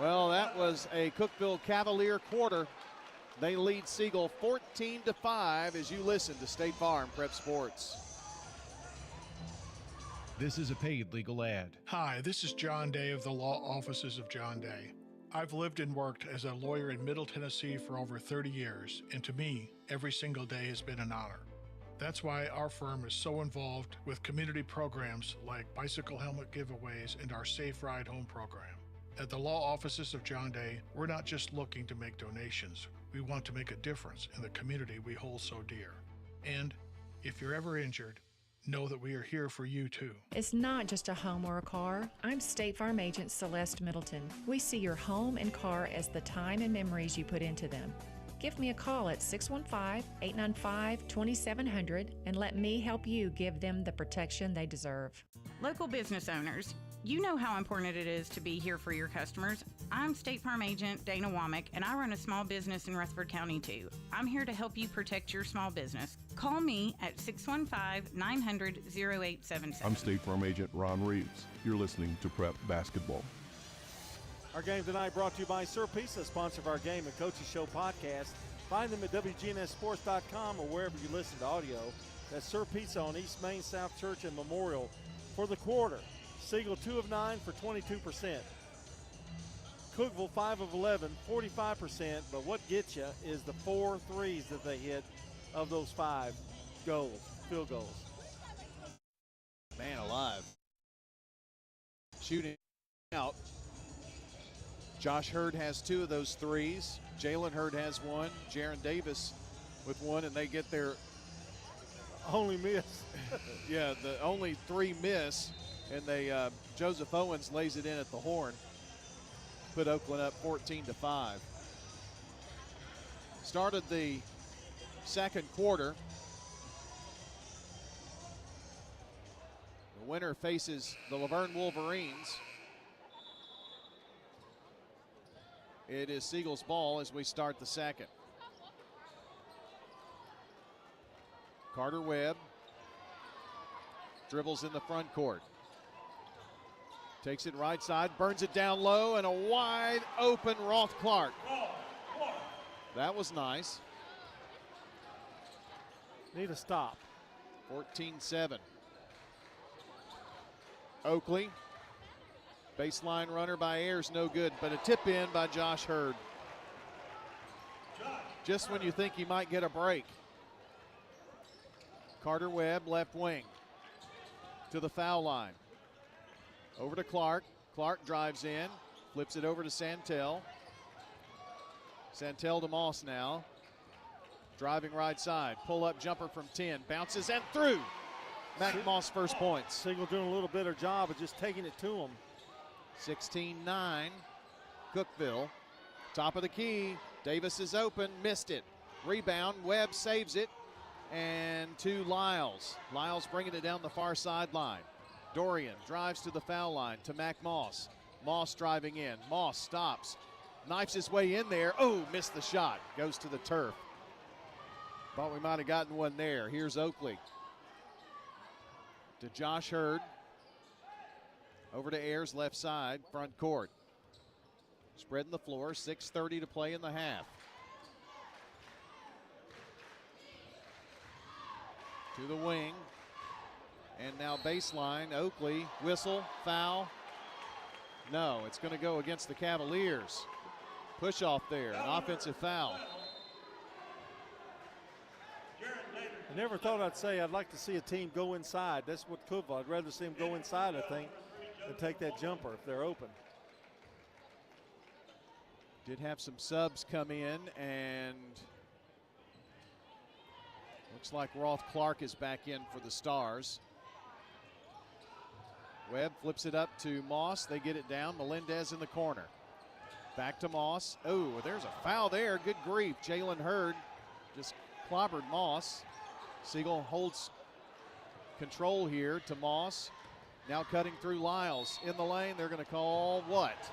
Well, that was a Cookeville Cavalier quarter. They lead Siegel 14-5 as you listen to State Farm Prep Sports. This is a paid legal ad. Hi, this is John Day of the Law Offices of John Day. I've lived and worked as a lawyer in Middle Tennessee for over 30 years, and to me, every single day has been an honor. That's why our firm is so involved with community programs like bicycle helmet giveaways and our Safe Ride Home program. At the Law Offices of John Day, we're not just looking to make donations. We want to make a difference in the community we hold so dear. And if you're ever injured, know that we are here for you too. It's not just a home or a car. I'm State Farm Agent Celeste Middleton. We see your home and car as the time and memories you put into them. Give me a call at 615-895-2700 and let me help you give them the protection they deserve. Local business owners, you know how important it is to be here for your customers. I'm State Farm Agent Dana Womack, and I run a small business in Rutherford County too. I'm here to help you protect your small business. Call me at 615-900-0877. I'm State Farm Agent Ron Reeves. You're listening to Prep Basketball. Our game tonight brought to you by Sir Pizza, sponsor of our Game and Coaches Show podcast. Find them at WGNSSports.com or wherever you listen to audio. That's Sir Pizza on East Main, South Church, and Memorial. For the quarter, Siegel 2 of 9 for 22%. Cookeville 5 of 11, 45%. But what gets you is the 4 threes that they hit of those 5 goals, field goals. Man alive. Shooting out. Josh Hurd has 2 of those threes. Jalen Hurd has 1. Jaron Davis with 1, and they get their only miss. Yeah, the only 3 miss, and they Joseph Owens lays it in at the horn. Put Oakland up 14-5. Started the second quarter. The winner faces the Laverne Wolverines. It is Siegel's ball as we start the second. Carter Webb dribbles in the front court. Takes it right side, burns it down low, and a wide open Roth Clark. That was nice. Need a stop. 14-7. Oakley. Baseline runner by Ayers, no good, but a tip in by Josh Hurd. Just when you think he might get a break. Carter Webb, left wing. To the foul line. Over to Clark. Clark drives in, flips it over to Santel. Santel to Moss now. Driving right side, pull up jumper from 10, bounces and through. Mac Moss first points. Siegel doing a little better job of just taking it to him. 16-9, Cookeville. Top of the key, Davis is open, missed it. Rebound, Webb saves it, and to Lyles. Lyles bringing it down the far sideline. Dorian drives to the foul line to Mac Moss. Moss driving in, Moss stops, knifes his way in there. Oh, missed the shot, goes to the turf. Thought we might have gotten one there. Here's Oakley. To Josh Hurd. Over to Ayers, left side, front court. Spreading the floor, 6:30 to play in the half. To the wing. And now baseline, Oakley, whistle, foul. No, it's going to go against the Cavaliers. Push off there, an offensive foul. I never thought I'd say I'd like to see a team go inside. That's what Cookville. I'd rather see them go inside, I think, than take that jumper if they're open. Did have some subs come in, and looks like Roth Clark is back in for the Stars. Webb flips it up to Moss. They get it down. Melendez in the corner. Back to Moss. Oh, there's a foul there. Good grief. Jalen Hurd just clobbered Moss. Siegel holds control here to Moss. Now cutting through Lyles in the lane. They're going to call what?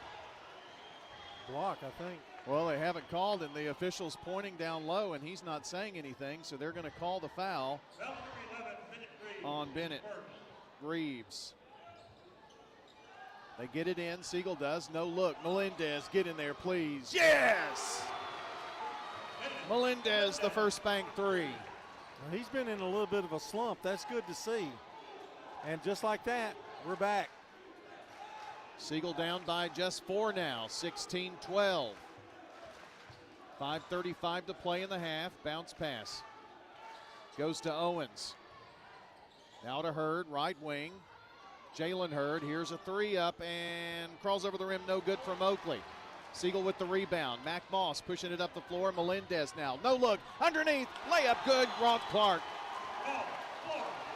Block, I think. Well, they haven't called, and the official's pointing down low, and he's not saying anything, so they're going to call the foul on Bennett Reeves. They get it in. Siegel does. No look. Melendez, get in there, please. Yes! Melendez, the first bank three. Well, he's been in a little bit of a slump. That's good to see. And just like that, we're back. Siegel down by just 4 now, 16-12. 5:35 to play in the half. Bounce pass. Goes to Owens. Now to Hurd, right wing. Jalen Hurd, here's a three up and crawls over the rim, no good from Oakley. Siegel with the rebound. Mac Moss pushing it up the floor. Melendez now, no look, underneath, layup good, Roth Clark.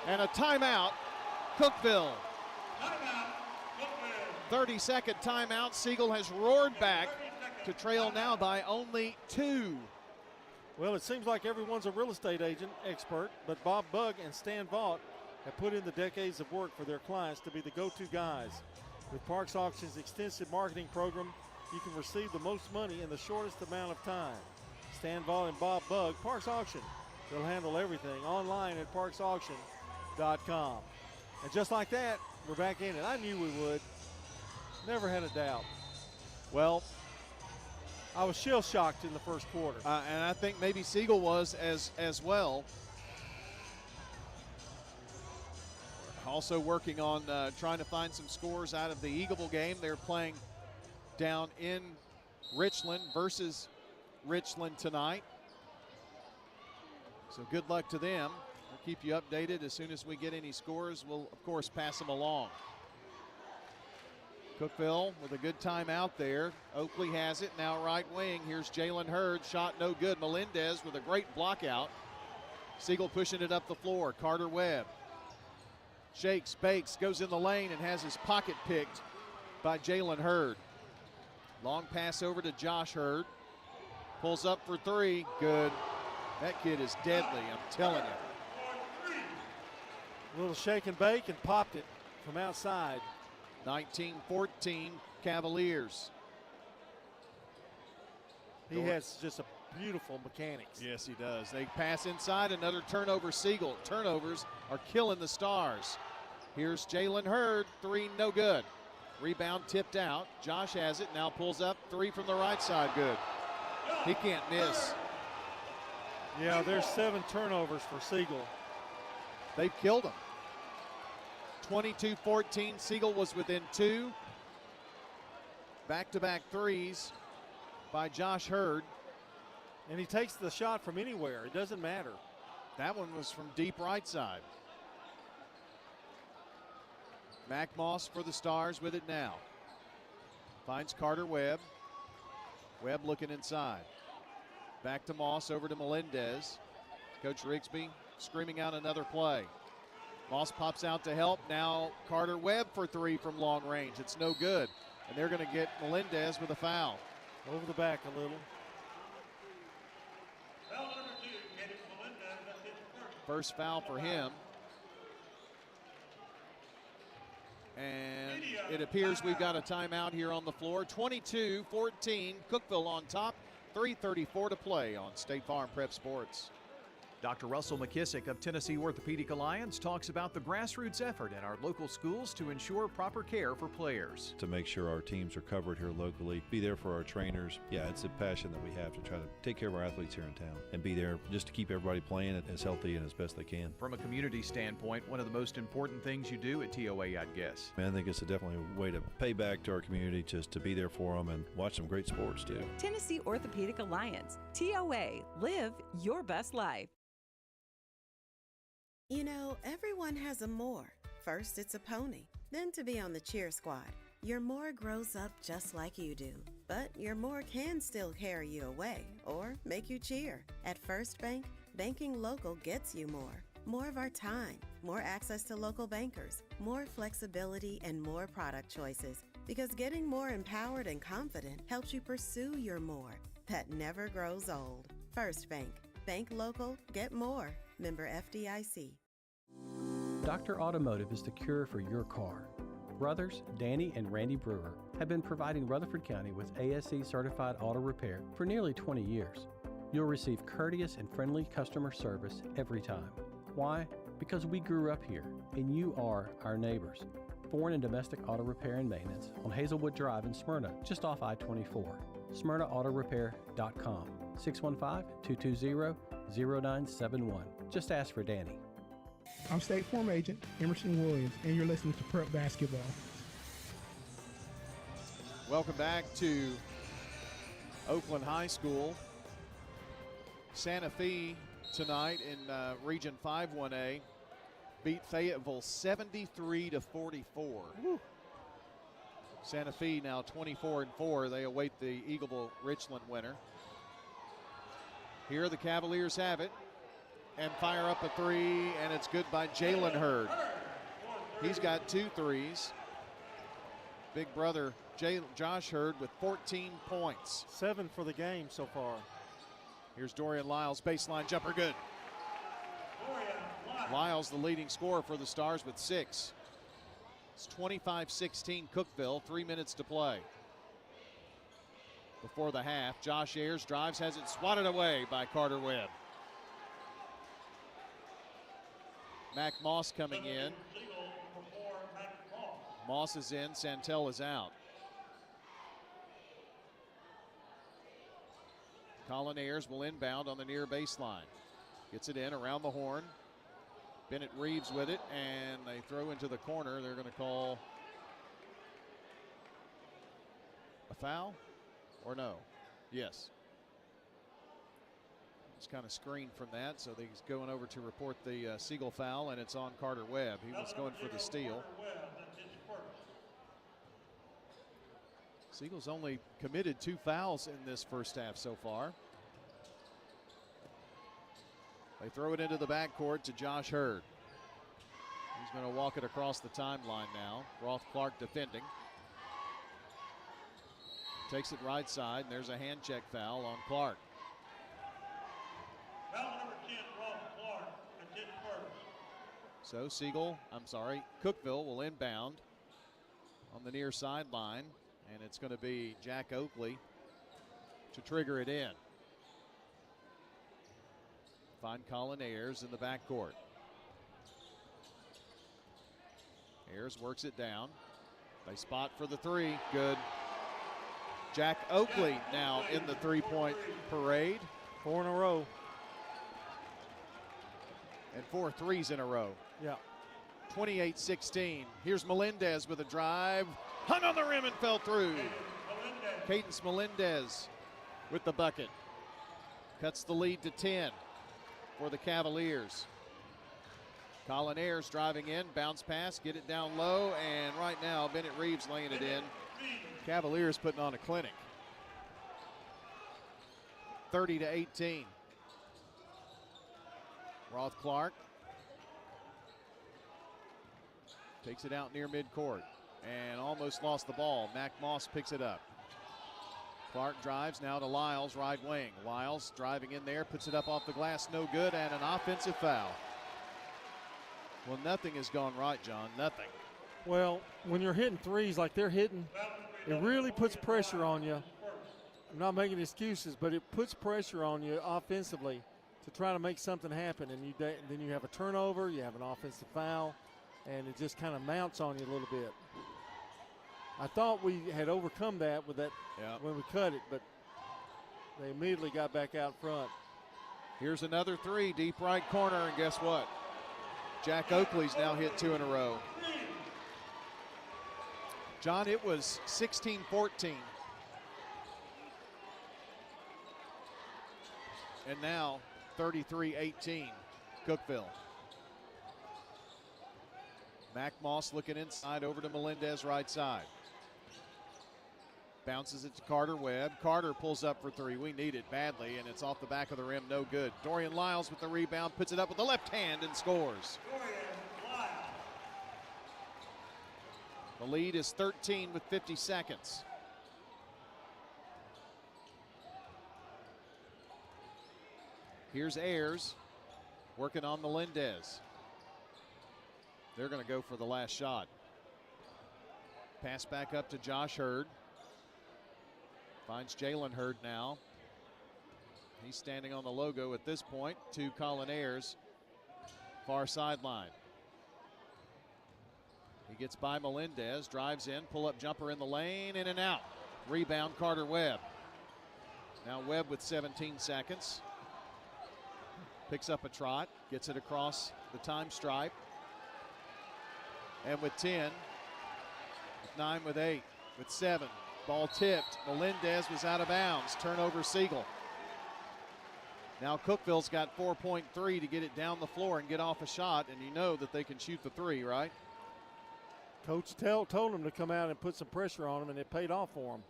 And a timeout, Cookeville. 30-second timeout. Siegel has roared back to trail now by only 2. Well, it seems like everyone's a real estate agent expert, but Bob Bugg and Stan Vaught have put in the decades of work for their clients to be the go-to guys. With Parks Auction's extensive marketing program, you can receive the most money in the shortest amount of time. Stan Vaught and Bob Bugg, Parks Auction. They'll handle everything online at parksauction.com. And just like that, we're back in it. I knew we would. Never had a doubt. Well, I was shell-shocked in the first quarter. And I think maybe Siegel was as well. Also working on trying to find some scores out of the Eagleville game. They're playing down in Richland versus Richland tonight. So good luck to them. We'll keep you updated as soon as we get any scores. We'll, of course, pass them along. Cookeville with a good time out there. Oakley has it, now right wing. Here's Jalen Hurd, shot no good. Melendez with a great block out. Siegel pushing it up the floor. Carter Webb shakes, bakes, goes in the lane and has his pocket picked by Jalen Hurd. Long pass over to Josh Hurd. Pulls up for three, good. That kid is deadly, I'm telling you. A little shake and bake and popped it from outside. 19-14 Cavaliers. He has just a beautiful mechanics. Yes, he does. They pass inside, another turnover. Siegel. Turnovers are killing the Stars. Here's Jalen Hurd, three, no good. Rebound tipped out. Josh has it, now pulls up, three from the right side, good. He can't miss. Yeah, there's 7 turnovers for Siegel. They've killed him. 22-14, Siegel was within 2. Back-to-back threes by Josh Hurd. And he takes the shot from anywhere. It doesn't matter. That one was from deep right side. Mac Moss for the Stars with it now. Finds Carter Webb. Webb looking inside. Back to Moss, over to Melendez. Coach Rigsby screaming out another play. Moss pops out to help. Now Carter Webb for three from long range. It's no good. And they're going to get Melendez with a foul. Over the back a little. First foul for him. And it appears we've got a timeout here on the floor. 22-14, Cookeville on top. 3:34 to play on State Farm Prep Sports. Dr. Russell McKissick of Tennessee Orthopedic Alliance talks about the grassroots effort in our local schools to ensure proper care for players. To make sure our teams are covered here locally, be there for our trainers. Yeah, it's a passion that we have to try to take care of our athletes here in town and be there just to keep everybody playing as healthy and as best they can. From a community standpoint, one of the most important things you do at TOA, I'd guess. I think it's definitely a way to pay back to our community, just to be there for them and watch some great sports too. Tennessee Orthopedic Alliance, TOA, live your best life. You know, everyone has a more. First, it's a pony, then to be on the cheer squad. Your more grows up just like you do, but your more can still carry you away or make you cheer. At First Bank, banking local gets you more. More of our time, more access to local bankers, more flexibility, and more product choices. Because getting more empowered and confident helps you pursue your more that never grows old. First Bank. Bank local, get more. Member FDIC. Dr. Automotive is the cure for your car. Brothers Danny and Randy Brewer have been providing Rutherford County with ASE certified auto repair for nearly 20 years. You'll receive courteous and friendly customer service every time. Why? Because we grew up here and you are our neighbors. Foreign and domestic auto repair and maintenance on Hazelwood Drive in Smyrna, just off I-24. SmyrnaAutorepair.com, 615-220-0971. Just ask for Danny. I'm State Farm Agent Emerson Williams, and you're listening to Prep Basketball. Welcome back to Oakland High School. Santa Fe tonight in Region 5-1A beat Fayetteville 73-44. Santa Fe now 24-4. They await the Eagleville Richland winner. Here the Cavaliers have it and fire up a three, and it's good by Jalen Hurd. He's got 2 threes. Big brother Josh Hurd with 14 points. 7 for the game so far. Here's Dorian Lyles, baseline jumper, good. Lyles the leading scorer for the Stars with 6. It's 25-16 Cookeville, 3 minutes to play. Before the half, Josh Ayers drives, has it swatted away by Carter Webb. Mac Moss coming in. Moss is in, Santel is out. Colin Ayers will inbound on the near baseline. Gets it in around the horn. Bennett Reeves with it, and they throw into the corner. They're going to call a foul or no? Yes. It's kind of screened from that, so he's going over to report the Siegel foul, and it's on Carter Webb. He was going for the steal. Siegel's only committed 2 fouls in this first half so far. They throw it into the backcourt to Josh Hurd. He's going to walk it across the timeline now. Roth Clark defending. Takes it right side, and there's a hand check foul on Clark. Foul number 10, Ross Clark, and 10 first. So Cookeville will inbound on the near sideline, and it's going to be Jack Oakley to trigger it in. Find Colin Ayers in the backcourt. Ayers works it down. They spot for the 3. Good. Jack Oakley now in the 3-point parade. 4 in a row. And 4 threes in a row. Yeah. 28-16. Here's Melendez with a drive. Hung on the rim and fell through. Cadence Melendez with the bucket. Cuts the lead to 10 for the Cavaliers. Colin Ayers driving in, bounce pass, get it down low, and right now Bennett Reeves laying it in. Cavaliers putting on a clinic. 30-18. Roth Clark takes it out near midcourt and almost lost the ball. Mac Moss picks it up. Clark drives now to Lyles, right wing. Lyles driving in there, puts it up off the glass, no good, and an offensive foul. Well, nothing has gone right, John, nothing. Well, when you're hitting threes like they're hitting, it really puts pressure on you. I'm not making excuses, but it puts pressure on you offensively. to try to make something happen, and then you have a turnover, you have an offensive foul, and it just kind of mounts on you a little bit. I thought we had overcome that with that when we cut it, but they immediately got back out front. Here's another three, deep right corner, and guess what? Jack Oakley's now hit 2 in a row. John, it was 16-14. And now 33-18, Cookeville. Mac Moss looking inside over to Melendez right side. Bounces it to Carter Webb. Carter pulls up for three. We need it badly, and it's off the back of the rim, no good. Dorian Lyles with the rebound, puts it up with the left hand and scores. The lead is 13 with 50 seconds. Here's Ayers working on Melendez. They're going to go for the last shot. Pass back up to Josh Hurd. Finds Jalen Hurd now. He's standing on the logo at this point to Colin Ayers, far sideline. He gets by Melendez, drives in, pull-up jumper in the lane, in and out. Rebound, Carter Webb. Now Webb with 17 seconds. Picks up a trot, gets it across the time stripe. And with 10, with 9, with 8, with 7. Ball tipped. Melendez was out of bounds. Turnover, Siegel. Now Cookeville's got 4.3 to get it down the floor and get off a shot, and you know that they can shoot the three, right? Coach told him to come out and put some pressure on him, and it paid off for him.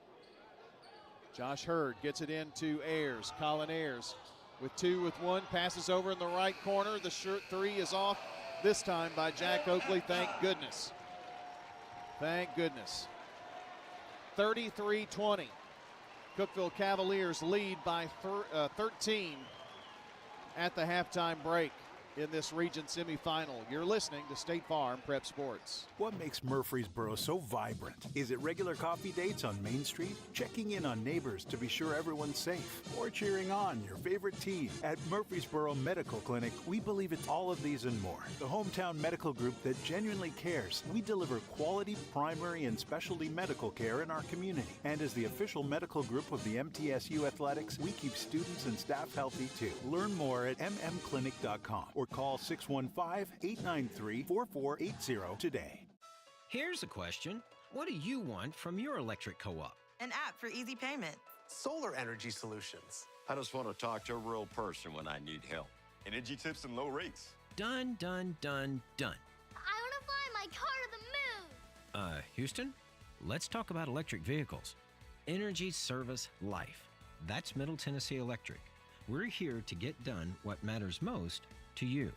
Josh Hurd gets it into Ayers. Colin Ayers with 2 with 1. Passes over in the right corner. The three is off this time by Jack Oakley. Thank goodness. Thank goodness. 33-20. Cookeville Cavaliers lead by 13 at the halftime break in this region semifinal. You're listening to State Farm Prep Sports. What makes Murfreesboro so vibrant? Is it regular coffee dates on Main Street? Checking in on neighbors to be sure everyone's safe? Or cheering on your favorite team? At Murfreesboro Medical Clinic, we believe it's all of these and more. The hometown medical group that genuinely cares. We deliver quality primary and specialty medical care in our community. And as the official medical group of the MTSU Athletics, we keep students and staff healthy too. Learn more at mmclinic.com or call 615-893-4480 today. Here's a question. What do you want from your electric co-op? An app for easy payment. Solar energy solutions. I just want to talk to a real person when I need help. Energy tips and low rates. Done, done, done, done. I want to fly my car to the moon. Houston, let's talk about electric vehicles. Energy Service Life. That's Middle Tennessee Electric. We're here to get done what matters most to you.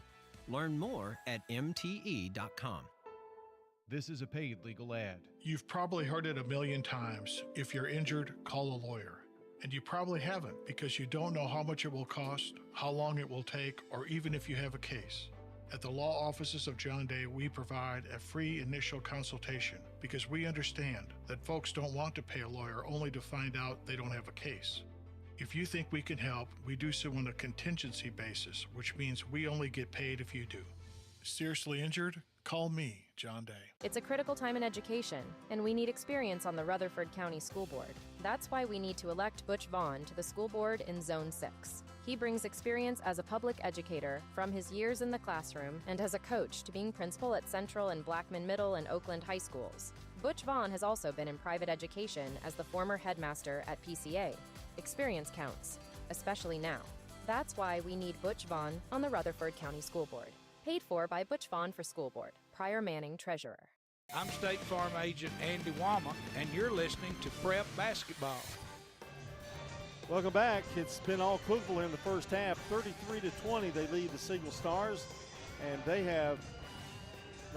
Learn more at mte.com. This is a paid legal ad. You've probably heard it a million times. If you're injured, call a lawyer. And you probably haven't because you don't know how much it will cost, how long it will take, or even if you have a case. At the law offices of John Day, we provide a free initial consultation because we understand that folks don't want to pay a lawyer only to find out they don't have a case. If you think we can help, we do so on a contingency basis, which means we only get paid if you do. Seriously injured? Call me, John Day. It's a critical time in education, and we need experience on the Rutherford County School Board. That's why we need to elect Butch Vaughn to the school board in Zone 6. He brings experience as a public educator from his years in the classroom and as a coach to being principal at Central and Blackman Middle and Oakland High Schools. Butch Vaughn has also been in private education as the former headmaster at PCA. Experience counts, especially now. That's why we need Butch Vaughn on the Rutherford County School Board. Paid for by Butch Vaughn for School Board. Pryor Manning, Treasurer. I'm State Farm Agent Andy Womack, and you're listening to Prep Basketball. Welcome back. It's been all Cookeville in the first half. 33-20, they lead the Siegel Stars, and they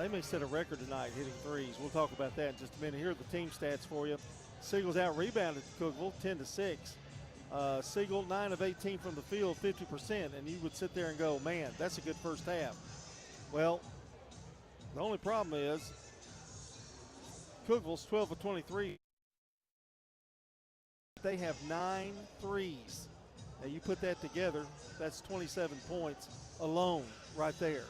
may set a record tonight hitting threes. We'll talk about that in just a minute. Here are the team stats for you. Siegel's out-rebounded Cookeville 10-6. Siegel 9 of 18 from the field, 50%, and you would sit there and go, man, that's a good first half. Well, the only problem is Cookeville's 12 of 23. They have 9 threes. Now you put that together, that's 27 points alone right there.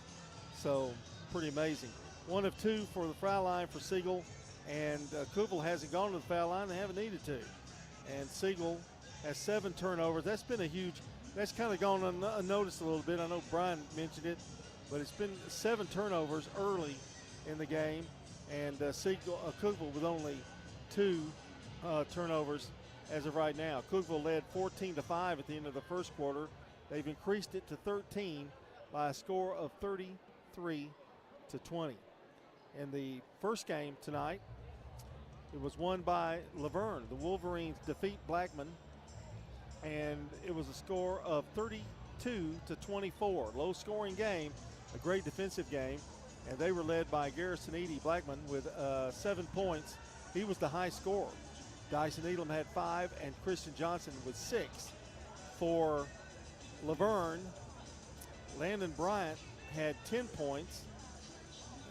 So pretty amazing. 1 of 2 for the foul line for Siegel, and Cookeville hasn't gone to the foul line. They haven't needed to. And Siegel has 7 turnovers. That's been a huge, that's kind of gone unnoticed a little bit. I know Brian mentioned it, but it's been 7 turnovers early in the game, and Cookeville with only 2 turnovers as of right now. Cookeville led 14-5 at the end of the first quarter. They've increased it to 13 by a score of 33-20. In the first game tonight, it was won by Laverne. The Wolverines defeat Blackman, and it was a score of 32-24. Low-scoring game, a great defensive game, and they were led by Garrison Eady Blackman with 7 points. He was the high scorer. Dyson Elam had 5, and Christian Johnson with 6. For Laverne, Landon Bryant had 10 points,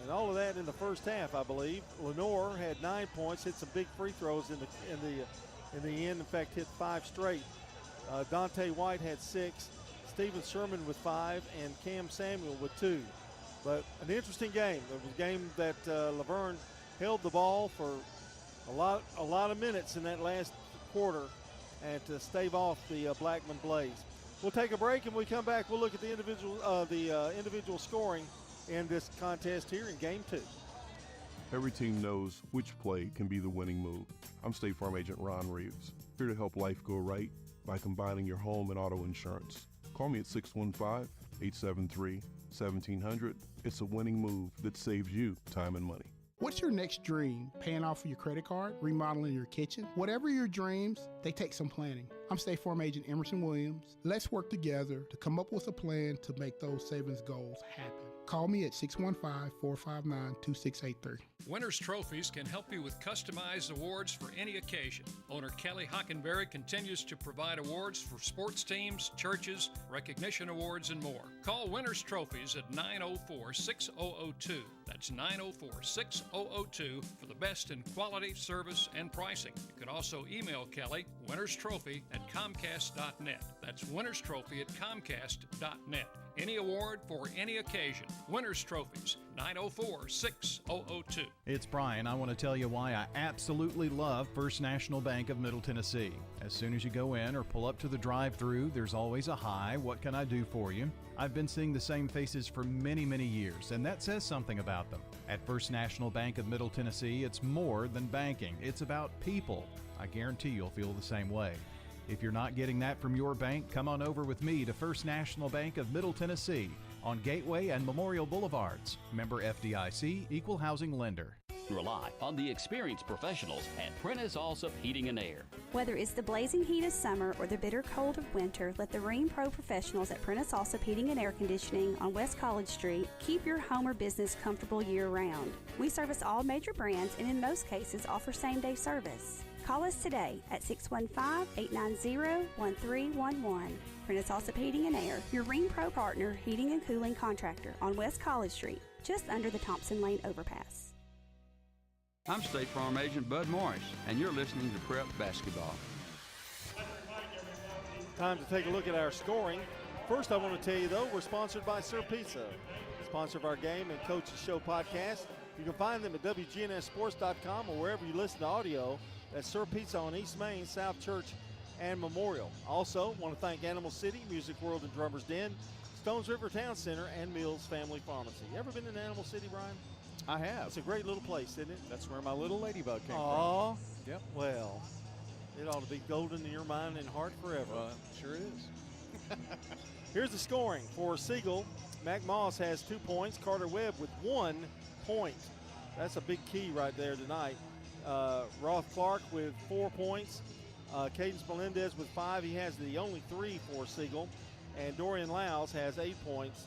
and all of that in the first half, I believe. Lenore had 9 points, hit some big free throws in the end. In fact, hit 5 straight. Dante White had 6, Stephen Sherman with 5, and Cam Samuel with 2. But an interesting game. It was a game that Laverne held the ball for a lot of minutes in that last quarter, and to stave off the Blackman Blaze. We'll take a break, and when we come back, we'll look at the individual scoring in this contest here in Game 2. Every team knows which play can be the winning move. I'm State Farm Agent Ron Reeves, here to help life go right by combining your home and auto insurance. Call me at 615-873-1700. It's a winning move that saves you time and money. What's your next dream? Paying off your credit card? Remodeling your kitchen? Whatever your dreams, they take some planning. I'm State Farm Agent Emerson Williams. Let's work together to come up with a plan to make those savings goals happen. Call me at 615-459-2683. Winners Trophies can help you with customized awards for any occasion. Owner Kelly Hockenberry continues to provide awards for sports teams, churches, recognition awards, and more. Call Winners Trophies at 904-6002. That's 904-6002 for the best in quality, service, and pricing. You can also email Kelly, winnerstrophy@comcast.net. That's winnerstrophy@comcast.net. Any award for any occasion. Winners Trophies, 904-6002. It's Brian. I want to tell you why I absolutely love First National Bank of Middle Tennessee. As soon as you go in or pull up to the drive-thru, there's always a "Hi, what can I do for you?" I've been seeing the same faces for many, many years, and that says something about them. At First National Bank of Middle Tennessee, it's more than banking. It's about people. I guarantee you'll feel the same way. If you're not getting that from your bank, come on over with me to First National Bank of Middle Tennessee on Gateway and Memorial Boulevards. Member FDIC, Equal Housing Lender. Rely on the experienced professionals at Prentice Allsup Heating and Air. Whether it's the blazing heat of summer or the bitter cold of winter, let the Rheem Pro professionals at Prentice Allsup Heating and Air Conditioning on West College Street keep your home or business comfortable year-round. We service all major brands and in most cases offer same-day service. Call us today at 615-890-1311. Prentice Allsup Heating and Air, your Rheem Pro partner heating and cooling contractor on West College Street, just under the Thompson Lane overpass. I'm State Farm Agent Bud Morris, and you're listening to Prep Basketball. Time to take a look at our scoring. First, I want to tell you, though, we're sponsored by Sir Pizza, sponsor of our Game and Coaches Show podcast. You can find them at WGNSSports.com or wherever you listen to audio. That's Sir Pizza on East Main, South Church, and Memorial. Also, want to thank Animal City, Music World and Drummer's Den, Stones River Town Center, and Mills Family Pharmacy. You ever been in Animal City, Brian? I have. It's a great little place, isn't it? That's where my little ladybug came from. Yep. Well, it ought to be golden in your mind and heart forever. Sure is. Here's the scoring for Siegel. Mac Moss has 2 points. Carter Webb with 1 point. That's a big key right there tonight. Roth Clark with 4 points. Cadence Melendez with 5. He has the only 3 for Siegel. And Dorian Lyles has 8 points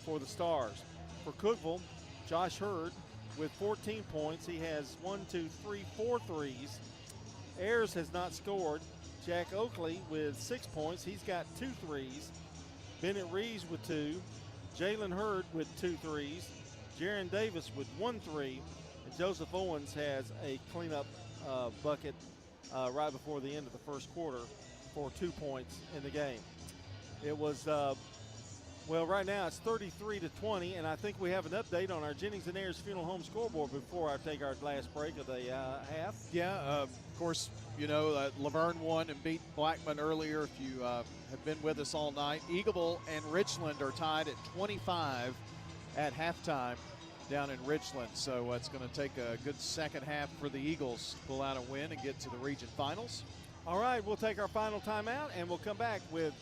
for the Stars. For Cookeville, Josh Hurd with 14 points. He has 4 threes. Ayers has not scored. Jack Oakley with 6 points. He's got 2 threes. Bennett Reeves with 2. Jalen Hurd with 2 threes. Jaron Davis with 1 3. And Joseph Owens has a cleanup bucket right before the end of the first quarter for 2 points in the game. It was, well, right now it's 33-20, and I think we have an update on our Jennings and Ayers Funeral Home scoreboard before I take our last break of the half. Yeah, of course, you know, Laverne won and beat Blackman earlier. If you have been with us all night, Eagleville and Richland are tied at 25 at halftime down in Richland. So it's going to take a good second half for the Eagles to pull out a win and get to the region finals. All right, we'll take our final timeout, and we'll come back with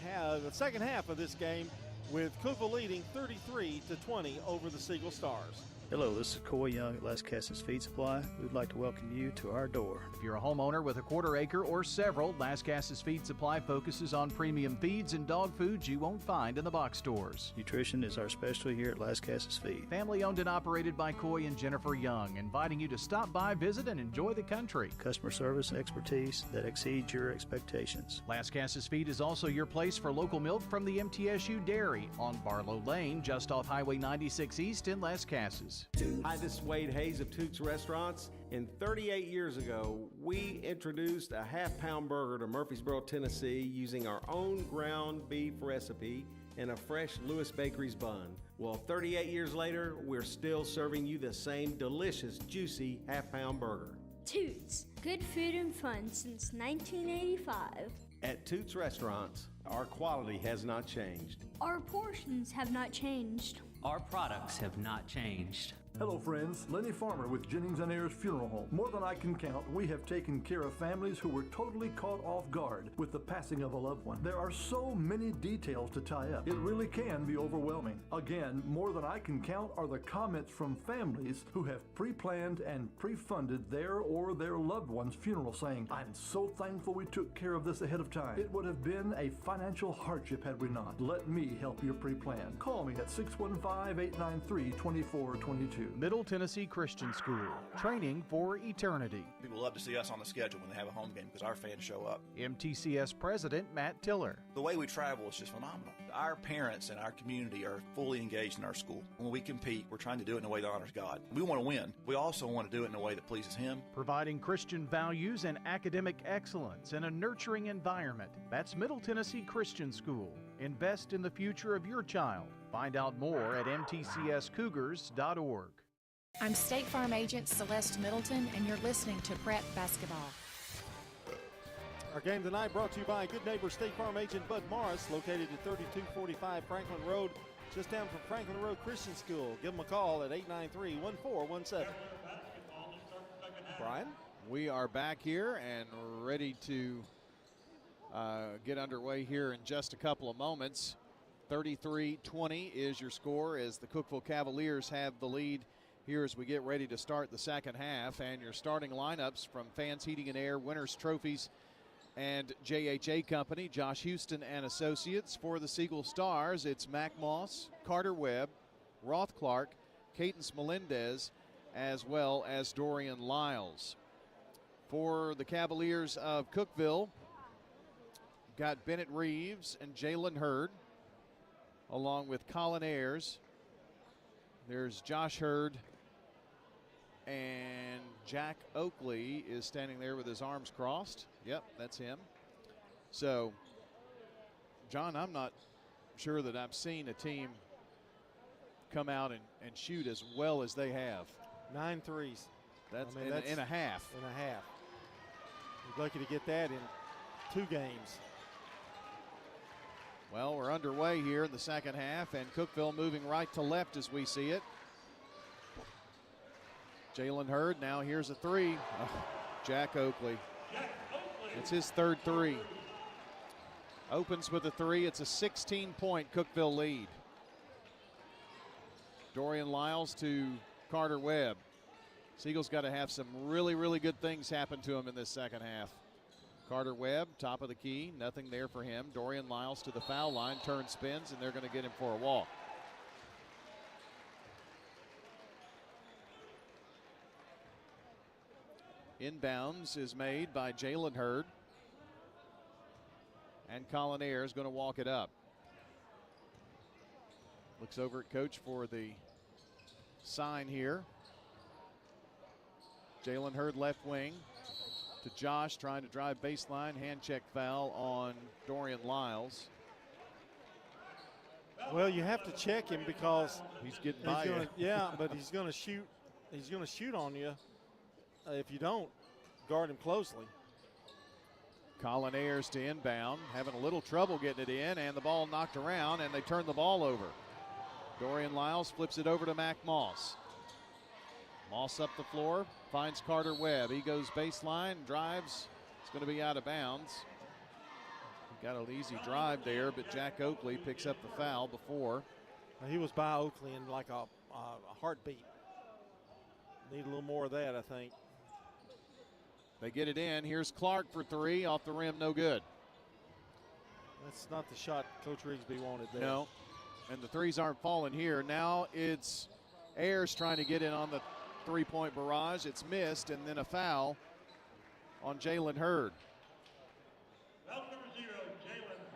the second half of this game with Cookeville leading 33-20 over the Siegel Stars. Hello, this is Coy Young at Las Casas Feed Supply. We'd like to welcome you to our door. If you're a homeowner with a quarter acre or several, Las Casas Feed Supply focuses on premium feeds and dog foods you won't find in the box stores. Nutrition is our specialty here at Las Casas Feed. Family owned and operated by Coy and Jennifer Young, inviting you to stop by, visit, and enjoy the country. Customer service and expertise that exceeds your expectations. Las Casas Feed is also your place for local milk from the MTSU Dairy on Barlow Lane, just off Highway 96 East in Las Casas. Hi, this is Wade Hayes of Toots Restaurants. And 38 years ago, we introduced a half-pound burger to Murfreesboro, Tennessee, using our own ground beef recipe and a fresh Lewis Bakery's bun. Well, 38 years later, we're still serving you the same delicious, juicy half-pound burger. Toots, good food and fun since 1985. At Toots Restaurants, our quality has not changed. Our portions have not changed. Our products have not changed. Hello friends, Lenny Farmer with Jennings and Ayers Funeral Home. More than I can count, we have taken care of families who were totally caught off guard with the passing of a loved one. There are so many details to tie up. It really can be overwhelming. Again, more than I can count are the comments from families who have pre-planned and pre-funded their or their loved one's funeral, saying, "I'm so thankful we took care of this ahead of time. It would have been a financial hardship had we not. Let me help you pre-plan. Call me at 615-893-2422. Middle Tennessee Christian School, training for eternity. People love to see us on the schedule when they have a home game because our fans show up. MTCS President Matt Tiller. The way we travel is just phenomenal. Our parents and our community are fully engaged in our school. When we compete, we're trying to do it in a way that honors God. We want to win. We also want to do it in a way that pleases Him. Providing Christian values and academic excellence in a nurturing environment. That's Middle Tennessee Christian School. Invest in the future of your child. Find out more at mtcscougars.org. I'm State Farm Agent Celeste Middleton, and you're listening to Prep Basketball. Our game tonight brought to you by good neighbor State Farm Agent Bud Morris, located at 3245 Franklin Road, just down from Franklin Road Christian School. Give them a call at 893-1417. Brian? We are back here and ready to get underway here in just a couple of moments. 33-20 is your score as the Cookeville Cavaliers have the lead here as we get ready to start the second half. And your starting lineups from Fans Heating and Air, Winners Trophies, and JHA Company, Josh Houston and Associates. For the Siegel Stars, it's Mac Moss, Carter Webb, Roth Clark, Cadence Melendez, as well as Dorian Lyles. For the Cavaliers of Cookeville, got Bennett Reeves and Jalen Hurd, along with Colin Ayers. There's Josh Hurd, and Jack Oakley is standing there with his arms crossed. Yep, that's him. So, John, I'm not sure that I've seen a team come out and shoot as well as they have. 9 threes. That's, that's in a half. In a half. You're lucky to get that in 2 games. Well, we're underway here in the second half, and Cookeville moving right to left as we see it. Jalen Hurd, now here's a three. Oh, Jack Oakley. It's his third three. Opens with a three. It's a 16-point Cookeville lead. Dorian Lyles to Carter Webb. Siegel's got to have some really, really good things happen to him in this second half. Carter Webb, top of the key, nothing there for him. Dorian Lyles to the foul line, turn, spins, and they're going to get him for a walk. Inbounds is made by Jalen Hurd. And Colin Ayers going to walk it up. Looks over at coach for the sign here. Jalen Hurd left wing. to Josh, trying to drive baseline. Hand check foul on Dorian Lyles. Well, you have to check him because he's getting by you. Yeah, but he's going to shoot. He's going to shoot on you if you don't guard him closely. Colin Ayers to inbound, having a little trouble getting it in, and the ball knocked around, and they turn the ball over. Dorian Lyles flips it over to Mac Moss. Moss up the floor, finds Carter Webb. He goes baseline, drives. It's going to be out of bounds. He got an easy drive there, but Jack Oakley picks up the foul before. He was by Oakley in like a heartbeat. Need a little more of that, I think. They get it in. Here's Clark for three. Off the rim, no good. That's not the shot Coach Rigsby wanted there. No, and the threes aren't falling here. Now it's Ayers trying to get in on the three-point barrage. It's missed, and then a foul on Jalen Hurd.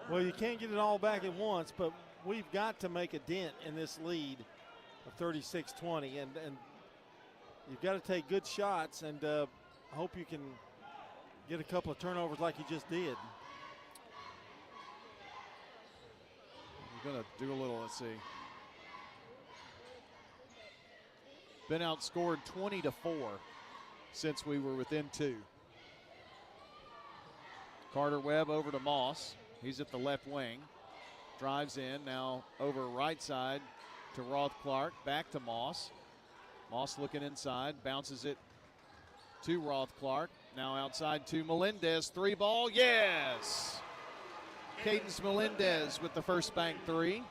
Well, you can't get it all back at once, but we've got to make a dent in this lead of 36-20, and you've got to take good shots, and I hope you can get a couple of turnovers like you just did. We're going to do a little, let's see. Been outscored 20-4 since we were within 2. Carter Webb over to Moss. He's at the left wing. Drives in, now over right side to Roth Clark. Back to Moss. Moss looking inside, bounces it to Roth Clark. Now outside to Melendez. 3-ball, yes! Cadence Melendez with the first bank 3.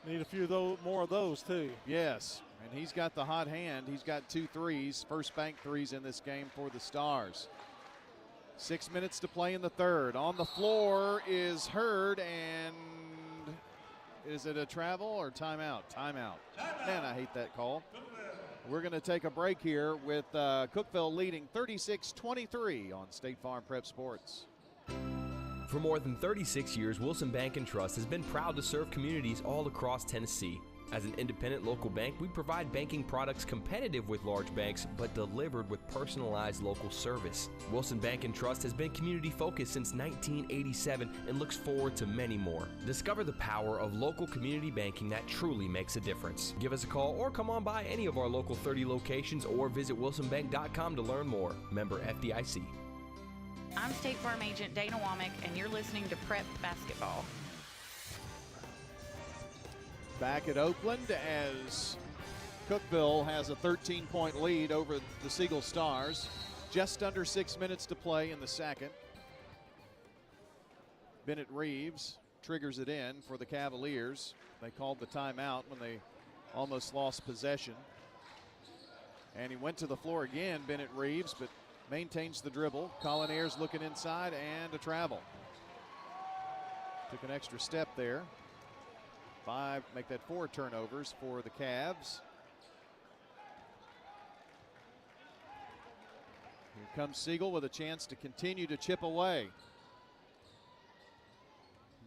Need a few more of those too. Yes, and he's got the hot hand. He's got 2 threes, first bank 3s in this game for the Stars. 6 minutes to play in the third. On the floor is Hurd, and is it a travel or timeout? Timeout. Man, I hate that call. We're going to take a break here with Cookeville leading 36-23 on State Farm Prep Sports. For more than 36 years, Wilson Bank & Trust has been proud to serve communities all across Tennessee. As an independent local bank, we provide banking products competitive with large banks, but delivered with personalized local service. Wilson Bank & Trust has been community-focused since 1987 and looks forward to many more. Discover the power of local community banking that truly makes a difference. Give us a call or come on by any of our local 30 locations or visit wilsonbank.com to learn more. Member FDIC. I'm State Farm Agent Dana Womack, and you're listening to Prep Basketball. Back at Oakland as Cookeville has a 13-point lead over the Siegel Stars. Just under 6 minutes to play in the second. Bennett Reeves triggers it in for the Cavaliers. They called the timeout when they almost lost possession. And he went to the floor again, Bennett Reeves, but maintains the dribble. Colin Ayers looking inside and a travel. Took an extra step there. 5, make that 4 turnovers for the Cavs. Here comes Siegel with a chance to continue to chip away.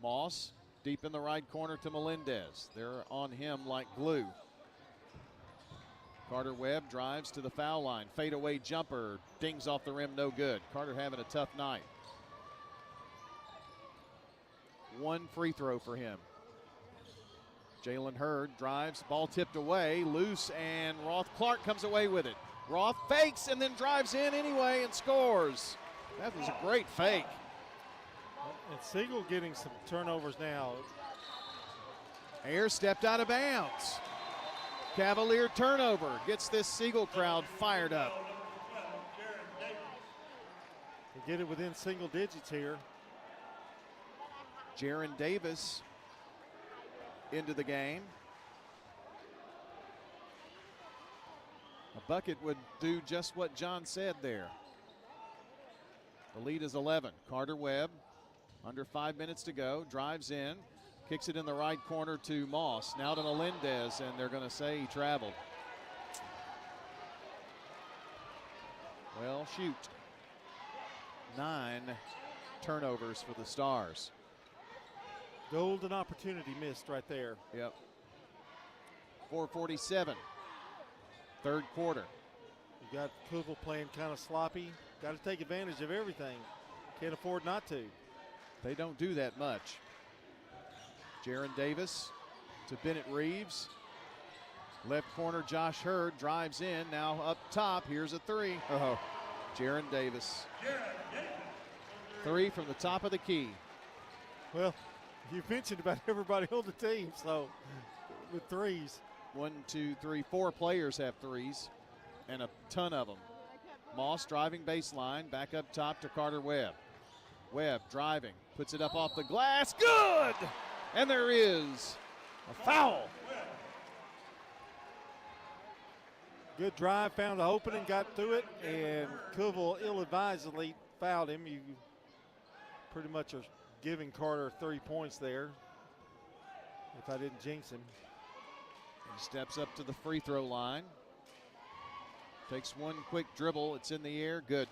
Moss deep in the right corner to Melendez. They're on him like glue. Carter Webb drives to the foul line. Fadeaway jumper, dings off the rim, no good. Carter having a tough night. 1 free throw for him. Jalen Hurd drives, ball tipped away, loose, and Roth Clark comes away with it. Roth fakes and then drives in anyway and scores. That was a great fake. And Siegel getting some turnovers now. Ayers stepped out of bounds. Cavalier turnover gets this Siegel crowd fired up. They get it within single digits here. Jaron Davis into the game. A bucket would do just what John said there. The lead is 11. Carter Webb, under 5 minutes to go, drives in, kicks it in the right corner to Moss. Now to Melendez, and they're going to say he traveled. Well, shoot. 9 turnovers for the Stars. Golden opportunity missed right there. Yep. 4:47, third quarter. You got Cookeville playing kind of sloppy. got to take advantage of everything. Can't afford not to. They don't do that much. Jaron Davis to Bennett Reeves. Left corner, Josh Hurd drives in. Now up top, here's a three. Oh, Jaron Davis. Three from the top of the key. Well, you mentioned about everybody on the team, so with threes. 1, 2, 3, 4 players have threes, and a ton of them. Moss driving baseline, back up top to Carter Webb. Webb driving, puts it up off the glass, good! And there is a foul. Good drive, found the opening, got through it, and Cookeville ill-advisedly fouled him. You pretty much are giving Carter 3 points there, if I didn't jinx him. He steps up to the free throw line. Takes one quick dribble, it's in the air, good.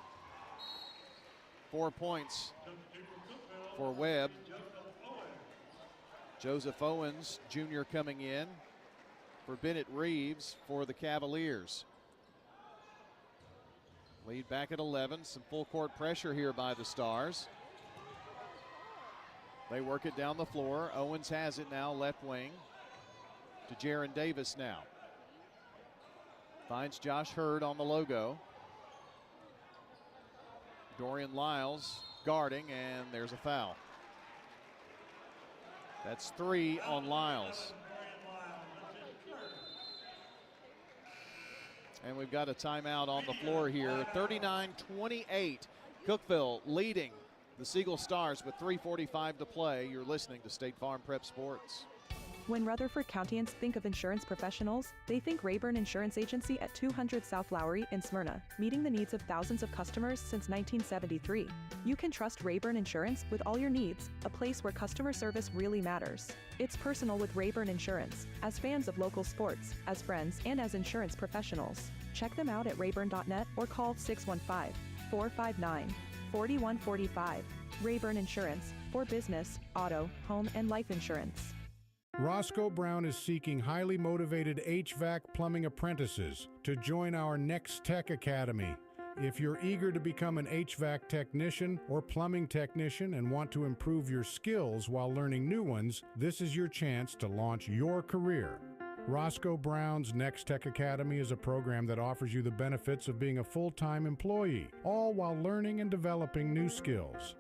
4 points for Webb. Joseph Owens Jr. coming in for Bennett Reeves for the Cavaliers. Lead back at 11, some full court pressure here by the Stars. They work it down the floor. Owens has it now, left wing to Jaron Davis now. Finds Josh Hurd on the logo. Dorian Lyles guarding, and there's a foul. That's 3 on Lyles. And we've got a timeout on the floor here. 39-28. Cookeville leading the Siegel Stars with 3:45 to play. You're listening to State Farm Prep Sports. When Rutherford Countyans think of insurance professionals, they think Rayburn Insurance Agency at 200 South Lowry in Smyrna, meeting the needs of thousands of customers since 1973. You can trust Rayburn Insurance with all your needs, a place where customer service really matters. It's personal with Rayburn Insurance, as fans of local sports, as friends, and as insurance professionals. Check them out at rayburn.net or call 615-459-4145. Rayburn Insurance, for business, auto, home, and life insurance. Roscoe Brown is seeking highly motivated HVAC plumbing apprentices to join our Next Tech Academy. If you're eager to become an HVAC technician or plumbing technician and want to improve your skills while learning new ones, this is your chance to launch your career. Roscoe Brown's Next Tech Academy is a program that offers you the benefits of being a full-time employee, all while learning and developing new skills.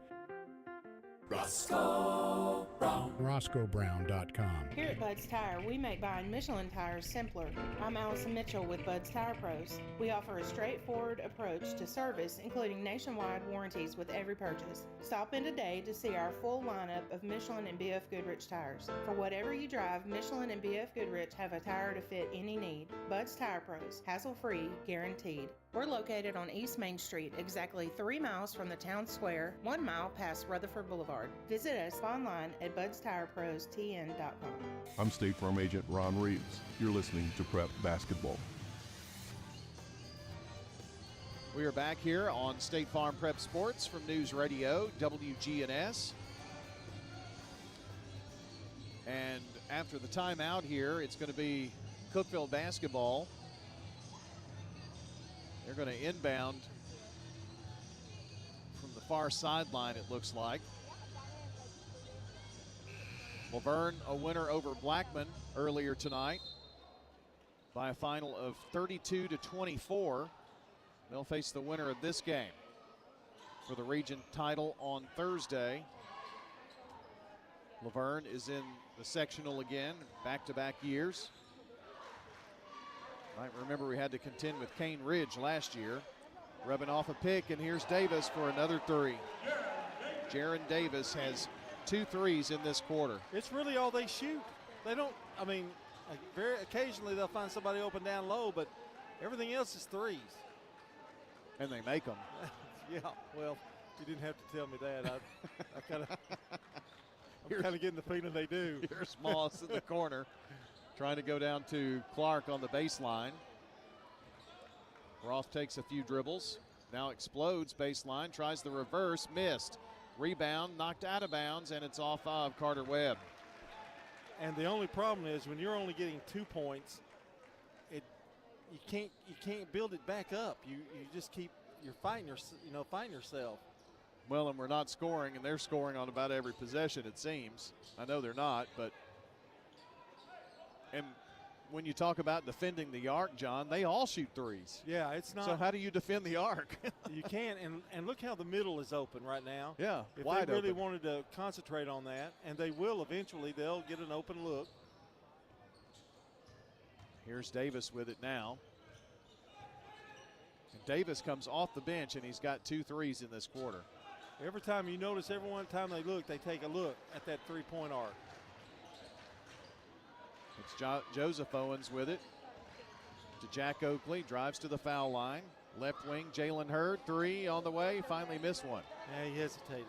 Roscoe Brown. RoscoeBrown.com. Here at Bud's Tire, we make buying Michelin tires simpler. I'm Allison Mitchell with Bud's Tire Pros. We offer a straightforward approach to service, including nationwide warranties with every purchase. Stop in today to see our full lineup of Michelin and BF Goodrich tires. For whatever you drive, Michelin and BF Goodrich have a tire to fit any need. Bud's Tire Pros, hassle-free, guaranteed. We're located on East Main Street, exactly 3 miles from the town square, 1 mile past Rutherford Boulevard. Visit us online at budstirepros.tn.com. I'm State Farm Agent Ron Reeves. You're listening to Prep Basketball. We are back here on State Farm Prep Sports from News Radio WGNS. And after the timeout here, it's going to be Cookeville basketball. They're going to inbound from the far sideline, it looks like. Laverne, a winner over Blackman earlier tonight by a final of 32-24. They'll face the winner of this game for the region title on Thursday. Laverne is in the sectional again, back-to-back years. Might remember we had to contend with Cane Ridge last year. Rubbing off a pick, and here's Davis for another three. Jaron Davis has 2 threes in this quarter. It's really all they shoot. They don't, I mean, like very occasionally they'll find somebody open down low, but everything else is threes. And they make them. Yeah, well, you didn't have to tell me that. I'm kind of getting the feeling they do. Here's Moss in the corner, trying to go down to Clark on the baseline. Roth takes a few dribbles, now explodes baseline, tries the reverse, missed. Rebound, knocked out of bounds, and it's off of Carter Webb. And the only problem is when you're only getting 2 points, you can't build it back up. You just keep you're fighting yourself. Well, and we're not scoring, and they're scoring on about every possession, it seems. I know they're not, but and when you talk about defending the arc, John, they all shoot threes. Yeah, it's not. So how do you defend the arc? You can't, and look how the middle is open right now. Yeah, if wide they really open. wanted to concentrate on that, and they will eventually, they'll get an open look. Here's Davis with it now. And Davis comes off the bench, and he's got 2 threes in this quarter. Every time you notice, every one time they look, they take a look at that three-point arc. It's Joseph Owens with it to Jack Oakley, drives to the foul line. Left wing, Jalen Hurd, 3 on the way, finally missed one. Yeah, he hesitated.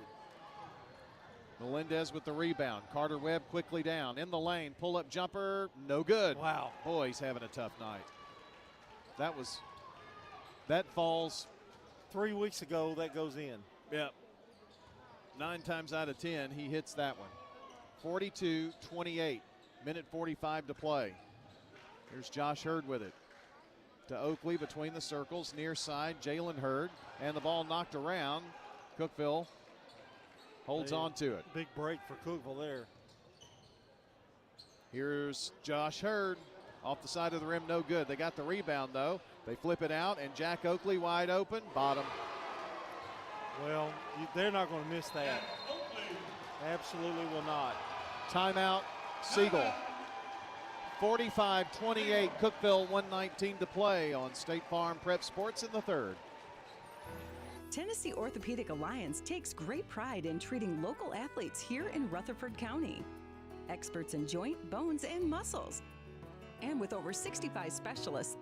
Melendez with the rebound. Carter Webb quickly down in the lane, pull-up jumper, no good. Wow. Boy, he's having a tough night. That falls. 3 weeks ago, that goes in. Yep. 9 times out of 10, he hits that one. 42-28. Minute 45 to play. Here's Josh Hurd with it. To Oakley between the circles, near side, Jalen Hurd. And the ball knocked around. Cookeville holds on to it. Big break for Cookeville there. Here's Josh Hurd. Off the side of the rim, no good. They got the rebound, though. They flip it out, and Jack Oakley wide open, bottom. Well, they're not going to miss that. Absolutely will not. Timeout, Siegel. 45-28, Cookeville, 1:19 to play on State Farm Prep Sports in the third. Tennessee Orthopedic Alliance takes great pride in treating local athletes here in Rutherford County. Experts in joint, bones, and muscles. And with over 65 specialists,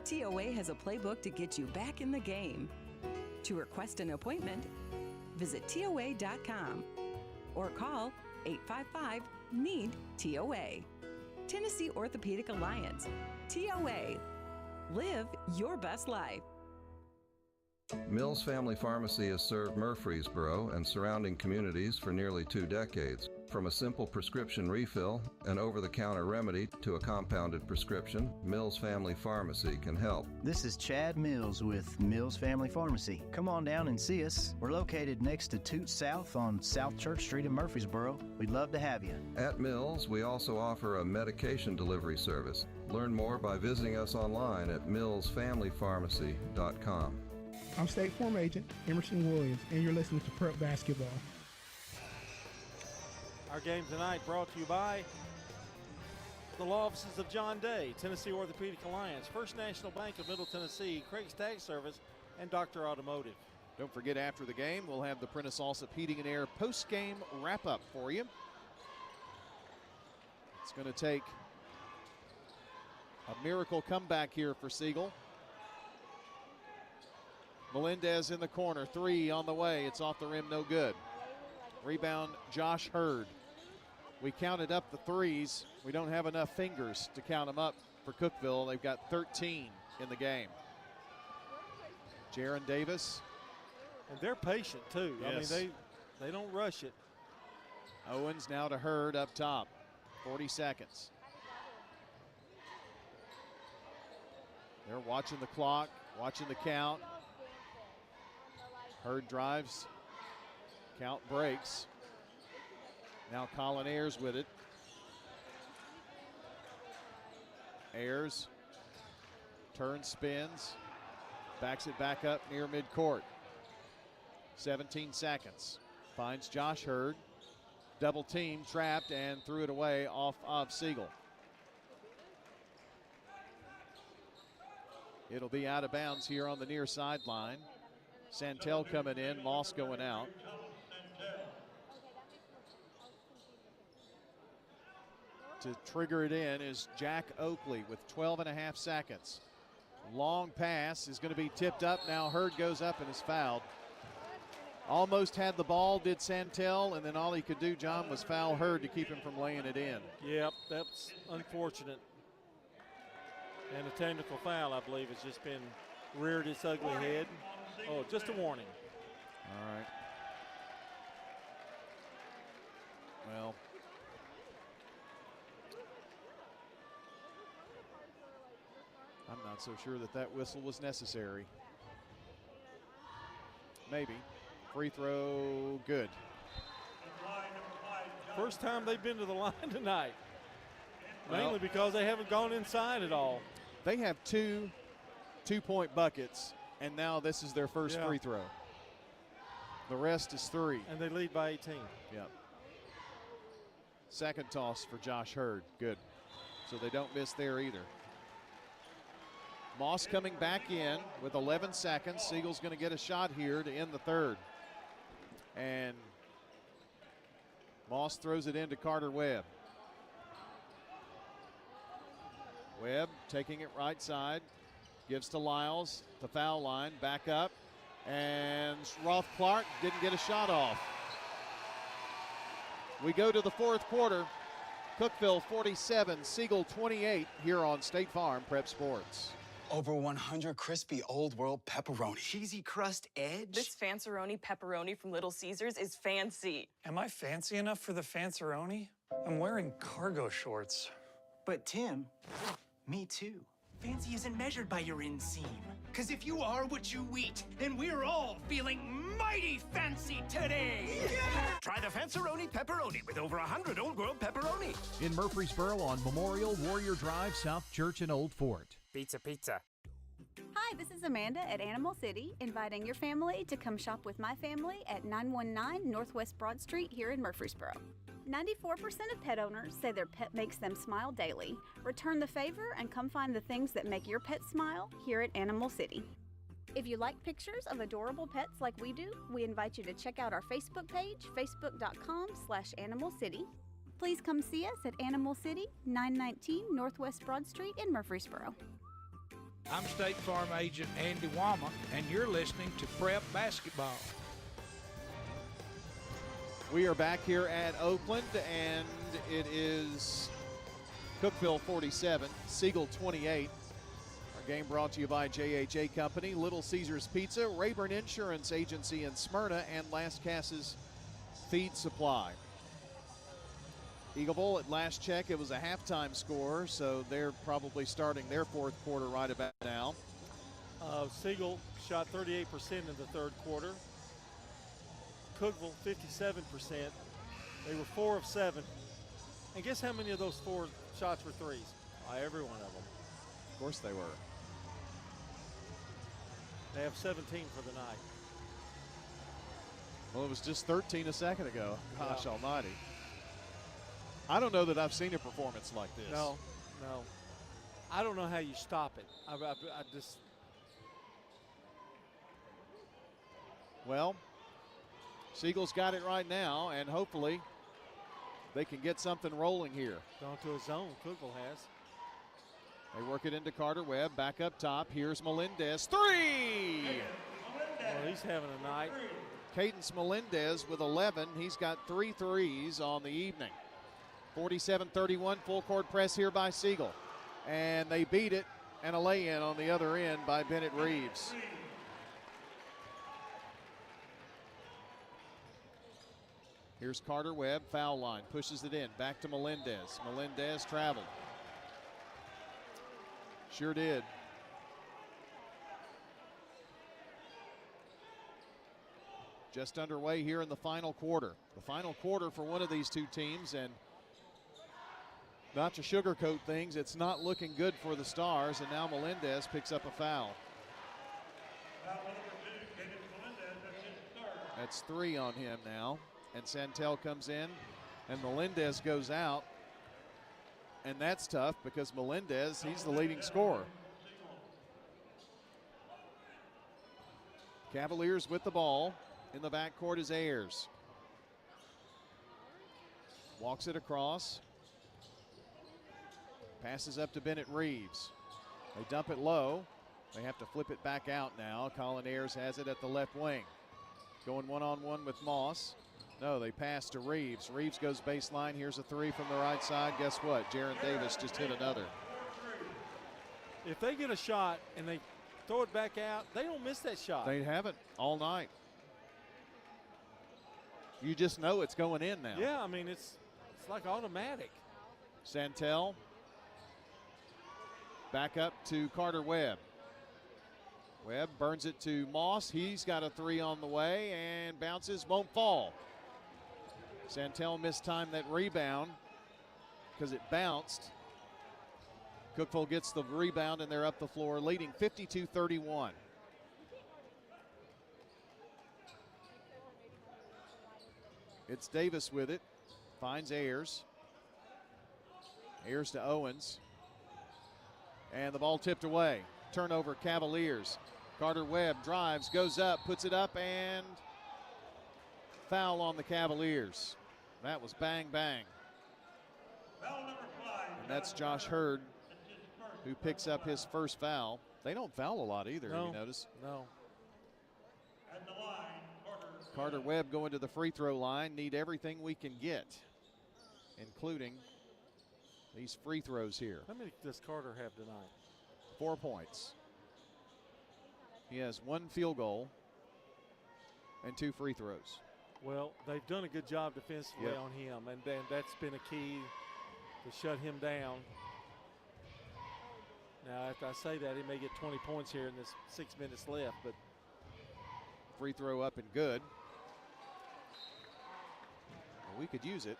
TOA has a playbook to get you back in the game. To request an appointment, visit TOA.com or call 855-NEED-TOA. Tennessee Orthopedic Alliance, TOA. Live your best life. Mills Family Pharmacy has served Murfreesboro and surrounding communities for nearly 2 decades. From a simple prescription refill, an over-the-counter remedy, to a compounded prescription, Mills Family Pharmacy can help. This is Chad Mills with Mills Family Pharmacy. Come on down and see us. We're located next to Toots South on South Church Street in Murfreesboro. We'd love to have you. At Mills, we also offer a medication delivery service. Learn more by visiting us online at millsfamilypharmacy.com. I'm State Farm Agent Emerson Williams, and you're listening to Prep Basketball. Our game tonight brought to you by the law offices of John Day, Tennessee Orthopedic Alliance, First National Bank of Middle Tennessee, Craig's Tax Service, and Dr. Automotive. Don't forget, after the game, we'll have the Prentice Allsup Heating and Air post-game wrap-up for you. It's going to take a miracle comeback here for Siegel. Melendez in the corner, 3 on the way. It's off the rim, no good. Rebound, Josh Hurd. We counted up the threes. We don't have enough fingers to count them up for Cookeville. They've got 13 in the game. Jaron Davis. And they're patient, too. Yes. I mean, they don't rush it. Owens now to Hurd up top. 40 seconds. They're watching the clock, watching the count. Hurd drives. Count breaks. Now Colin Ayers with it. Ayers turns, spins, backs it back up near midcourt. 17 seconds. Finds Josh Hurd. Double team, trapped, and threw it away off of Siegel. It'll be out of bounds here on the near sideline. Santel coming in, Moss going out. To trigger it in is Jack Oakley with 12.5 seconds. Long pass is going to be tipped up. Now Hurd goes up and is fouled. Almost had the ball, did Santel, and then all he could do, John, was foul Hurd to keep him from laying it in. Yep, that's unfortunate. And a technical foul, I believe, has just been reared its ugly head. Oh, just a warning. All right. Well, I'm not so sure that whistle was necessary. maybe. Free throw, good. First time they've been to the line tonight. Well, Mainly because they haven't gone inside at all. They have two 2-point buckets, and now this is their first free throw. The rest is 3. And they lead by 18. Yep. Second toss for Josh Hurd. Good. So they don't miss there either. Moss coming back in with 11 seconds. Siegel's going to get a shot here to end the third. And Moss throws it into Carter Webb. Webb taking it right side. Gives to Lyles, the foul line, back up. And Roth Clark didn't get a shot off. We go to the fourth quarter. Cookeville 47, Siegel 28 here on State Farm Prep Sports. Over 100 crispy Old World pepperoni. Cheesy crust edge. This Fanceroni pepperoni from Little Caesars is fancy. Am I fancy enough for the Fanceroni? I'm wearing cargo shorts. But Tim, me too. Fancy isn't measured by your inseam. Because if you are what you eat, then we're all feeling mighty fancy today. Yeah! Try the Fanceroni pepperoni with over 100 Old World pepperoni. In Murfreesboro on Memorial Warrior Drive, South Church and Old Fort. Pizza, pizza. Hi, this is Amanda at Animal City, inviting your family to come shop with my family at 919 Northwest Broad Street here in Murfreesboro. 94% of pet owners say their pet makes them smile daily. Return the favor and come find the things that make your pet smile here at Animal City. If you like pictures of adorable pets like we do, we invite you to check out our Facebook page, facebook.com/Animal City. Please come see us at Animal City, 919 Northwest Broad Street in Murfreesboro. I'm State Farm Agent Andy Womack, and you're listening to Prep Basketball. We are back here at Oakland, and it is Cookeville 47, Siegel 28. Our game brought to you by JHA Company, Little Caesars Pizza, Rayburn Insurance Agency in Smyrna, and Last Cass's Feed Supply. Eagleville, at last check, it was a halftime score, so they're probably starting their fourth quarter right about now. Siegel shot 38% in the third quarter. Cookeville 57%. They were 4 of 7. And guess how many of those 4 shots were threes? Every one of them. Of course they were. They have 17 for the night. Well, it was just 13 a second ago. Gosh almighty. I don't know that I've seen a performance like this. No. I don't know how you stop it. I just. Well, Siegel's got it right now, and hopefully they can get something rolling here. Gone to a zone, Cookeville has. They work it into Carter Webb, back up top. Here's Melendez, 3! Well, he's having a night. Cadence Melendez with 11. He's got 3 threes on the evening. 47-31, full court press here by Siegel. And they beat it, and a lay-in on the other end by Bennett Reeves. Here's Carter Webb, foul line, pushes it in, back to Melendez. Melendez traveled. Sure did. Just underway here in the final quarter. The final quarter for one of these two teams, and not to sugarcoat things, it's not looking good for the Stars, and now Melendez picks up a foul. That's 3 on him now, and Santel comes in, and Melendez goes out, and that's tough because Melendez, he's the leading scorer. Cavaliers with the ball. In the backcourt is Ayers. Walks it across. Passes up to Bennett Reeves. They dump it low. They have to flip it back out now. Colin Ayers has it at the left wing. Going one-on-one with Moss. No, they pass to Reeves. Reeves goes baseline. Here's a 3 from the right side. Guess what? Jaron Davis just hit another. If they get a shot and they throw it back out, they don't miss that shot. They haven't all night. You just know it's going in now. Yeah, I mean, it's like automatic. Santel back up to Carter Webb. Webb burns it to Moss. He's got a three on the way and bounces, won't fall. Santel mistimed that rebound because it bounced. Cookeville gets the rebound and they're up the floor, leading 52-31. It's Davis with it, finds Ayers. Ayers to Owens. And the ball tipped away. Turnover, Cavaliers. Carter Webb drives, goes up, puts it up, and foul on the Cavaliers. That was bang, bang. And that's Josh Hurd, who picks up his first foul. They don't foul a lot either, have you noticed? No. Carter Webb going to the free throw line. Need everything we can get, including these free throws here. How many does Carter have tonight? 4 points. He has one field goal and 2 free throws. Well, they've done a good job defensively on him, and then that's been a key to shut him down. Now, after I say that, he may get 20 points here in this 6 minutes left, but free throw up and good. Well, we could use it.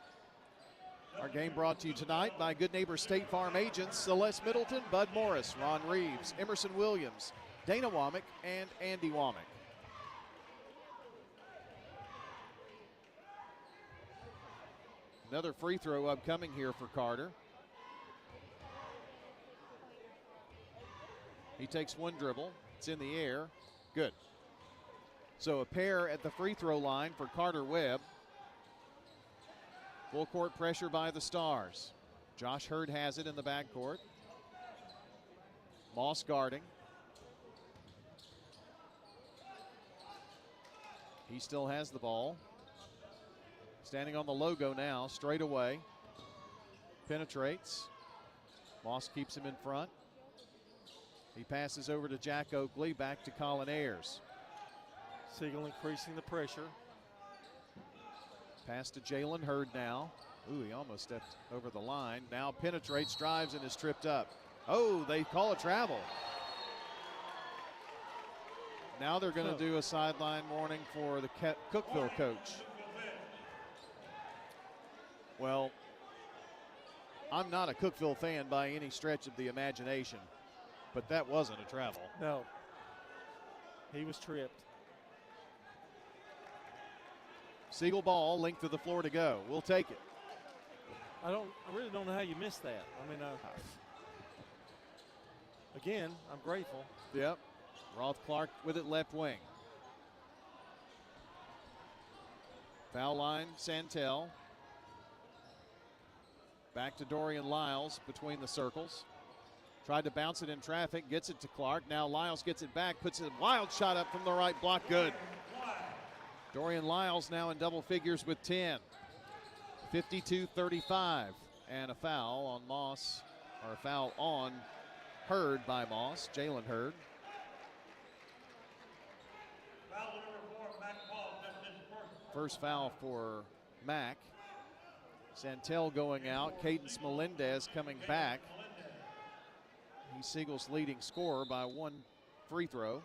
Our game brought to you tonight by Good Neighbor State Farm agents Celeste Middleton, Bud Morris, Ron Reeves, Emerson Williams, Dana Womack, and Andy Womack. Another free throw upcoming here for Carter. He takes one dribble. It's in the air. Good. So a pair at the free throw line for Carter Webb. Full court pressure by the Stars. Josh Hurd has it in the backcourt. Moss guarding. He still has the ball. Standing on the logo now, straight away. Penetrates. Moss keeps him in front. He passes over to Jack Oakley, back to Colin Ayers. Siegel increasing the pressure. Pass to Jalen Hurd now. Ooh, he almost stepped over the line. Now penetrates, drives, and is tripped up. Oh, they call a travel. Now they're going to do a sideline warning for the Cookeville coach. Well, I'm not a Cookeville fan by any stretch of the imagination, but that wasn't a travel. No, he was tripped. Siegel ball, length of the floor to go. We'll take it. I really don't know how you missed that. I mean, again, I'm grateful. Yep. Roth Clark with it left wing. Foul line, Santel. Back to Dorian Lyles between the circles. Tried to bounce it in traffic, gets it to Clark. Now Lyles gets it back, puts a wild shot up from the right block, good. Dorian Lyles now in double figures with 10. 52-35. And a foul on Moss, or a foul on Hurd by Moss, Jalen Hurd. First foul for Mack. Santel going out. Cadence Melendez coming back. He's Siegel's leading scorer by one free throw.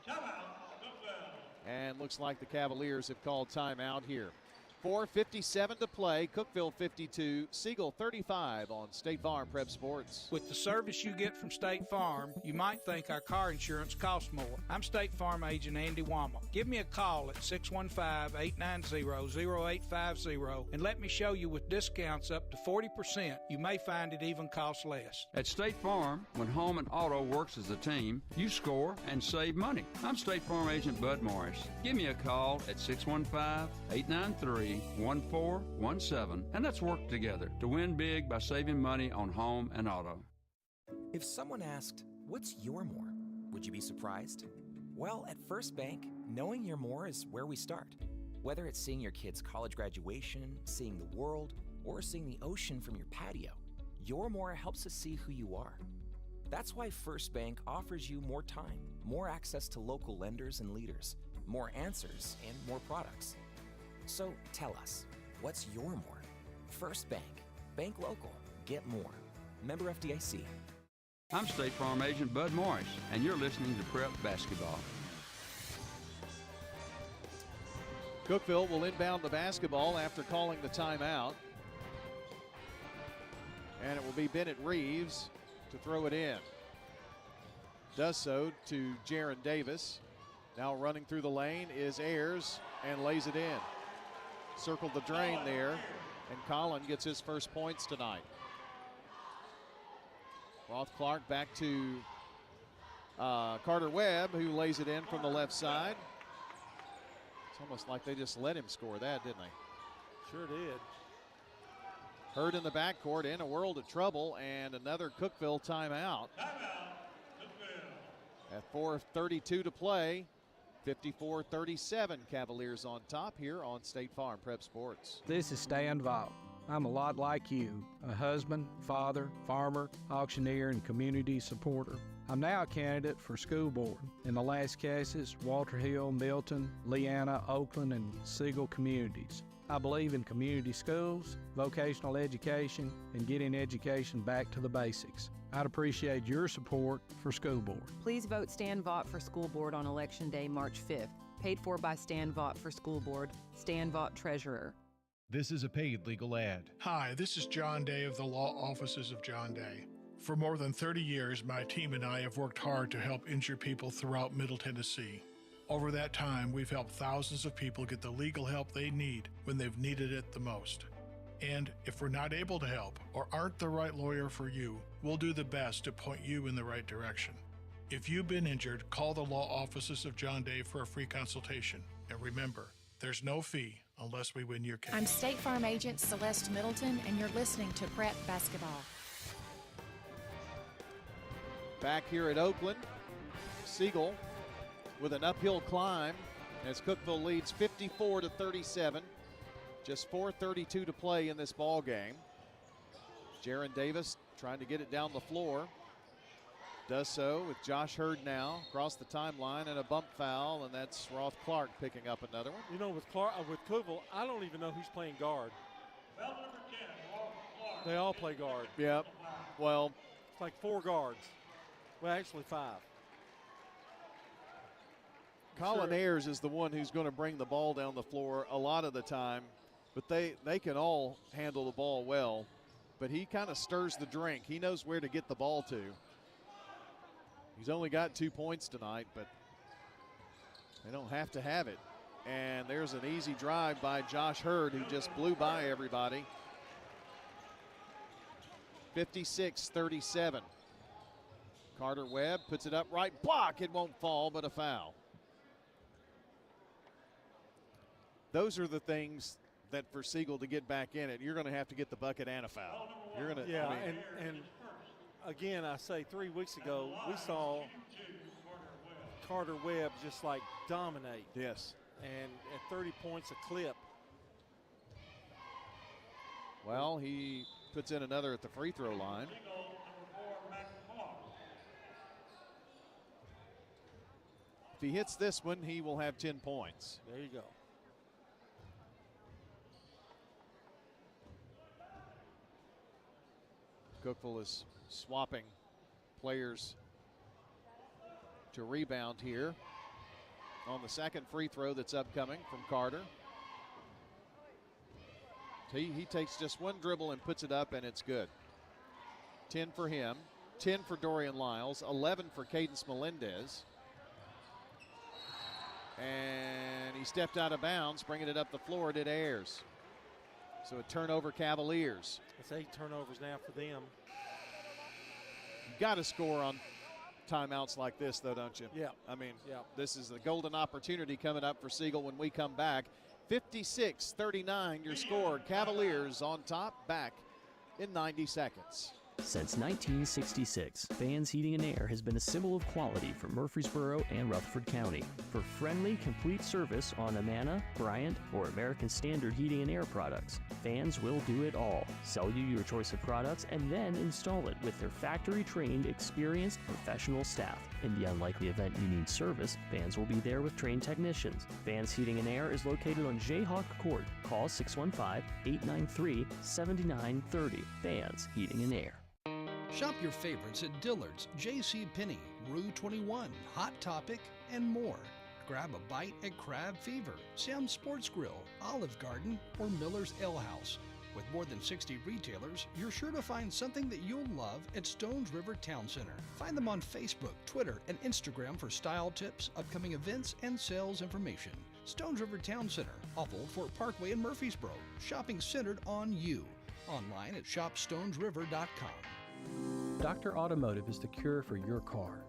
And looks like the Cavaliers have called timeout here. 4:57 to play. Cookeville 52, Siegel 35 on State Farm Prep Sports. With the service you get from State Farm, you might think our car insurance costs more. I'm State Farm agent Andy Womack. Give me a call at 615-890-0850 and let me show you with discounts up to 40%. You may find it even costs less. At State Farm, when home and auto works as a team, you score and save money. I'm State Farm agent Bud Morris. Give me a call at 615-893-1417 and let's work together to win big by saving money on home and auto. If someone asked, what's your more? Would you be surprised? Well, at First Bank, knowing your more is where we start. Whether it's seeing your kid's college graduation, seeing the world, or seeing the ocean from your patio, your more helps us see who you are. That's why First Bank offers you more time, more access to local lenders and leaders, more answers, and more products. So tell us, what's your more? First Bank. Bank local. Get more. Member FDIC. I'm State Farm agent Bud Morris, and you're listening to Prep Basketball. Cookeville will inbound the basketball after calling the timeout. And it will be Bennett Reeves to throw it in. Does so to Jaron Davis. Now running through the lane is Ayers and lays it in. Circled the drain there, and Collin gets his first points tonight. Roth Clark back to Carter Webb, who lays it in from the left side. It's almost like they just let him score that, didn't they? Sure did. Hurd in the backcourt in a world of trouble, and another Cookeville timeout. At 4:32 to play, 54-37, Cavaliers on top here on State Farm Prep Sports. This is Stan Vaught. I'm a lot like you, a husband, father, farmer, auctioneer, and community supporter. I'm now a candidate for school board. In the last cases, Walter Hill, Milton, Leanna, Oakland, and Siegel communities. I believe in community schools, vocational education, and getting education back to the basics. I'd appreciate your support for school board. Please vote Stan Vaught for school board on Election Day, March 5th. Paid for by Stan Vaught for school board. Stan Vaught, Treasurer. This is a paid legal ad. Hi, this is John Day of the Law Offices of John Day. For more than 30 years, my team and I have worked hard to help injured people throughout Middle Tennessee. Over that time, we've helped thousands of people get the legal help they need when they've needed it the most. And if we're not able to help or aren't the right lawyer for you, we'll do the best to point you in the right direction. If you've been injured, call the Law Offices of John Day for a free consultation. And remember, there's no fee unless we win your case. I'm State Farm Agent Celeste Middleton, and you're listening to Prep Basketball. Back here at Oakland, Siegel with an uphill climb as Cookeville leads 54-37. Just 4:32 to play in this ball game. Jaron Davis trying to get it down the floor. Does so with Josh Hurd now across the timeline, and a bump foul, and that's Roth Clark picking up another one. You know, with Cookeville, I don't even know who's playing guard. They all play guard. Yep. Well, it's like 4 guards. Well, actually 5. Colin Ayers is the one who's going to bring the ball down the floor a lot of the time, but they can all handle the ball well. But he kind of stirs the drink. He knows where to get the ball to. He's only got 2 points tonight, but they don't have to have it. And there's an easy drive by Josh Hurd, who just blew by everybody. 56-37. Carter Webb puts it up right, block, it won't fall, but a foul. Those are the things that for Siegel to get back in it, you're going to have to get the bucket and a foul. You're going to, yeah, and again, I say 3 weeks ago, we saw Carter Webb just like dominate. Yes. And at 30 points a clip. Well, he puts in another at the free throw line. If he hits this one, he will have 10 points. There you go. Cookeville is swapping players to rebound here on the second free throw that's upcoming from Carter. He takes just one dribble and puts it up, and it's good. 10 for him, 10 for Dorian Lyles, 11 for Cadence Melendez. And he stepped out of bounds, bringing it up the floor, did Ayers. So a turnover, Cavaliers. It's 8 turnovers now for them. You got to score on timeouts like this, though, don't you? Yeah. I mean, yeah. This is the golden opportunity coming up for Siegel when we come back. 56-39, your score. Cavaliers on top, back in 90 seconds. Since 1966, Fans Heating and Air has been a symbol of quality for Murfreesboro and Rutherford County. For friendly, complete service on Amana, Bryant, or American Standard Heating and Air products, Fans will do it all. Sell you your choice of products and then install it with their factory-trained, experienced, professional staff. In the unlikely event you need service, Fans will be there with trained technicians. Fans Heating and Air is located on Jayhawk Court. Call 615-893-7930. Fans Heating and Air. Shop your favorites at Dillard's, J.C. Penney, Rue 21, Hot Topic, and more. grab a bite at Crab Fever, Sam's Sports Grill, Olive Garden, or Miller's Ale House. With more than 60 retailers, you're sure to find something that you'll love at Stones River Town Center. Find them on Facebook, Twitter, and Instagram for style tips, upcoming events, and sales information. Stones River Town Center, off Old Fort Parkway in Murfreesboro. Shopping centered on you. Online at shopstonesriver.com. Dr. Automotive is the cure for your car.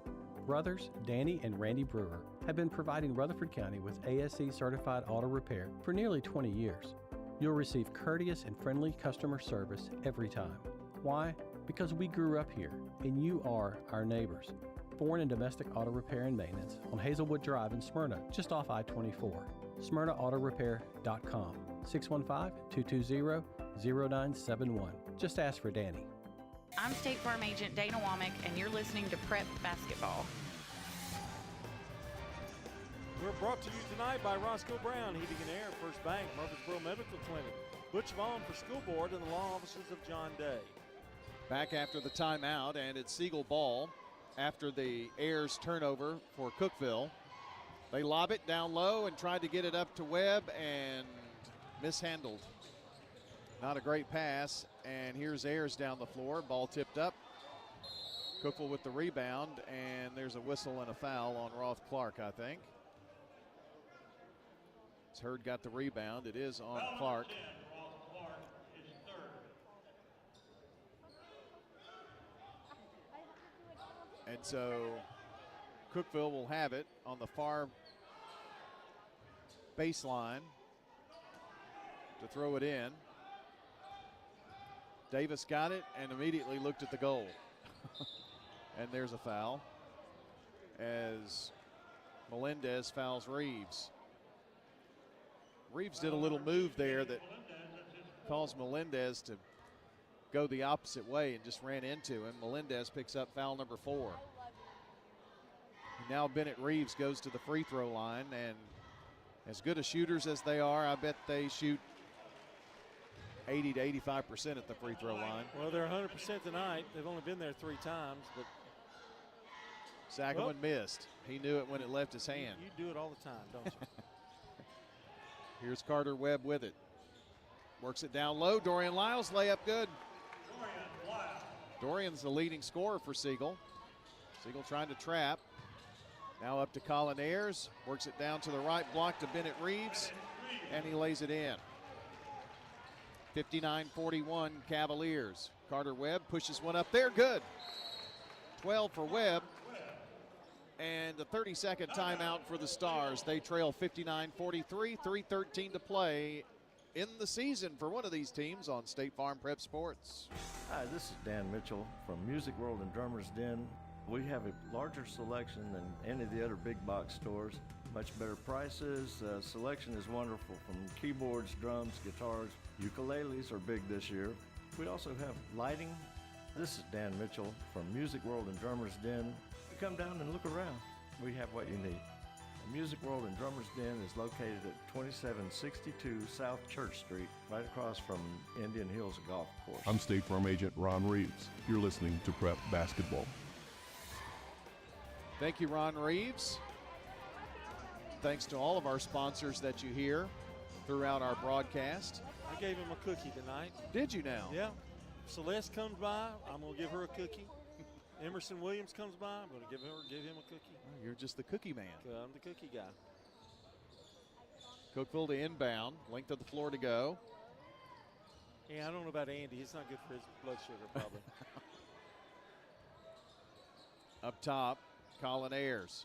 Brothers Danny and Randy Brewer have been providing Rutherford County with ASE certified auto repair for nearly 20 years. You'll receive courteous and friendly customer service every time. Why? Because we grew up here, and you are our neighbors. Foreign and domestic auto repair and maintenance on Hazelwood Drive in Smyrna, just off I-24. SmyrnaAutorepair.com. 615-220-0971. Just ask for Danny. I'm State Farm Agent Dana Womack, and you're listening to Prep Basketball. We're brought to you tonight by Roscoe Brown Heating and Air, First Bank, Murfreesboro Medical Clinic, Butch Vaughn for School Board, and the law offices of John Day. Back after the timeout, and it's Siegel ball after the Ayers turnover for Cookeville. They lob it down low and tried to get it up to Webb and mishandled. Not a great pass, and here's Ayers down the floor. Ball tipped up. Cookeville with the rebound, and there's a whistle and a foul on Roth Clark, I think. As Hurd got the rebound, it is on Clark. And so Cookeville will have it on the far baseline to throw it in. Davis got it and immediately looked at the goal. And there's a foul as Melendez fouls Reeves. Reeves did a little move there that caused Melendez to go the opposite way and just ran into him. Melendez picks up foul number 4. And now Bennett Reeves goes to the free throw line, and as good as shooters as they are, I bet they shoot 80 to 85% at the free throw line. Well, they're 100% tonight. They've only been there 3 times, but Sagaman missed. He knew it when it left his hand. You do it all the time, don't you? Here's Carter Webb with it. Works it down low. Dorian Lyles layup good. Dorian's the leading scorer for Siegel. Siegel trying to trap. Now up to Colin Ayers. Works it down to the right block to Bennett Reeves, and he lays it in. 59-41 Cavaliers. Carter Webb pushes one up there. Good. 12 for Webb. And a 30-second timeout for the Stars. They trail 59-43, 3:13 to play in the season for one of these teams on State Farm Prep Sports. Hi, this is Dan Mitchell from Music World and Drummers Den. We have a larger selection than any of the other big box stores. Much better prices. Selection is wonderful, from keyboards, drums, guitars. Ukuleles are big this year. We also have lighting. This is Dan Mitchell from Music World and Drummers Den. Come down and look around. We have what you need. The Music World and Drummers Den is located at 2762 South Church Street, right across from Indian Hills Golf Course. I'm State Farm Agent Ron Reeves. You're listening to Prep Basketball. Thank you, Ron Reeves. Thanks to all of our sponsors that you hear throughout our broadcast. I gave him a cookie tonight. Did you now? Yeah. Celeste comes by, I'm going to give her a cookie. Emerson Williams comes by, I'm going to give him a cookie. Oh, you're just the cookie man. I'm the cookie guy. Cookeville to inbound, length of the floor to go. Yeah, I don't know about Andy. He's not good for his blood sugar, probably. Up top, Colin Ayers.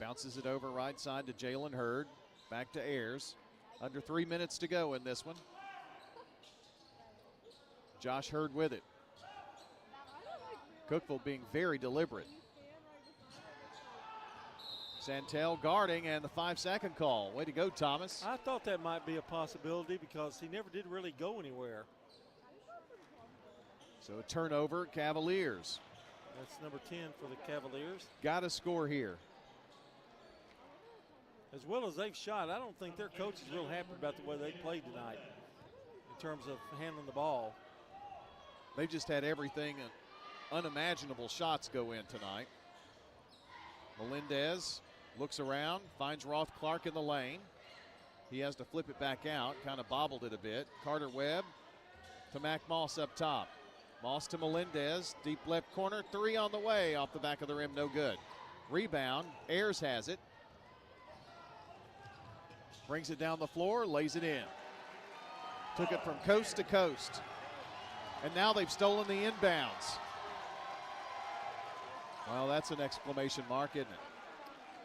Bounces it over right side to Jalen Hurd. Back to Ayers. Under 3 minutes to go in this one. Josh Hurd with it. Cookeville being very deliberate. Santel guarding, and the 5-second call. Way to go, Thomas. I thought that might be a possibility because he never did really go anywhere. So a turnover, Cavaliers. That's number 10 for the Cavaliers. Got to score here. As well as they've shot, I don't think their coach is real happy about the way they played tonight in terms of handling the ball. They've just had everything unimaginable shots go in tonight. Melendez Looks around, finds Roth Clark in the lane. He has to flip it back out, kind of bobbled it a bit. Carter Webb to Mac Moss up top. Moss to Melendez, deep left corner, 3 on the way, off the back of the rim, no good. Rebound, Ayers has it. Brings it down the floor, lays it in. Took it from coast to coast. And now they've stolen the inbounds. Well, that's an exclamation mark, isn't it?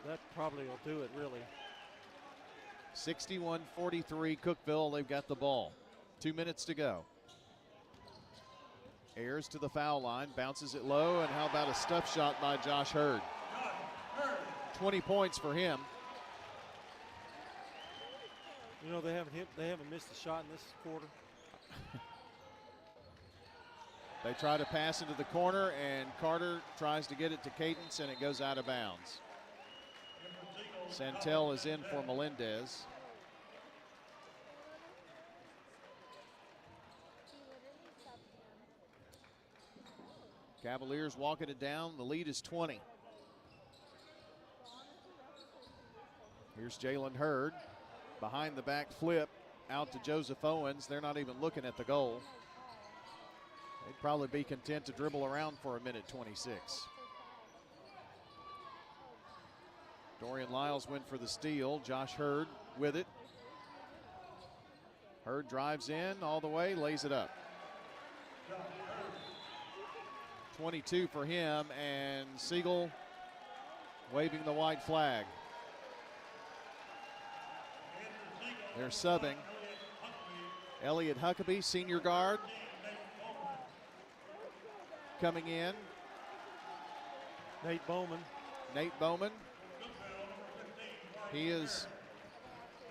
That probably will do it, really. 61-43 Cookeville, they've got the ball. 2 minutes to go. Ayers to the foul line, bounces it low, and how about a stuff shot by Josh Hurd? 20 points for him. You know, they haven't missed a shot in this quarter. They try to pass into the corner, and Carter tries to get it to Cadence, and it goes out of bounds. Santel is in for Melendez. Cavaliers walking it down. The lead is 20. Here's Jalen Hurd. Behind the back flip out to Joseph Owens. They're not even looking at the goal. They'd probably be content to dribble around for a minute 26. Dorian Lyles went for the steal. Josh Hurd with it. Hurd drives in all the way, lays it up. 22 for him, and Siegel waving the white flag. They're subbing. Elliot Huckabee, senior guard, coming in. Nate Bowman. He is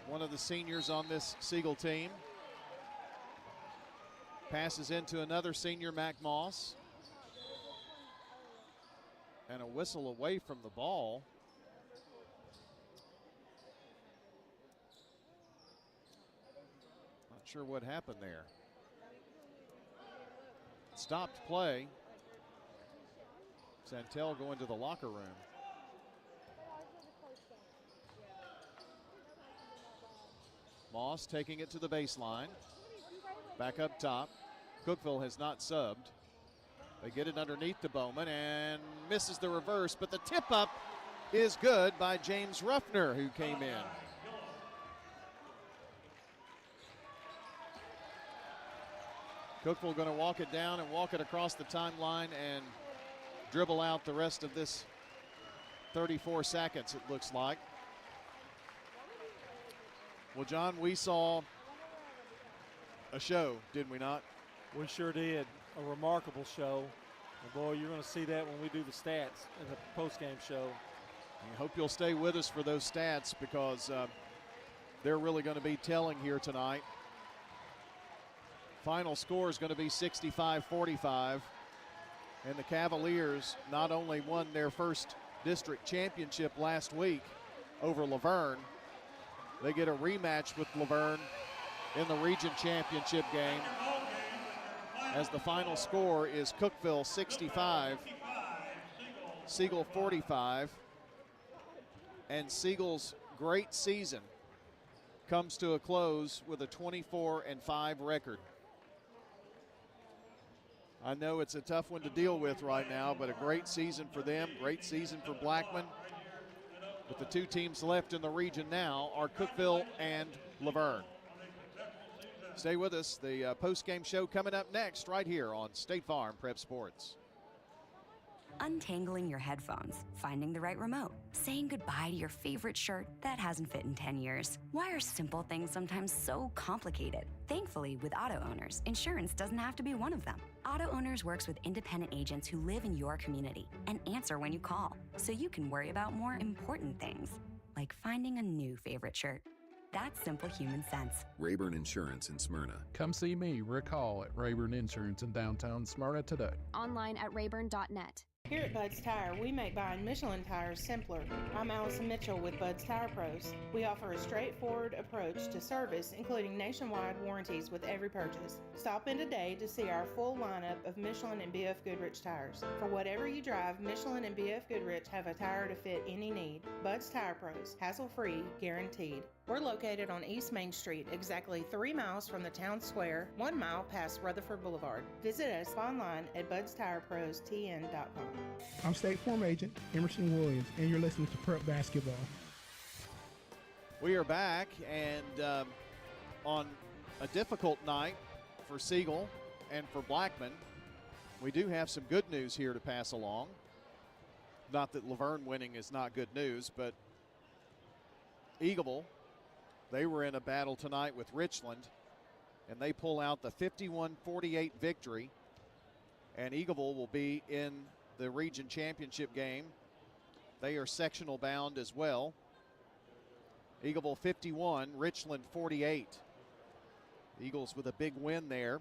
one of the seniors on this Siegel team. Passes into another senior, Mac Moss. And a whistle away from the ball. Not sure what happened there. Stopped play. Santel going to the locker room. Moss taking it to the baseline. Back up top. Cookeville has not subbed. They get it underneath to Bowman and misses the reverse, but the tip up is good by James Ruffner, who came in. Cookeville going to walk it down and walk it across the timeline and dribble out the rest of this 34 seconds, it looks like. Well, John, we saw a show, didn't we not? We sure did. A remarkable show. And boy, you're going to see that when we do the stats in the post-game show. I hope you'll stay with us for those stats, because they're really going to be telling here tonight. Final score is going to be 65-45. And the Cavaliers not only won their first district championship last week over Laverne, they get a rematch with Laverne in the region championship game, as the final score is Cookeville 65, Siegel 45, and Siegel's great season comes to a close with a 24-5 record. I know it's a tough one to deal with right now, but a great season for them, great season for Blackman. But the two teams left in the region now are Cookeville and Laverne. Stay with us. The post-game show coming up next right here on State Farm Prep Sports. Untangling your headphones, finding the right remote, saying goodbye to your favorite shirt that hasn't fit in 10 years. Why are simple things sometimes so complicated? Thankfully, with Auto Owners, insurance doesn't have to be one of them. Auto Owners works with independent agents who live in your community and answer when you call, so you can worry about more important things, like finding a new favorite shirt. That's simple human sense. Rayburn Insurance in Smyrna. Come see me, Rick Hall, at Rayburn Insurance in downtown Smyrna today. Online at rayburn.net. Here at Bud's Tire, we make buying Michelin tires simpler. I'm Allison Mitchell with Bud's Tire Pros. We offer a straightforward approach to service, including nationwide warranties with every purchase. Stop in today to see our full lineup of Michelin and BF Goodrich tires. For whatever you drive, Michelin and BF Goodrich have a tire to fit any need. Bud's Tire Pros, hassle-free, guaranteed. We're located on East Main Street, exactly 3 miles from the town square, 1 mile past Rutherford Boulevard. Visit us online at budstirepros.tn.com. I'm State Farm Agent Emerson Williams, and you're listening to Prep Basketball. We are back, and on a difficult night for Siegel and for Blackman, we do have some good news here to pass along. Not that Laverne winning is not good news, but Eagleville, they were in a battle tonight with Richland, and they pull out the 51-48 victory, and Eagleville will be in the region championship game. They are sectional bound as well. Eagleville 51, Richland 48. Eagles with a big win there.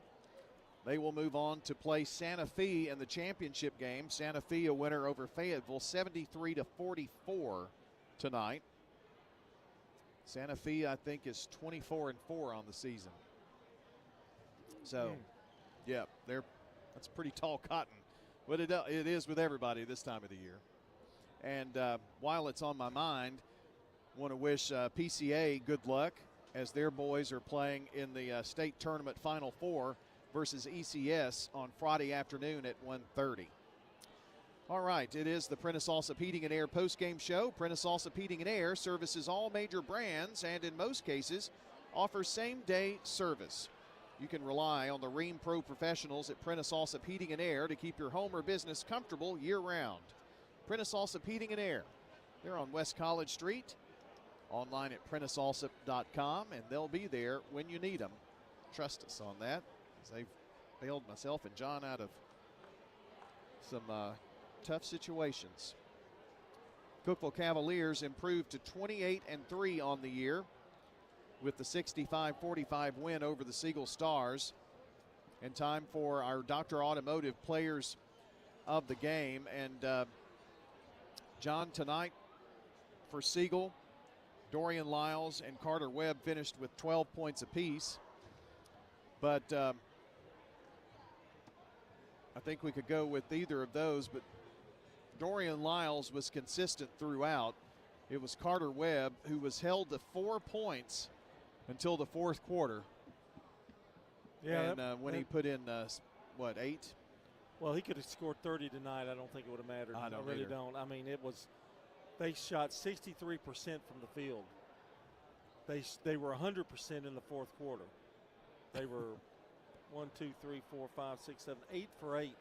They will move on to play Santa Fe in the championship game. Santa Fe a winner over Fayetteville 73-44 tonight. Santa Fe, I think, is 24-4 on the season. So, yeah, that's pretty tall cotton. But it is with everybody this time of the year. And while it's on my mind, want to wish PCA good luck as their boys are playing in the state tournament Final Four versus ECS on Friday afternoon at 1:30. All right, it is the Prentice Allsup Heating and Air postgame show. Prentice Allsup Heating and Air services all major brands and in most cases offers same-day service. You can rely on the Rheem Pro professionals at Prentice Allsup Heating and Air to keep your home or business comfortable year-round. Prentice Allsup Heating and Air. They're on West College Street, online at PrenticeAllsup.com, and they'll be there when you need them. Trust us on that, as they've bailed myself and John out of some tough situations. Cookeville Cavaliers improved to 28-3 on the year with the 65-45 win over the Siegel Stars. And time for our Dr. Automotive players of the game. And John, tonight for Siegel, Dorian Lyles and Carter Webb finished with 12 points apiece. But I think we could go with either of those, but Dorian Lyles was consistent throughout. It was Carter Webb who was held to 4 points until the fourth quarter. Yeah, and when he put in, 8? Well, he could have scored 30 tonight. I don't think it would have mattered. I really don't. I mean, they shot 63% from the field. They were 100% in the fourth quarter. They were 1, 2, 3, 4, 5, 6, 7, 8 for 8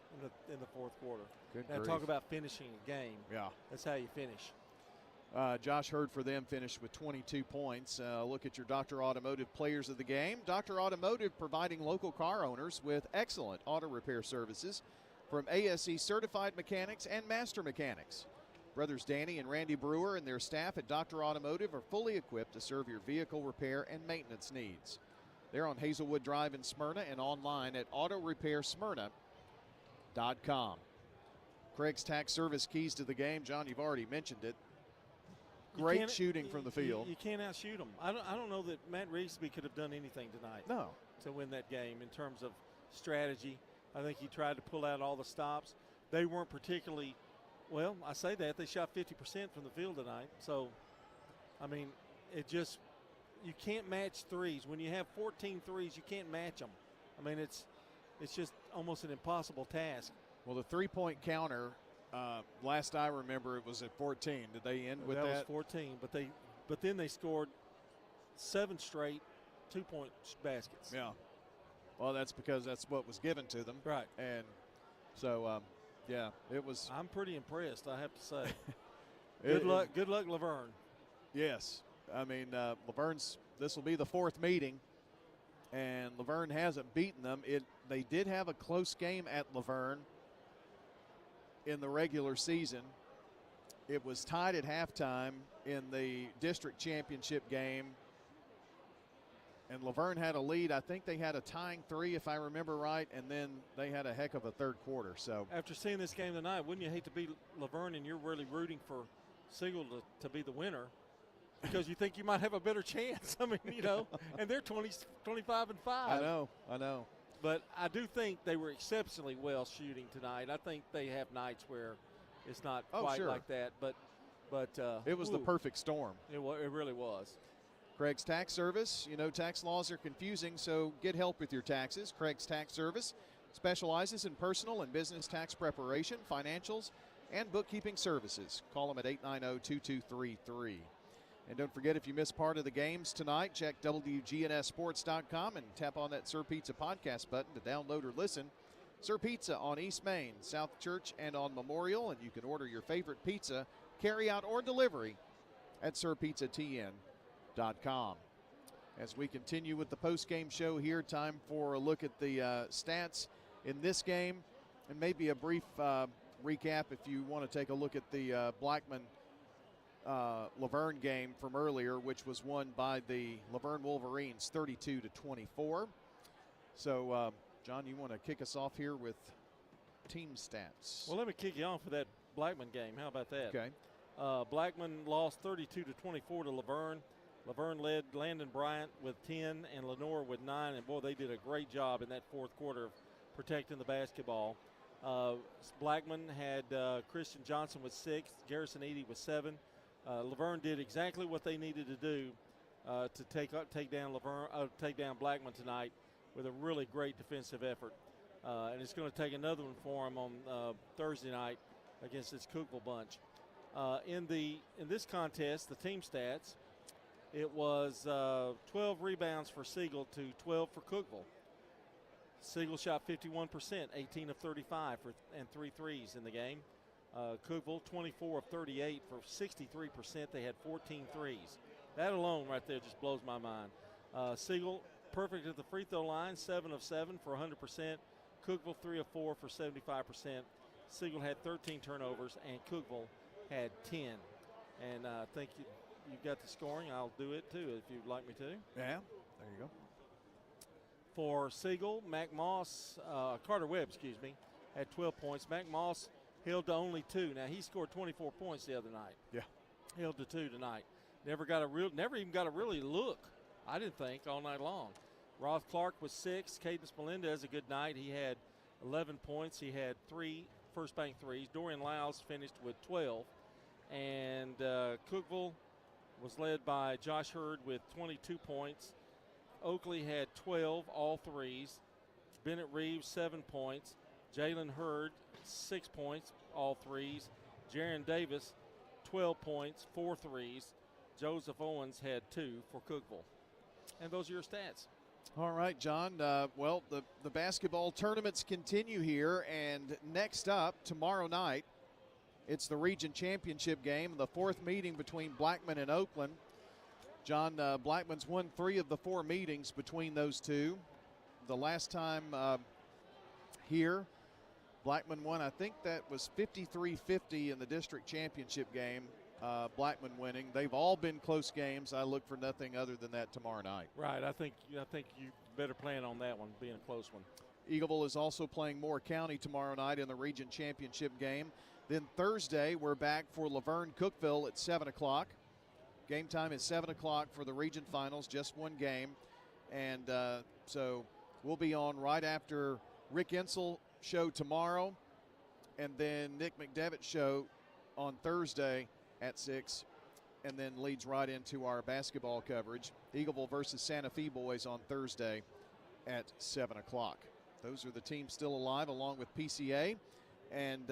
in the fourth quarter. Good now grief. Talk about finishing a game. Yeah. That's how you finish. Josh Hurd for them finished with 22 points. Look at your Dr. Automotive players of the game. Dr. Automotive providing local car owners with excellent auto repair services from ASE certified mechanics and master mechanics. Brothers Danny and Randy Brewer and their staff at Dr. Automotive are fully equipped to serve your vehicle repair and maintenance needs. They're on Hazelwood Drive in Smyrna and online at autorepairsmyrna.com. Craig's Tax Service keys to the game. John, you've already mentioned it. Great shooting from the field. You can't outshoot them. I don't know that Matt Reesby could have done anything tonight. No. To win that game in terms of strategy. I think he tried to pull out all the stops. They weren't particularly, well, I say that. They shot 50% from the field tonight. So, I mean, you can't match threes. When you have 14 threes, you can't match them. I mean, it's just almost an impossible task. Well, the three-point counter, last I remember, it was at 14. Did they end with that? That was 14, but then they scored 7 straight 2-point baskets. Yeah. Well, that's because that's what was given to them. Right. And so, yeah, it was. I'm pretty impressed, I have to say. Good luck, Laverne. Yes. I mean, this will be the fourth meeting, and Laverne hasn't beaten them. They did have a close game at Laverne in the regular season. It was tied at halftime in the district championship game And Laverne had a lead. I think they had a tying 3, if I remember right, and then they had a heck of a third quarter. So after seeing this game tonight, wouldn't you hate to be Laverne and you're really rooting for Siegel to be the winner because you think you might have a better chance? I mean, you know, and they're 25-5. I know. But I do think they were exceptionally well shooting tonight. I think they have nights where it's not quite like that, but it was the perfect storm. It really was. Craig's Tax Service. You know, tax laws are confusing, so get help with your taxes. Craig's Tax Service specializes in personal and business tax preparation, financials, and bookkeeping services. Call them at 890-2233. And don't forget, if you missed part of the games tonight, check WGNSSports.com and tap on that Sir Pizza podcast button to download or listen. Sir Pizza on East Main, South Church, and on Memorial. And you can order your favorite pizza, carry out or delivery at SirPizzaTN.com. As we continue with the post-game show here, time for a look at the stats in this game and maybe a brief recap if you want to take a look at the Blackman Laverne game from earlier, which was won by the Laverne Wolverines 32-24. So, John, you want to kick us off here with team stats? Well, let me kick you off with that Blackman game. How about that? Okay. Blackman lost 32-24 to Laverne. Laverne led Landon Bryant with 10 and Lenore with 9, and boy, they did a great job in that fourth quarter of protecting the basketball. Blackman had Christian Johnson with 6, Garrison Eady with 7. Laverne did exactly what they needed to do to take down Blackman tonight with a really great defensive effort, and it's going to take another one for him on Thursday night against this Cookeville bunch. In this contest, the team stats, it was 12 rebounds for Siegel to 12 for Cookeville. Siegel shot 51%, 18 of 35 and 3 threes in the game. Cookeville 24 of 38 for 63%. They had 14 threes. That alone right there just blows my mind. Siegel perfect at the free throw line, 7 of 7 for 100%. Cookeville 3 of 4 for 75%. Siegel had 13 turnovers and Cookeville had 10. And I think you got the scoring. I'll do it too if you'd like me to. Yeah, there you go. For Siegel, Carter Webb, had 12 points. Mac Moss held to only 2. Now, he scored 24 points the other night. Yeah. Held to 2 tonight. Never even got a really look, I didn't think, all night long. Roth Clark was 6. Cadence Melinda has a good night. He had 11 points. He had 3 first bank threes. Dorian Lyles finished with 12. And Cookeville was led by Josh Hurd with 22 points. Oakley had 12, all threes. Bennett Reeves, 7 points. Jalen Hurd, 6 points, all threes. Jaron Davis, 12 points, 4 threes. Joseph Owens had 2 for Cookeville. And those are your stats. All right, John. Well, the basketball tournaments continue here. And next up, tomorrow night, it's the region championship game, the 4th meeting between Blackman and Oakland. John, Blackman's won 3 of the 4 meetings between those two. The last time here, Blackman won, I think that was 53-50 in the district championship game, Blackman winning. They've all been close games. I look for nothing other than that tomorrow night. Right, I think you better plan on that one, being a close one. Eagleville is also playing Moore County tomorrow night in the region championship game. Then Thursday, we're back for Laverne Cookeville at 7 o'clock. Game time is 7 o'clock for the region finals, just one game. And so we'll be on right after Rick Insel show tomorrow, and then Nick McDevitt show on Thursday at 6, and then leads right into our basketball coverage. Eagleville versus Santa Fe boys on Thursday at 7 o'clock. Those are the teams still alive, along with PCA. And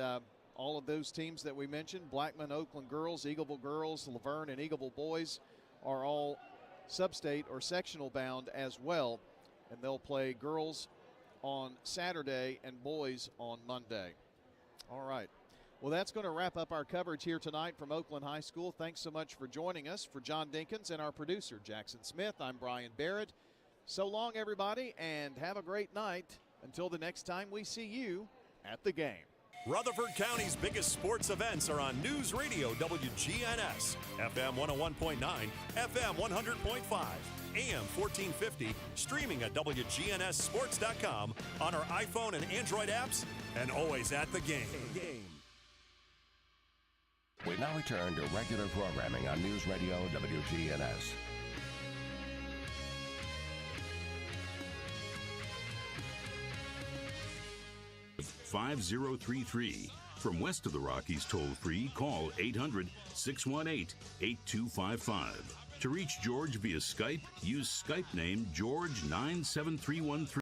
all of those teams that we mentioned, Blackman, Oakland girls, Eagleville girls, Laverne, and Eagleville boys, are all sub-state or sectional bound as well. And they'll play girls on Saturday and boys on Monday. All right. Well, that's going to wrap up our coverage here tonight from Oakland High School. Thanks so much for joining us. For John Dinkins and our producer, Jackson Smith, I'm Brian Barrett. So long, everybody, and have a great night. Until the next time we see you at the game. Rutherford County's biggest sports events are on News Radio WGNS, FM 101.9, FM 100.5, AM 1450, streaming at WGNSSports.com, on our iPhone and Android apps, and always at the game. We now return to regular programming on News Radio WGNS. $5033. From west of the Rockies, toll free, call 800-618-8255. To reach George via Skype, use Skype name George97313.